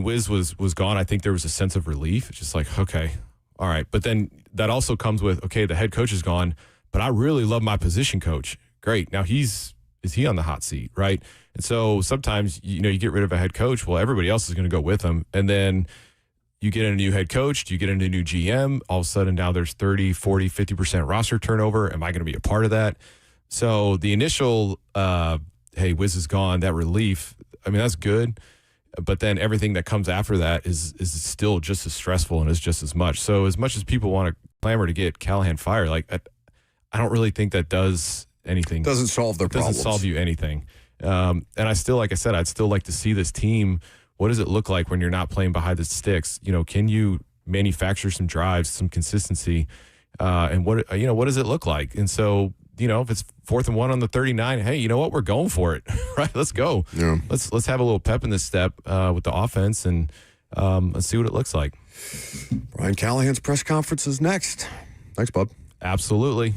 Wiz was gone, I think there was a sense of relief. It's just like, okay, all right. But then that also comes with, okay, the head coach is gone, but I really love my position coach. Great. Now is he on the hot seat, right? And so sometimes, you get rid of a head coach. Well, everybody else is going to go with him. And then you get a new head coach, you get a new GM. All of a sudden now there's 30, 40, 50% roster turnover. Am I going to be a part of that? So the initial, hey, Wiz is gone, that relief, I mean, that's good. But then everything that comes after that is still just as stressful and is just as much. So as much as people want to clamor to get Callahan fired, like I don't really think that does anything. Doesn't solve their problems. Doesn't solve you anything. And I still, like I said, I'd still like to see this team. What does it look like when you're not playing behind the sticks? Can you manufacture some drives, some consistency? And what does it look like? And so if it's 4th and 1 on the 39, hey, you know what? We're going for it, right? Let's go. Yeah. Let's have a little pep in this step with the offense, and let's see what it looks like. Brian Callahan's press conference is next. Thanks, bud. Absolutely.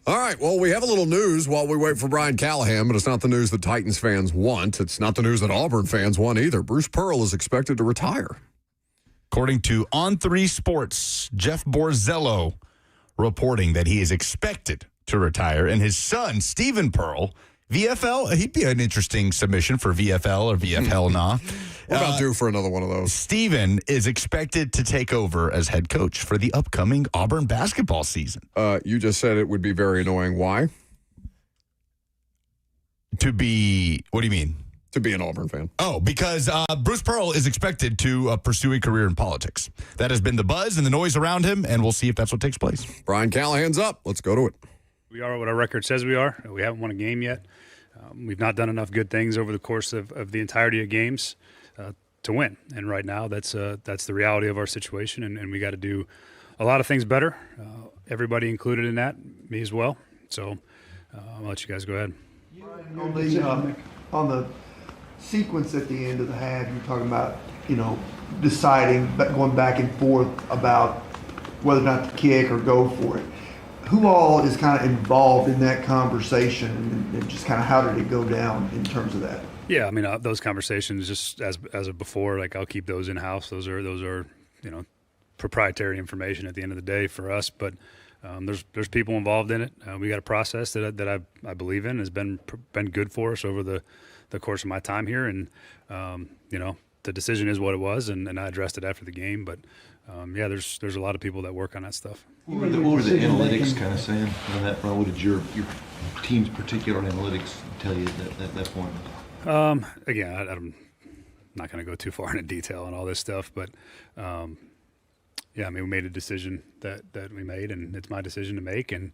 All right, well, we have a little news while we wait for Brian Callahan, but it's not the news that Titans fans want. It's not the news that Auburn fans want either. Bruce Pearl is expected to retire. According to On3 Sports, Jeff Borzello reporting that he is expected to retire, and his son, Stephen Pearl, VFL, he'd be an interesting submission for VFL or VFL nah. We're about due for another one of those. Stephen is expected to take over as head coach for the upcoming Auburn basketball season. You just said it would be very annoying. Why? To be, what do you mean? To be an Auburn fan. Oh, because Bruce Pearl is expected to pursue a career in politics. That has been the buzz and the noise around him, and we'll see if that's what takes place. Brian Callahan's up. Let's go to it. We are what our record says we are. We haven't won a game yet. We've not done enough good things over the course of the entirety of games to win. And right now, that's the reality of our situation, and we got to do a lot of things better. Everybody included in that, me as well. So I'll let you guys go ahead. On the sequence at the end of the half, you're talking about, deciding, going back and forth about whether or not to kick or go for it. Who all is kind of involved in that conversation, and just kind of how did it go down in terms of that? Yeah, I mean, those conversations, just as of before, like I'll keep those in house. Those are proprietary information at the end of the day for us. But there's people involved in it. We got a process that I believe in has been good for us over the course of my time here, and the decision is what it was, and I addressed it after the game. But there's a lot of people that work on that stuff. What were the analytics kind of saying on that front? What did your team's particular analytics tell you at that point? Again, I'm not going to go too far into detail on all this stuff, but we made a decision that we made, and it's my decision to make. And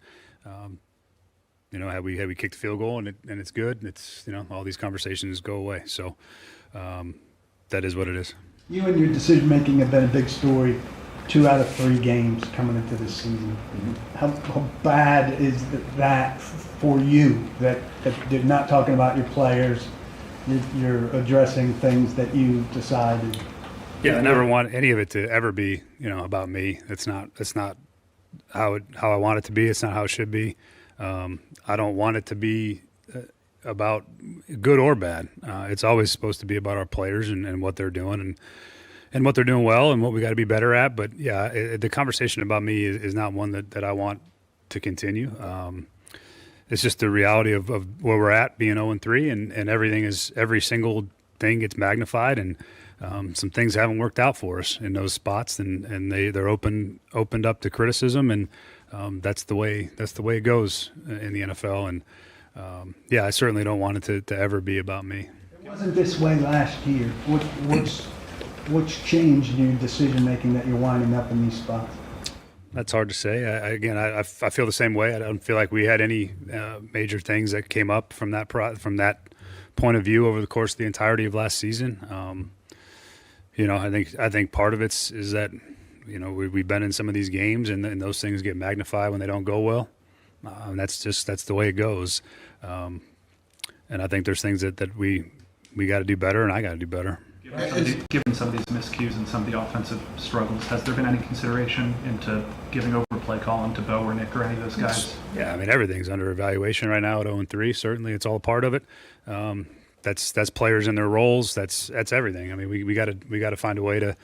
had we kicked the field goal and it's good, and it's all these conversations go away. So that is what it is. You and your decision making have been a big story. 2 out of 3 games coming into this season. How bad is that for you? That you're not talking about your players, you're addressing things that you decided. Yeah, I never want any of it to ever be about me. It's not how I want it to be. It's not how it should be. I don't want it to be about good or bad. It's always supposed to be about our players and what they're doing and what they're doing well and what we got to be better at. But the conversation about me is not one that I want to continue. It's just the reality of where we're at, being 0-3, and every single thing gets magnified, and some things haven't worked out for us in those spots, and they're opened up to criticism, and that's the way it goes in the NFL. And I certainly don't want it to ever be about me. It wasn't this way last year. What's changed in your decision making that you're winding up in these spots? That's hard to say. I feel the same way. I don't feel like we had any major things that came up from that point of view over the course of the entirety of last season. I think part of it is that we've been in some of these games, and those things get magnified when they don't go well. And that's the way it goes. And I think there's things that we got to do better, and I got to do better. Given some of these miscues and some of the offensive struggles, has there been any consideration into giving over play calling to Bo or Nick or any of those guys? Yeah, I mean, everything's under evaluation right now at 0-3. Certainly, it's all part of it. That's players in their roles. That's everything. I mean, we got to find a way to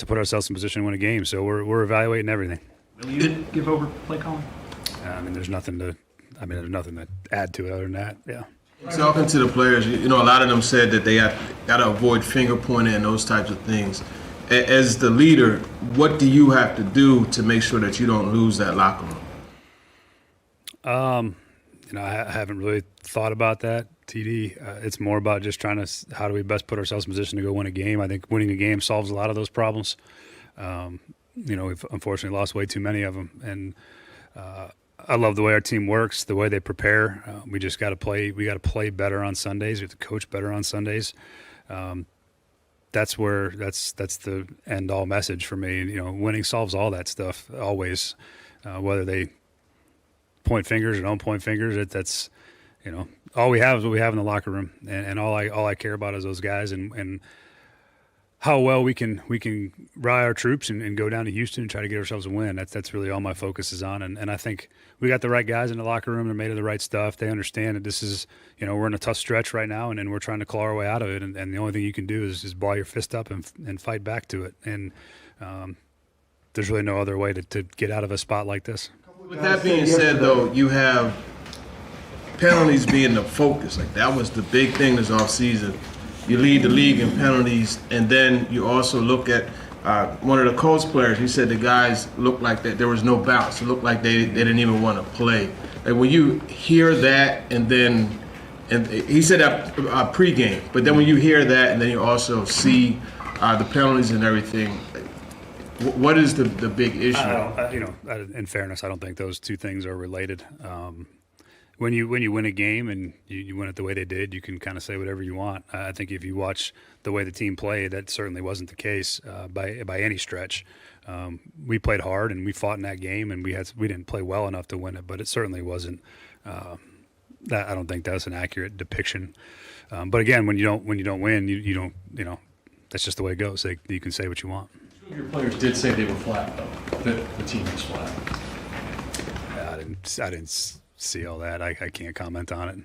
put ourselves in position to win a game. So we're evaluating everything. Will you give over play calling? There's nothing to add to it other than that. Yeah. Talking to the players, a lot of them said that they got to avoid finger pointing and those types of things. As the leader, what do you have to do to make sure that you don't lose that locker room? I haven't really thought about that, TD. It's more about just trying to how do we best put ourselves in position to go win a game. I think winning a game solves a lot of those problems. We've unfortunately lost way too many of them, and I love the way our team works, the way they prepare. We just got to play. We got to play better on Sundays. We have to coach better on Sundays. That's the end all message for me. Winning solves all that stuff always. Whether they point fingers or don't point fingers, that's all we have is what we have in the locker room, and all I care about is those guys and how well we can rally our troops and go down to Houston and try to get ourselves a win. That's really all my focus is on. And I think we got the right guys in the locker room. They're made of the right stuff. They understand that this is, we're in a tough stretch right now, and we're trying to claw our way out of it. And the only thing you can do is ball your fist up and fight back to it. And there's really no other way to get out of a spot like this. With that being said, though, you have penalties being the focus. Like, that was the big thing this offseason. You lead the league in penalties, and then you also look at one of the Colts players. He said the guys looked like that there was no bounce. It looked like they didn't even want to play. Like, when you hear that, and he said that pregame, but then when you hear that, and then you also see the penalties and everything, what is the big issue? In fairness, I don't think those two things are related. When you win a game and you win it the way they did, you can kind of say whatever you want. I think if you watch the way the team played, that certainly wasn't the case by any stretch. We played hard and we fought in that game, and we didn't play well enough to win it, but it certainly wasn't. I don't think that's an accurate depiction. But again, when you don't win, you don't. That's just the way it goes. You can say what you want. Your players did say they were flat, though. That the team was flat. I didn't see all that. I can't comment on it.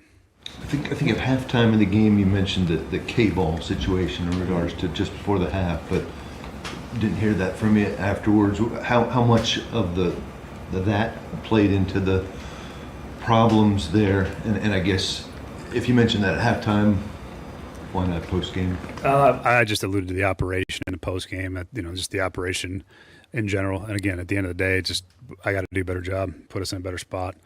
I think at halftime of the game you mentioned the K-ball situation in regards to just before the half, but didn't hear that from you afterwards. How much of that played into the problems there? And I guess if you mentioned that at halftime, why not post game? I just alluded to the operation in the post game. Just the operation in general. And again, at the end of the day, I got to do a better job, put us in a better spot.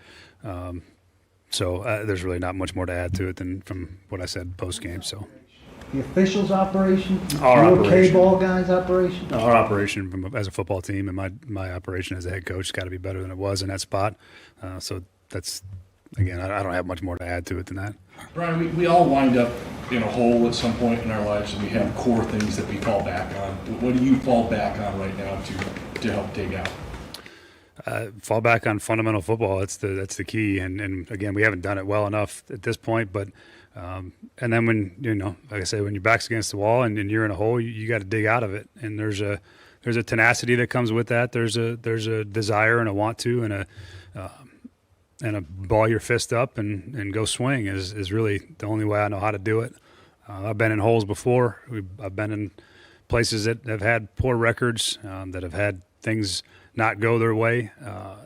So there's really not much more to add to it than from what I said post game. So the officials' operation, our operation, K-ball guys' operation, our operation as a football team, and my operation as a head coach got to be better than it was in that spot. So that's, again, I don't have much more to add to it than that. Brian, we all wind up in a hole at some point in our lives, and we have core things that we fall back on. What do you fall back on right now to help dig out? Fall back on fundamental football. That's the key. And again, we haven't done it well enough at this point. But and then when like I say, when your back's against the wall and you're in a hole, you got to dig out of it. And there's a tenacity that comes with that. There's a desire and a want to and a ball your fist up and go swing is really the only way I know how to do it. I've been in holes before. I've been in places that have had poor records, that have had things not go their way,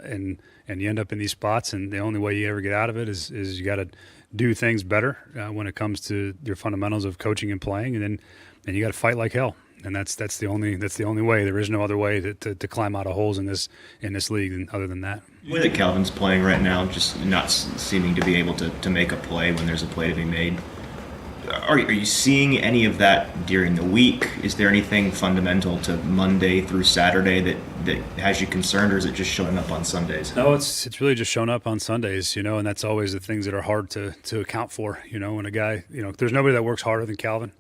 and you end up in these spots, and the only way you ever get out of it is you got to do things better when it comes to your fundamentals of coaching and playing, and you got to fight like hell, and that's the only way. There is no other way to climb out of holes in this league other than that. The way that Calvin's playing right now, just not seeming to be able to make a play when there's a play to be made. Are you seeing any of that during the week? Is there anything fundamental to Monday through Saturday that has you concerned, or is it just showing up on Sundays? No, it's really just showing up on Sundays, and that's always the things that are hard to account for. When a guy, there's nobody that works harder than Calvin.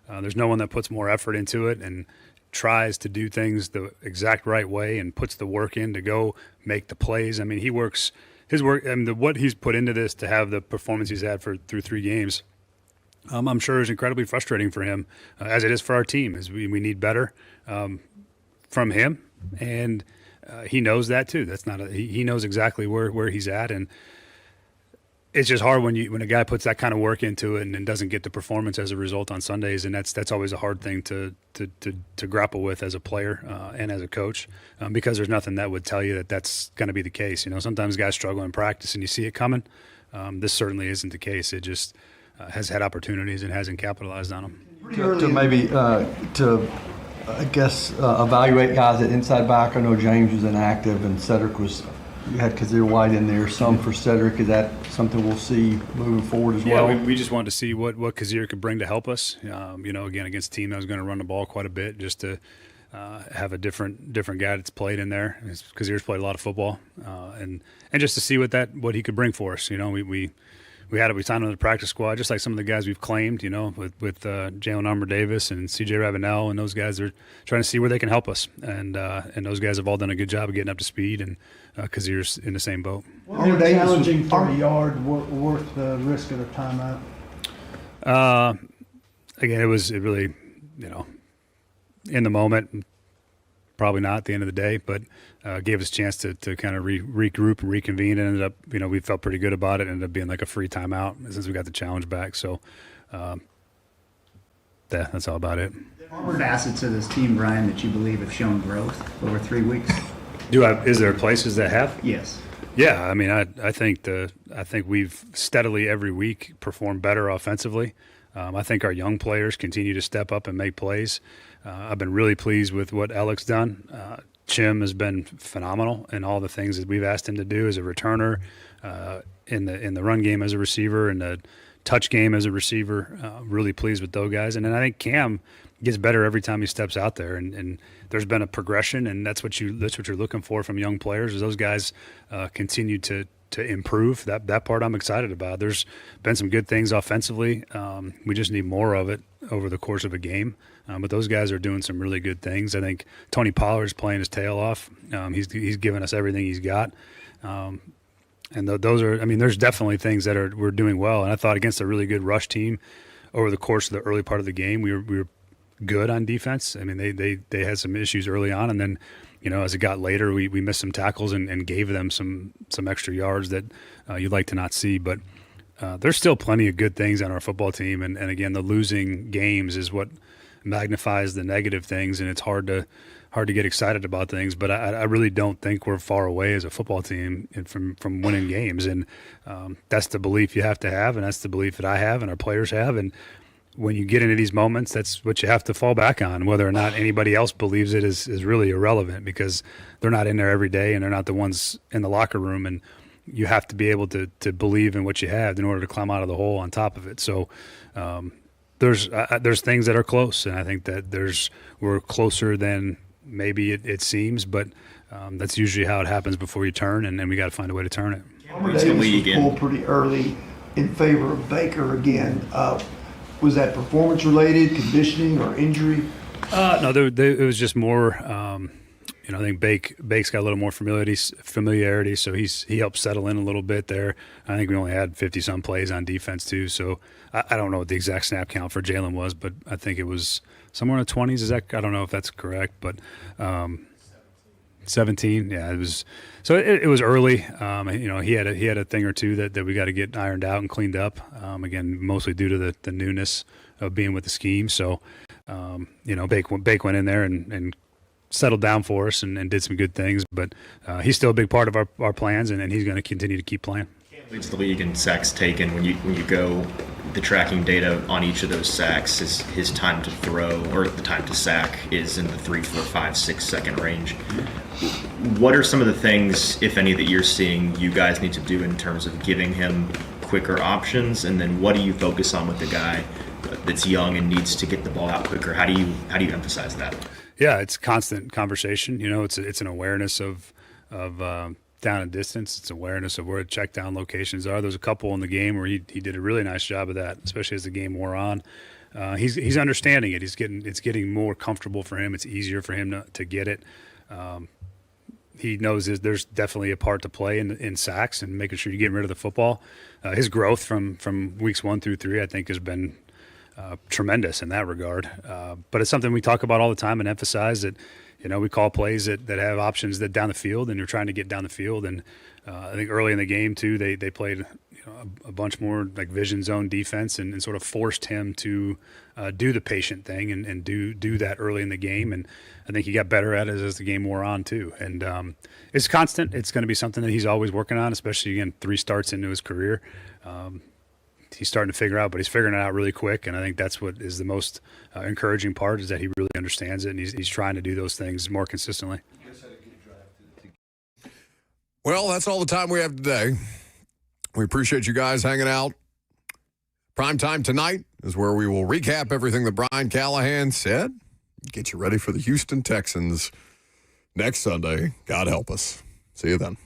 There's no one that puts more effort into it and tries to do things the exact right way and puts the work in to go make the plays. I mean, what he's put into this to have the performance he's had through 3 games. I'm sure is incredibly frustrating for him, as it is for our team. As we need better from him, and he knows that too. That's not he knows exactly where he's at, and it's just hard when a guy puts that kind of work into it and doesn't get the performance as a result on Sundays, and that's always a hard thing to grapple with as a player and as a coach, because there's nothing that would tell you that that's going to be the case. Sometimes guys struggle in practice and you see it coming. This certainly isn't the case. It just has had opportunities and hasn't capitalized on them. To maybe evaluate guys at inside back. I know James was inactive and Cedric you had Kazir White in there. Some for Cedric. Is that something we'll see moving forward as well? Yeah, we just wanted to see what Kazir could bring to help us. Again, against a team that was going to run the ball quite a bit, just to have a different guy that's played in there. Kazir's played a lot of football, and just to see what he could bring for us. We signed him to the practice squad, just like some of the guys we've claimed, with Jalen Armour Davis and C.J. Ravenel, and those guys are trying to see where they can help us. And those guys have all done a good job of getting up to speed, and Kazir's in the same boat. Well, challenging 30 yard worth the risk of the timeout? Again, it really, in the moment, probably not at the end of the day, but gave us a chance to kind of regroup and reconvene. And ended up, we felt pretty good about it. Ended up being like a free timeout since we got the challenge back. So that's all about it. What were facets of this team, Brian, that you believe have shown growth over 3 weeks? Is there places that have? Yes. Yeah, I mean, I think we've steadily every week performed better offensively. I think our young players continue to step up and make plays. I've been really pleased with what Alec's done. Chim has been phenomenal in all the things that we've asked him to do as a returner, in the run game as a receiver, and the touch game as a receiver. Really pleased with those guys. And then I think Cam gets better every time he steps out there, and there's been a progression, and that's what you're looking for from young players, is those guys continue to improve. That part I'm excited about. There's been some good things offensively. We just need more of it over the course of a game. But those guys are doing some really good things. I think Tony Pollard's playing his tail off. He's given us everything he's got. And those are, I mean, there's definitely things that we're doing well. And I thought against a really good rush team over the course of the early part of the game, we were good on defense. I mean, they had some issues early on, and then, as it got later, we missed some tackles and gave them some extra yards that you'd like to not see. But there's still plenty of good things on our football team. And again, the losing games is what magnifies the negative things, and it's hard to get excited about things. But I really don't think we're far away as a football team from winning games. And that's the belief you have to have, and that's the belief that I have and our players have. And when you get into these moments, that's what you have to fall back on. Whether or not anybody else believes it is really irrelevant, because they're not in there every day and they're not the ones in the locker room. And you have to be able to believe in what you have in order to climb out of the hole on top of it. So there's things that are close, and I think that we're closer than maybe it seems, but that's usually how it happens before you turn, and then we got to find a way to turn it. Davis was pulled pretty early in favor of Baker again. Was that performance related, conditioning, or injury? No, it was just more. I think Bake's got a little more familiarity, so he helped settle in a little bit there. I think we only had 50-some plays on defense too, so I don't know what the exact snap count for Jalen was, but I think it was somewhere in the 20s. I don't know if that's correct, but 17. Yeah, it was. So it was early. He had a thing or two that we got to get ironed out and cleaned up. Again, mostly due to the newness of being with the scheme. So, Bake went in there and settled down for us and did some good things. But he's still a big part of our plans, and he's going to continue to keep playing. Leads the league in sacks taken. When you go, the tracking data on each of those sacks is his time to throw, or the time to sack, is in the 3, 4, 5, 6 second range. What are some of the things, if any, that you're seeing you guys need to do in terms of giving him quicker options? And then what do you focus on with the guy that's young and needs to get the ball out quicker? How do you emphasize that? Yeah, it's constant conversation. It's an awareness of down and distance. It's awareness of where the check down locations are. There's a couple in the game where he did a really nice job of that, especially as the game wore on. He's understanding it. It's getting more comfortable for him. It's easier for him to get it. He knows there's definitely a part to play in sacks and making sure you're getting rid of the football. His growth from weeks 1 through 3, I think, has been tremendous in that regard. But it's something we talk about all the time and emphasize that, we call plays that have options that down the field, and you're trying to get down the field. And I think early in the game too, they played a bunch more like vision zone defense and sort of forced him to do the patient thing and do that early in the game. And I think he got better at it as the game wore on too. And it's constant. It's going to be something that he's always working on, especially, again, 3 starts into his career. He's starting to figure out, but he's figuring it out really quick. And I think that's what is the most encouraging part, is that he really understands it, and he's trying to do those things more consistently. Well, that's all the time we have today. We appreciate you guys hanging out. Prime time tonight is where we will recap everything that Brian Callahan said, get you ready for the Houston Texans next Sunday. God help us. See you then.